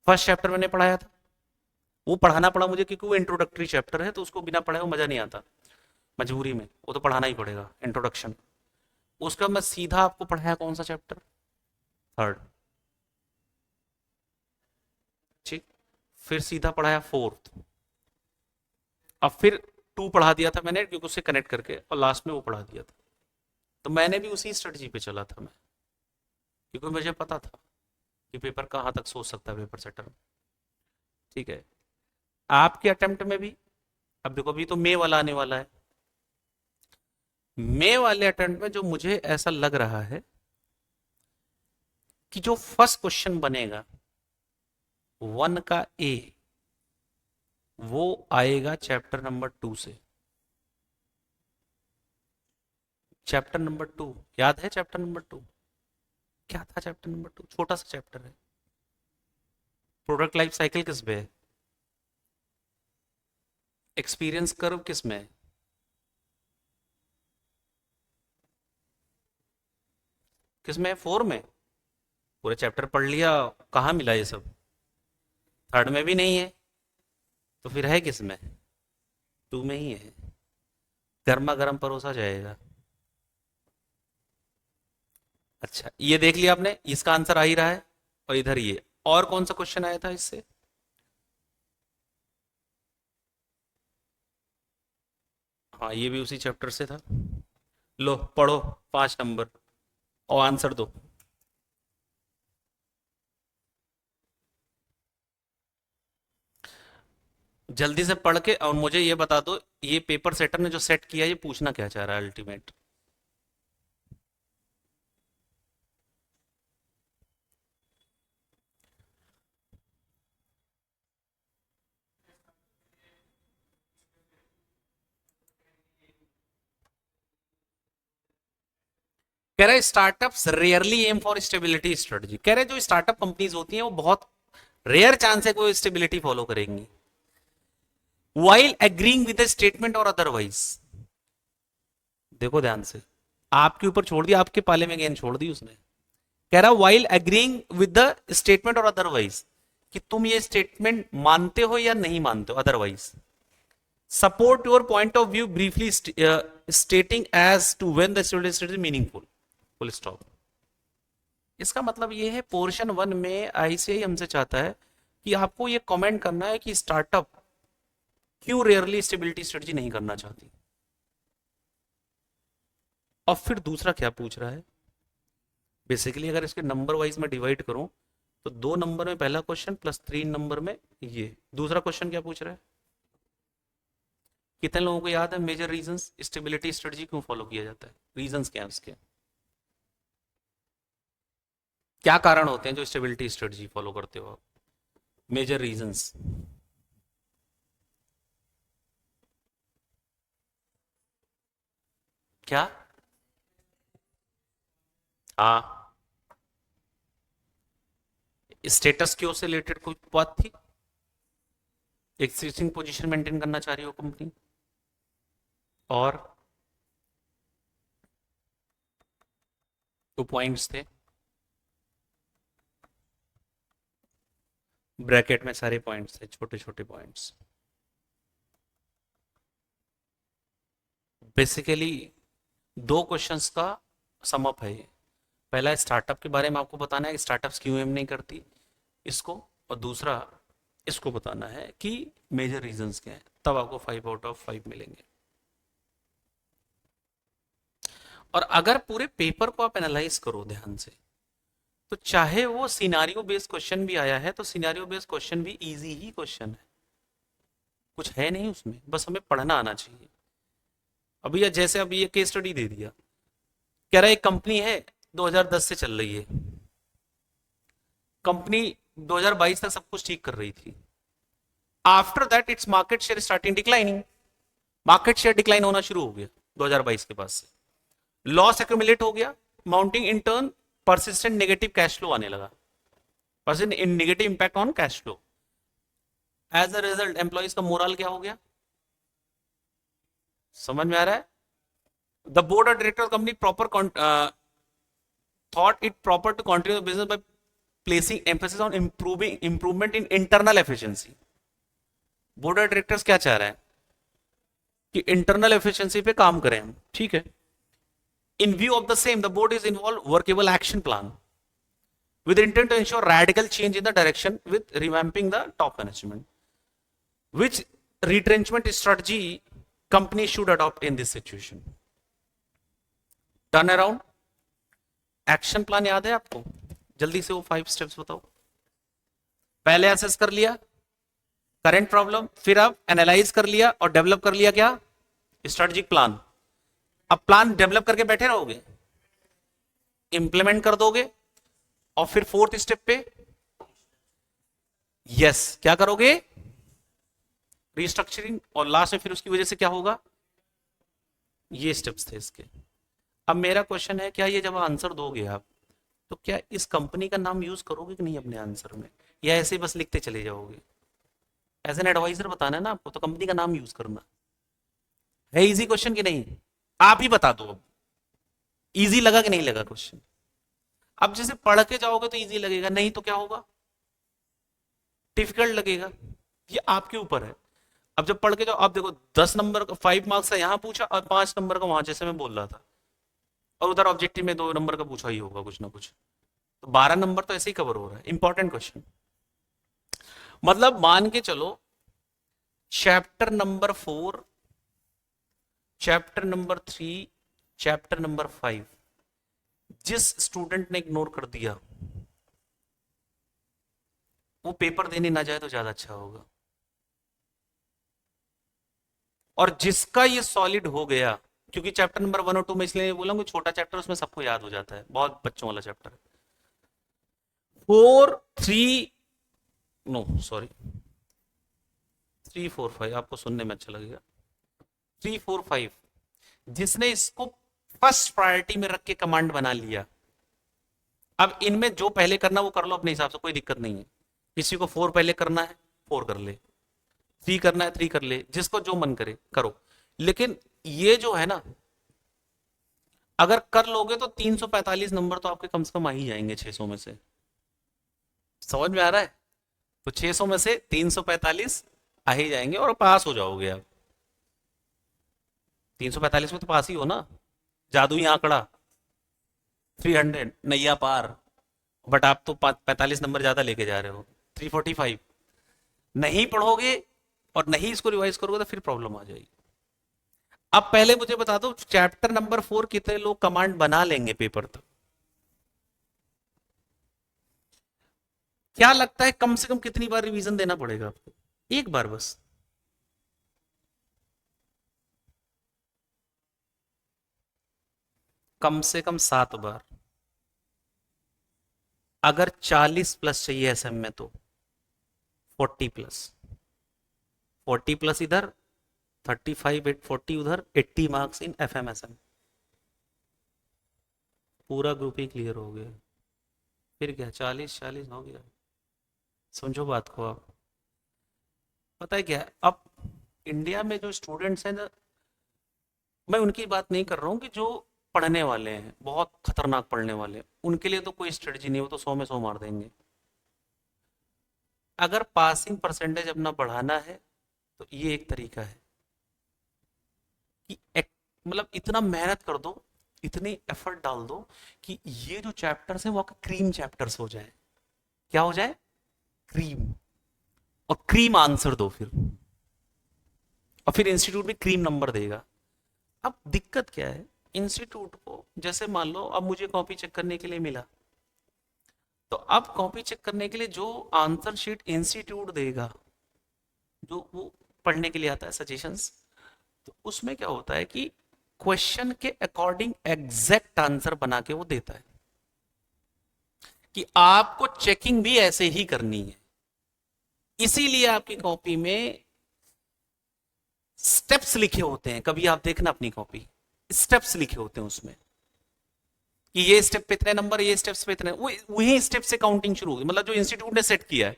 [SPEAKER 1] फर्स्ट चैप्टर मैंने पढ़ाया था, वो पढ़ाना पड़ा मुझे क्योंकि वो इंट्रोडक्टरी चैप्टर है, तो उसको बिना पढ़े वो मजा नहीं आता, मजबूरी में वो तो पढ़ाना ही पड़ेगा इंट्रोडक्शन। उसका मैं सीधा आपको पढ़ाया कौन सा चैप्टर, 3rd। ठीक, फिर सीधा पढ़ाया 4th, अब फिर 2 पढ़ा दिया था मैंने क्योंकि उससे कनेक्ट करके, और लास्ट में वो पढ़ा दिया था। तो मैंने भी उसी स्ट्रेटजी पे चला था मैं, क्योंकि मुझे पता था कि पेपर कहाँ तक सोच सकता है पेपर सेटर। ठीक है, आपके अटेम्प्ट में भी, अब देखो अभी तो मे वाला आने वाला है, मे वाले अटेम्प्ट में जो मुझे ऐसा लग रहा है कि जो फर्स्ट क्वेश्चन बनेगा 1 का ए, वो आएगा चैप्टर नंबर 2 से। चैप्टर नंबर 2 याद है? चैप्टर नंबर 2 क्या था? चैप्टर नंबर 2 छोटा सा चैप्टर है, प्रोडक्ट लाइफ साइकिल किस में है, एक्सपीरियंस कर्व किस में है, किस में है? 4 में। पूरे चैप्टर पढ़ लिया, कहाँ मिला ये सब? 3rd में भी नहीं है, तो फिर है किस में? 2 में ही है, गर्मा गर्म परोसा जाएगा। अच्छा, ये देख लिया आपने, इसका आंसर आ ही रहा है, और इधर ये और कौन सा क्वेश्चन आया था इससे, हाँ ये भी उसी चैप्टर से था। लो पढ़ो 5 नंबर और आंसर दो। जल्दी से पढ़ के और मुझे ये बता दो, ये पेपर सेटर ने जो सेट किया ये पूछना क्या चाह रहा है अल्टीमेट। कह रहा है startups rarely aim for stability strategy, कह रहे जो स्टार्टअप कंपनीज होती हैं वो बहुत रेयर चांस है कोई स्टेबिलिटी फॉलो करेंगी, वाइल एग्रीइंग विद स्टेटमेंट और अदरवाइज। देखो ध्यान से, आपके ऊपर छोड़ दिया, आपके पाले में गेंद छोड़ दी उसने। कह रहा while agreeing with the statement और अदरवाइज, कि तुम ये स्टेटमेंट मानते हो या नहीं मानते हो, otherwise support your point of view briefly stating as to when the study is meaningful, full stop. इसका मतलब ये है पोर्शन 1 में आईसीआई हमसे चाहता है कि आपको ये कमेंट करना है कि स्टार्टअप क्यों रेयरली स्टेबिलिटी स्ट्रेटजी नहीं करना चाहती। अब फिर दूसरा क्या पूछ रहा है, बेसिकली अगर इसके नंबर वाइज में डिवाइड करूं तो 2 नंबर में पहला क्वेश्चन प्लस 3 नंबर में ये दूसरा क्वेश्चन क्या पूछ रहा है, कितने लोगों को याद है मेजर रीजंस स्टेबिलिटी स्ट्रेटजी क्यों फॉलो किया जाता है? रीजंस क्या है उसके? क्या कारण होते हैं जो स्टेबिलिटी स्ट्रेटजी फॉलो करते हो आप? Major reasons. क्या? हाँ, स्टेटस क्यों से रिलेटेड कोई बात थी? एक्सिस्टिंग पोजीशन मेंटेन करना चाह रही हो कंपनी। और टू पॉइंट्स थे, ब्रैकेट में सारे पॉइंट्स थे, छोटे छोटे पॉइंट्स। बेसिकली दो क्वेश्चंस का समअप है ये। पहला स्टार्टअप के बारे में आपको बताना है कि स्टार्टअप्स क्यों एम नहीं करती इसको, और दूसरा इसको बताना है कि मेजर रीजंस क्या हैं, तब आपको 5 आउट ऑफ 5 मिलेंगे। और अगर पूरे पेपर को आप एनालाइज करो ध्यान से, तो चाहे वो सिनारियो बेस्ड क्वेश्चन भी आया है तो सिनारियो बेस्ड क्वेश्चन भी इजी ही क्वेश्चन है, कुछ है नहीं उसमें, बस हमें पढ़ना आना चाहिए। अभी ये जैसे अभी ये केस स्टडी दे दिया, कह रहा है एक कंपनी है 2010 से चल रही है, कंपनी 2022 तक सब कुछ ठीक कर रही थी, after that its market share starting declining, market share decline होना शुरू हो गया 2022 के बाद से, लॉस एक्यूमुलेट हो गया, mounting in turn persistent negative cash flow आने लगा, persistent negative impact on cash flow, as a result employees का मोरल क्या हो गया? समझ में आ रहा है? The board of director company proper thought it proper to continue the business by placing emphasis on improvement in internal efficiency. Board of directors क्या चाह रहा है कि इंटरनल एफिशिएंसी पे काम करें हम, ठीक है। इन view of the same the board is involve workable action plan with intent to ensure radical change in the direction with revamping the top management. Which retrenchment strategy company should adopt in this situation? Turn around, action plan याद है आपको? जल्दी से वो 5 steps बताओ। पहले assess कर लिया करंट प्रॉब्लम, फिर अब एनालाइज कर लिया और डेवलप कर लिया क्या? Strategic plan. अब प्लान डेवलप करके बैठे रहोगे, इंप्लीमेंट कर दोगे, और फिर फोर्थ स्टेप पे यस क्या करोगे? रिस्ट्रक्चरिंग, और लास्ट में फिर उसकी वजह से क्या होगा? ये स्टेप्स थे इसके। अब मेरा क्वेश्चन है, क्या ये जब आंसर दोगे आप, तो क्या इस कंपनी का नाम यूज करोगे कि नहीं अपने आंसर में, या ऐसे बस लिखते चले जाओगे? एज एन एडवाइजर बताना है ना आपको, तो कंपनी का नाम यूज करना है। इजी क्वेश्चन कि नहीं? आप ही बता दो अब, इजी लगा कि नहीं लगा क्वेश्चन? अब जैसे पढ़ के जाओगे तो इजी लगेगा, नहीं तो क्या होगा? डिफिकल्ट लगेगा। ये आपके ऊपर है। अब जब पढ़ के जाओ, आप देखो 10 नंबर का 5 मार्क्स का यहाँ पूछा और 5 नंबर का वहां, जैसे मैं बोल रहा था, और उधर ऑब्जेक्टिव में 2 नंबर का पूछा ही होगा कुछ ना कुछ, तो 12 नंबर तो ऐसे ही कवर हो रहा है। इंपॉर्टेंट क्वेश्चन, मतलब मान के चलो chapter number 4, chapter number 3, chapter number 5 जिस स्टूडेंट ने इग्नोर कर दिया, वो पेपर देने ना जाए तो ज्यादा अच्छा होगा। और जिसका ये सॉलिड हो गया, क्योंकि चैप्टर नंबर 1 और 2 में इसलिए बोला छोटा चैप्टर, उसमें सबको याद हो जाता है, बहुत बच्चों वाला चैप्टर है। 4, 3, नो सॉरी 3, 4, 5 आपको सुनने में अच्छा लगेगा। 3, 4, 5 जिसने इसको फर्स्ट प्रायोरिटी में रख के कमांड बना लिया, अब इनमें जो पहले करना वो कर लो अपने हिसाब से, कोई दिक्कत नहीं है। किसी को 4 पहले करना है 4 कर ले, 3 करना है 3 कर ले, जिसको जो मन करे करो। लेकिन ये जो है ना, अगर कर लोगे तो 345 नंबर तो आपके कम से कम आ ही जाएंगे 600 में से। समझ में आ रहा है? तो 600 में से 345 आ ही जाएंगे और पास हो जाओगे आप। 345 में तो पास ही हो ना, जादुई आंकड़ा 300 नैया पार। बट आप तो 45 नंबर ज्यादा लेके जा रहे हो, 345। नहीं पढ़ोगे और नहीं इसको रिवाइज करोगे तो फिर प्रॉब्लम आ जाएगी। अब पहले मुझे बता दो, चैप्टर नंबर 4 कितने लोग कमांड बना लेंगे पेपर तक? क्या लगता है कम से कम कितनी बार रिवीजन देना पड़ेगा आपको? एक बार बस। कम से कम 7 बार। अगर 40 प्लस चाहिए एसएम में तो 40 प्लस, 40 प्लस इधर, 35 8 40 उधर, 80 मार्क्स इन एफएमएसएम। पूरा ग्रुप ही क्लियर हो गया। फिर क्या, 40 40 हो गया। समझो बात को आप। पता है क्या है, अब इंडिया में जो स्टूडेंट्स हैं ना, मैं उनकी बात नहीं कर रहा हूँ कि जो पढ़ने वाले हैं, बहुत खतरनाक पढ़ने वाले हैं, उनके लिए तो कोई स्ट्रेटजी नहीं, वो तो 100 में 100 मार देंगे। अगर पासिंग परसेंटेज अपना बढ़ाना है तो ये एक तरीका है कि मतलब इतना मेहनत कर दो, इतने एफर्ट डाल दो कि ये जो चैप्टर्स हैं वो आपके क्रीम चैप्टर्स हो जाए। क्या हो जाए? क्रीम। और क्रीम आंसर दो फिर, और फिर इंस्टीट्यूट भी क्रीम नंबर देगा। अब दिक्कत क्या है, इंस्टीट्यूट को जैसे मान लो अब मुझे कॉपी चेक करने के लिए मिला, तो अब कॉपी चेक करने के लिए जो आंसर शीट इंस्टीट्यूट देगा, जो वो पढ़ने के लिए आता है सजेशंस, तो उसमें क्या होता है कि क्वेश्चन के अकॉर्डिंग एग्जैक्ट आंसर बना के वो देता है कि आपको चेकिंग भी ऐसे ही करनी है। इसीलिए आपकी कॉपी में स्टेप्स लिखे होते हैं, कभी आप देखना अपनी कॉपी, स्टेप्स लिखे होते हैं उसमें कि ये स्टेप पे इतने नंबर, ये स्टेप्स पे इतने, वही स्टेप से काउंटिंग शुरू होगी, मतलब जो इंस्टीट्यूट ने सेट किया है।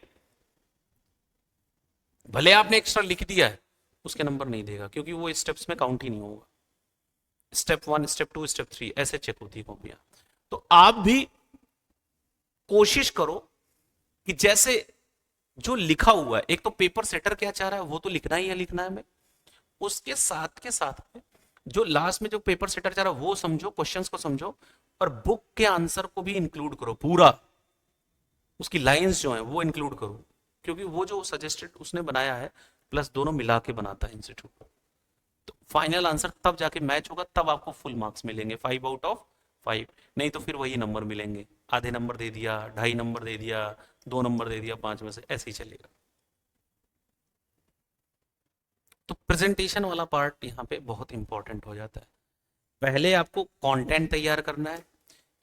[SPEAKER 1] भले आपने एक्स्ट्रा लिख दिया है, उसके नंबर नहीं देगा, क्योंकि वो स्टेप्स में काउंट ही नहीं होगा। स्टेप 1 स्टेप 2 स्टेप 3 ऐसे चेक होती है कॉपियां। तो आप भी कोशिश करो कि जैसे जो लिखा हुआ है, एक तो पेपर सेटर क्या चाह रहा है वो तो लिखना ही है, लिखना है, मैं उसके साथ के साथ में जो लास्ट में जो पेपर सेटर चाह रहा है वो समझो, क्वेश्चंस को समझो, और बुक के आंसर को भी इंक्लूड करो, पूरा उसकी लाइंस जो है वो इंक्लूड करो, क्योंकि वो जो सजेस्टेड उसने बनाया है प्लस दोनों मिला के बनाता है इंस्टीट्यूट। तो फाइनल आंसर तब जाके मैच होगा, तब आपको फुल मार्क्स मिलेंगे, 5/5। नहीं तो फिर वही नंबर मिलेंगे, आधे नंबर दे दिया, 2.5 नंबर दे दिया, 2 नंबर दे दिया 5 में से, ऐसे ही चलेगा। तो प्रेजेंटेशन वाला पार्ट यहाँ पे बहुत इंपॉर्टेंट हो जाता है। पहले आपको कंटेंट तैयार करना है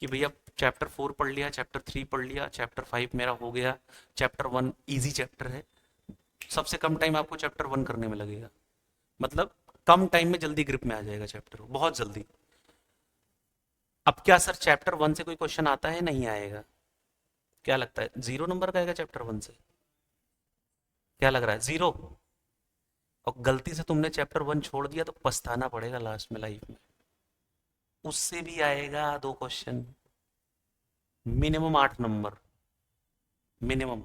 [SPEAKER 1] कि भैया चैप्टर 4 पढ़ लिया, चैप्टर 3 पढ़ लिया, चैप्टर 5 मेरा हो गया, चैप्टर 1 इजी चैप्टर है, सबसे कम टाइम आपको चैप्टर 1 करने में लगेगा, मतलब कम टाइम में जल्दी ग्रिप में आ जाएगा चैप्टर, बहुत जल्दी। अब क्या सर चैप्टर 1 से कोई क्वेश्चन आता है? नहीं आएगा। क्या लगता है 0 नंबर का आएगा चैप्टर 1 से? क्या लग रहा है 0? और गलती से तुमने चैप्टर 1 छोड़ दिया तो पछताना पड़ेगा लास्ट में लाइफ में। उससे भी आएगा 2 क्वेश्चन, मिनिमम 8 नंबर, मिनिमम।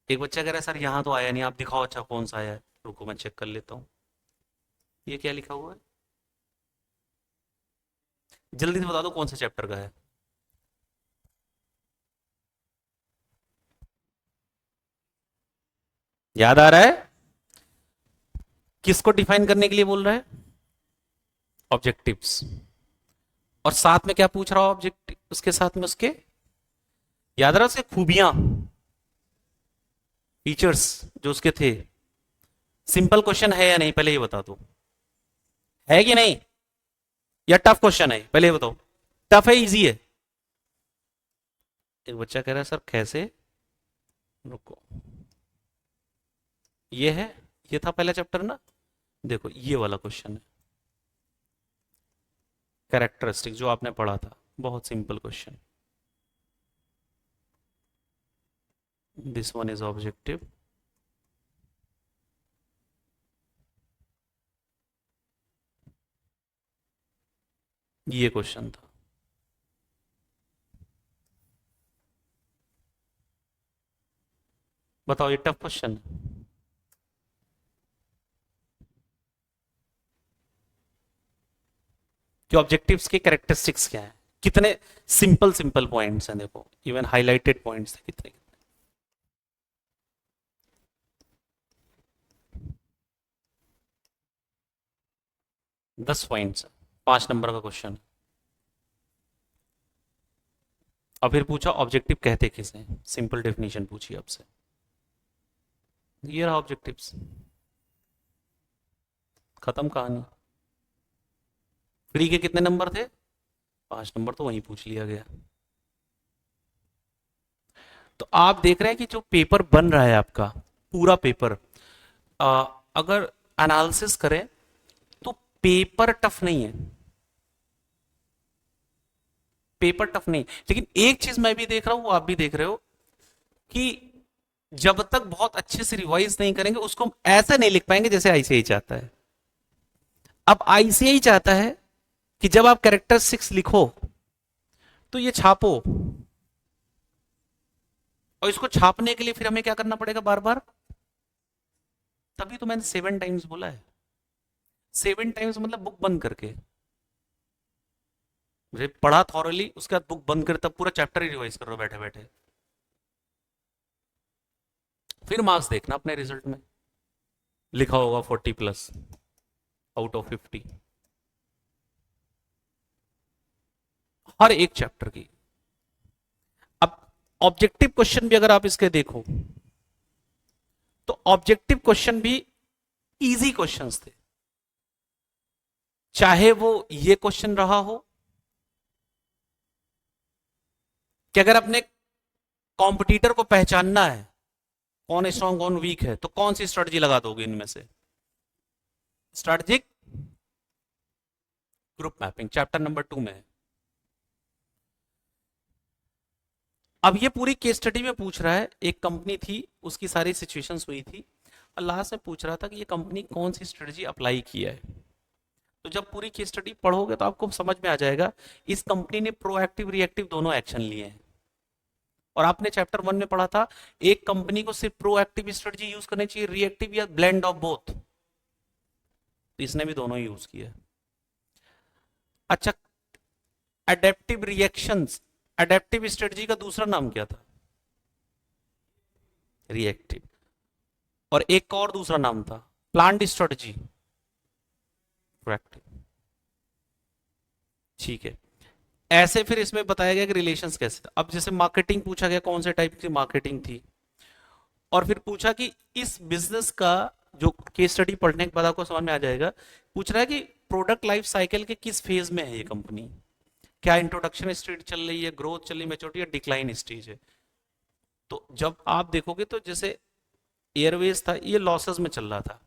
[SPEAKER 1] एक बच्चा कह रहा है सर यहाँ तो आया नहीं, आप दिखाओ अच्छा कौन सा आया है, रुको मैं चेक कर लेता हूँ। ये क्या लिखा हुआ है, जल्दी से बता दो कौन सा चैप्टर का है। याद आ रहा है? किसको डिफाइन करने के लिए बोल रहा है? ऑब्जेक्टिव्स। और साथ में क्या पूछ रहा हो ऑब्जेक्टिव, उसके साथ में उसके, याद रहा उसके खूबियां, फीचर्स जो उसके थे। सिंपल क्वेश्चन है या नहीं पहले ये बता दो, है कि नहीं? या टफ क्वेश्चन है पहले ये बताओ, टफ है इजी है? एक बच्चा कह रहा है सर कैसे, रुको, ये है, ये था पहला चैप्टर ना, देखो ये वाला क्वेश्चन है, कैरेक्टरिस्टिक जो आपने पढ़ा था, बहुत simple question. This one is objective, ये क्वेश्चन था। बताओ ये टफ क्वेश्चन है? कि ऑब्जेक्टिव्स के कैरेक्टरिस्टिक्स क्या है, कितने सिंपल सिंपल पॉइंट्स हैं, देखो इवन हाईलाइटेड पॉइंट्स हैं कितने। 10 पॉइंट्स, 5 नंबर का क्वेश्चन। और फिर पूछा ऑब्जेक्टिव कहते किसे, सिंपल डेफिनेशन पूछी आपसे, ये रहा ऑब्जेक्टिव्स, खत्म कहानी। फ्री के कितने नंबर थे? 5 नंबर तो वहीं पूछ लिया गया। तो आप देख रहे हैं कि जो पेपर बन रहा है आपका, पूरा पेपर, अगर एनालिसिस करें तो पेपर टफ नहीं है, पेपर टफ नहीं। लेकिन एक चीज मैं भी देख रहा हूं, वो आप भी देख रहे हो, कि जब तक बहुत अच्छे से रिवाइज नहीं करेंगे उसको हम ऐसा नहीं लिख पाएंगे जैसे आईसीआई चाहता है। अब आईसीआई चाहता है कि जब आप कैरेक्टर 6 लिखो तो ये छापो, और इसको छापने के लिए फिर हमें क्या करना पड़ेगा बार बार। तभी तो मैंने 7 टाइम्स बोला है। 7 टाइम्स मतलब बुक बंद करके, मुझे पढ़ा थॉरली, उसके बाद बुक बंद कर, तब पूरा चैप्टर ही रिवाइज कर रहा हूं बैठे बैठे। फिर मार्क्स देखना अपने रिजल्ट में, लिखा होगा 40+ आउट ऑफ 50 हर एक चैप्टर की। अब ऑब्जेक्टिव क्वेश्चन भी अगर आप इसके देखो तो ऑब्जेक्टिव क्वेश्चन भी इजी क्वेश्चंस थे, चाहे वो ये क्वेश्चन रहा हो कि अगर अपने कॉम्पिटिटर को पहचानना है कौन स्ट्रांग कौन वीक है, तो कौन सी स्ट्रेटजी लगा दोगे इनमें से। Strategic group mapping chapter number 2 में है। अब ये पूरी केस स्टडी में पूछ रहा है, एक कंपनी थी, उसकी सारी सिचुएशंस हुई थी, और लास्ट में पूछ रहा था कि ये कंपनी कौन सी स्ट्रेटजी अप्लाई किया है। तो जब पूरी केस स्टडी पढ़ोगे तो आपको समझ में आ जाएगा इस कंपनी ने प्रोएक्टिव रिएक्टिव दोनों एक्शन लिए हैं। और आपने चैप्टर 1 में पढ़ा था एक कंपनी को सिर्फ प्रोएक्टिव स्ट्रेटजी यूज करनी चाहिए, रिएक्टिव या ब्लेंड ऑफ बोथ, तो इसने भी दोनों यूज किया। अच्छा, एडेप्टिव रिएक्शंस, एडेप्टिव स्ट्रेटजी का दूसरा नाम क्या था, रिएक्टिव, और एक का और दूसरा नाम था प्लान्ड स्ट्रेटजी, प्रोएक्टिव। ठीक है, ऐसे फिर इसमें बताया गया कि रिलेशंस कैसे था। अब जैसे मार्केटिंग पूछा गया, कौन से टाइप की मार्केटिंग थी, और फिर पूछा कि इस बिजनेस का, जो केस स्टडी पढ़ने के बाद आपको समझ में आ जाएगा, पूछ रहा है कि प्रोडक्ट लाइफ साइकिल के किस फेज में है ये कंपनी, क्या इंट्रोडक्शन स्टेज चल रही है, ग्रोथ चल रही है, मैच्योरिटी या डिक्लाइन स्टेज है। तो जब आप देखोगे तो जैसे एयरवेज था, ये लॉसेस में चल रहा था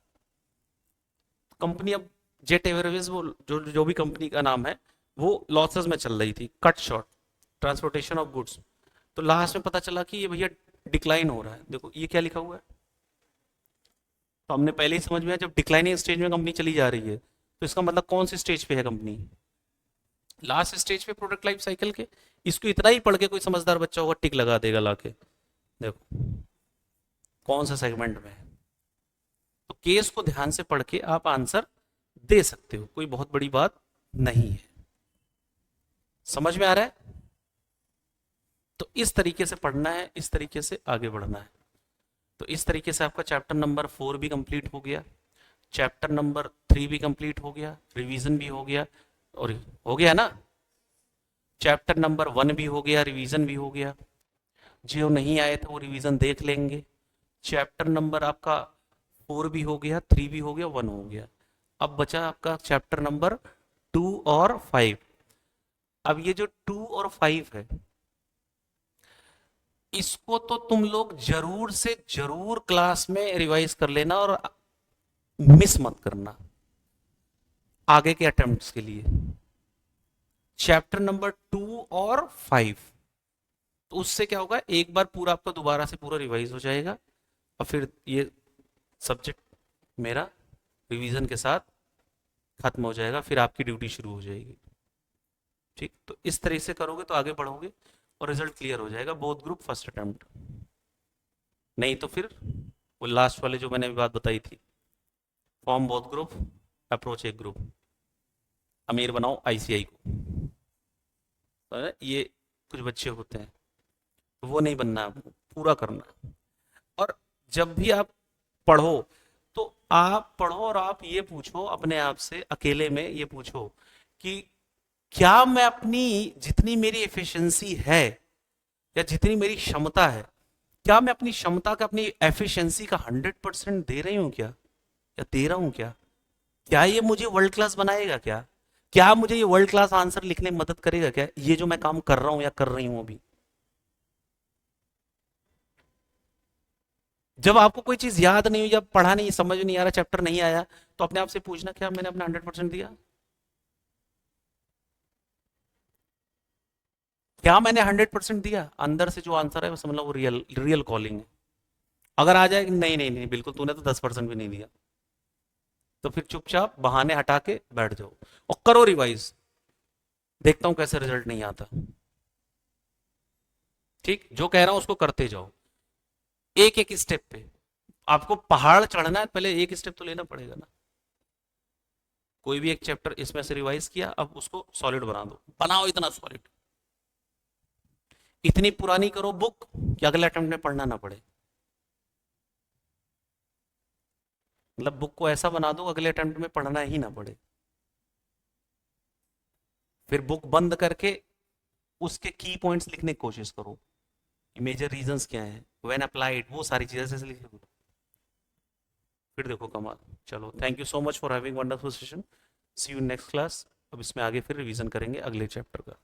[SPEAKER 1] कंपनी, अब जेट एयरवेज, वो जो भी कंपनी का नाम है, वो लॉसेस में चल रही थी, cut short transportation of goods. तो लास्ट में पता चला कि ये भैया डिक्लाइन हो रहा है। देखो ये क्या लिखा हुआ है, तो हमने पहले ही समझ में आया जब डिक्लाइनिंग स्टेज में कंपनी चली जा रही है तो इसका मतलब कौन सी स्टेज पे है कंपनी, लास्ट स्टेज पे प्रोडक्ट लाइफ साइकिल के। इसको इतना ही पढ़ के कोई समझदार बच्चा होगा टिक लगा देगा लाके, देखो कौन सा सेगमेंट में है। तो केस को ध्यान से पढ़ के आप आंसर दे सकते हो, कोई बहुत बड़ी बात नहीं है। समझ में आ रहा है। तो इस तरीके से पढ़ना है, इस तरीके से आगे बढ़ना है। तो इस तरीके से आपका चैप्टर नंबर 4 भी कंप्लीट हो गया, चैप्टर नंबर 3 भी कंप्लीट हो गया, रिवीजन भी हो गया, और हो गया ना, चैप्टर नंबर 1 भी हो गया, रिवीजन भी हो गया। जो नहीं आए थे वो रिवीजन देख लेंगे। चैप्टर नंबर आपका 4 भी हो गया, 3 भी हो गया, 1 हो गया। अब बचा आपका चैप्टर नंबर 2 और 5। अब ये जो 2 और 5 है, इसको तो तुम लोग जरूर से जरूर क्लास में रिवाइज कर लेना और मिस मत करना आगे के अटेम्प्ट्स के लिए। चैप्टर नंबर 2 और 5, तो उससे क्या होगा, एक बार पूरा आपका दोबारा से पूरा रिवाइज हो जाएगा, और फिर ये सब्जेक्ट मेरा रिवीजन के साथ खत्म हो जाएगा, फिर आपकी ड्यूटी शुरू हो जाएगी। ठीक, तो इस तरह से करोगे तो आगे बढ़ोगे और रिजल्ट क्लियर हो जाएगा, बोथ ग्रुप फर्स्ट अटेम्प्ट। नहीं तो फिर वो लास्ट वाले जो मैंने अभी बात बताई थी, फॉर्म बोथ ग्रुप, अप्रोच एक ग्रुप, अमीर बनाओ आईसीआई को, तो ये कुछ बच्चे होते हैं, तो वो नहीं बनना, पूरा करना। और जब भी आप पढ़ो तो आप पढ़ो और आप ये पूछो अपने आप से, अकेले में ये पूछो कि क्या मैं अपनी, जितनी मेरी एफिशिएंसी है या जितनी मेरी क्षमता है, क्या मैं अपनी क्षमता का, अपनी एफिशिएंसी का 100% दे रही हूं क्या, या दे रहा हूं क्या, क्या ये मुझे वर्ल्ड क्लास बनाएगा क्या, क्या मुझे ये वर्ल्ड क्लास आंसर लिखने में मदद करेगा क्या, ये जो मैं काम कर रहा हूं या कर रही हूं अभी? जब आपको कोई चीज याद नहीं हुई, जब पढ़ा नहीं, समझ नहीं आ रहा, चैप्टर नहीं आया, तो अपने आप से पूछना, क्या मैंने अपना 100% दिया? क्या मैंने 100% दिया? अंदर से जो आंसर है वो समझ लो वो रियल रियल कॉलिंग है। अगर आ जाए कि नहीं नहीं नहीं बिल्कुल तूने तो 10% भी नहीं दिया, तो फिर चुपचाप बहाने हटा के बैठ जाओ और करो रिवाइज। देखता हूं कैसे रिजल्ट नहीं आता। ठीक, जो कह रहा हूं उसको करते जाओ, एक एक स्टेप पे। आपको पहाड़ चढ़ना है, पहले एक स्टेप तो लेना पड़ेगा ना। कोई भी एक चैप्टर इसमें से रिवाइज किया, अब उसको सॉलिड बना दो, बनाओ इतना सॉलिड, इतनी पुरानी करो बुक कि अगले अटेम्प्ट में पढ़ना ना पड़े। मतलब बुक को ऐसा बना दो अगले अटेम्प्ट में पढ़ना ही ना पड़े। फिर बुक बंद करके उसके की पॉइंट्स लिखने की कोशिश करो, मेजर रीजंस क्या है, व्हेन अप्लाइड, वो सारी चीजें से लिख लो। फिर देखो कमाल। चलो, thank you so much for having wonderful session. See you next class. अब इसमें आगे फिर रिवीजन करेंगे अगले चैप्टर का।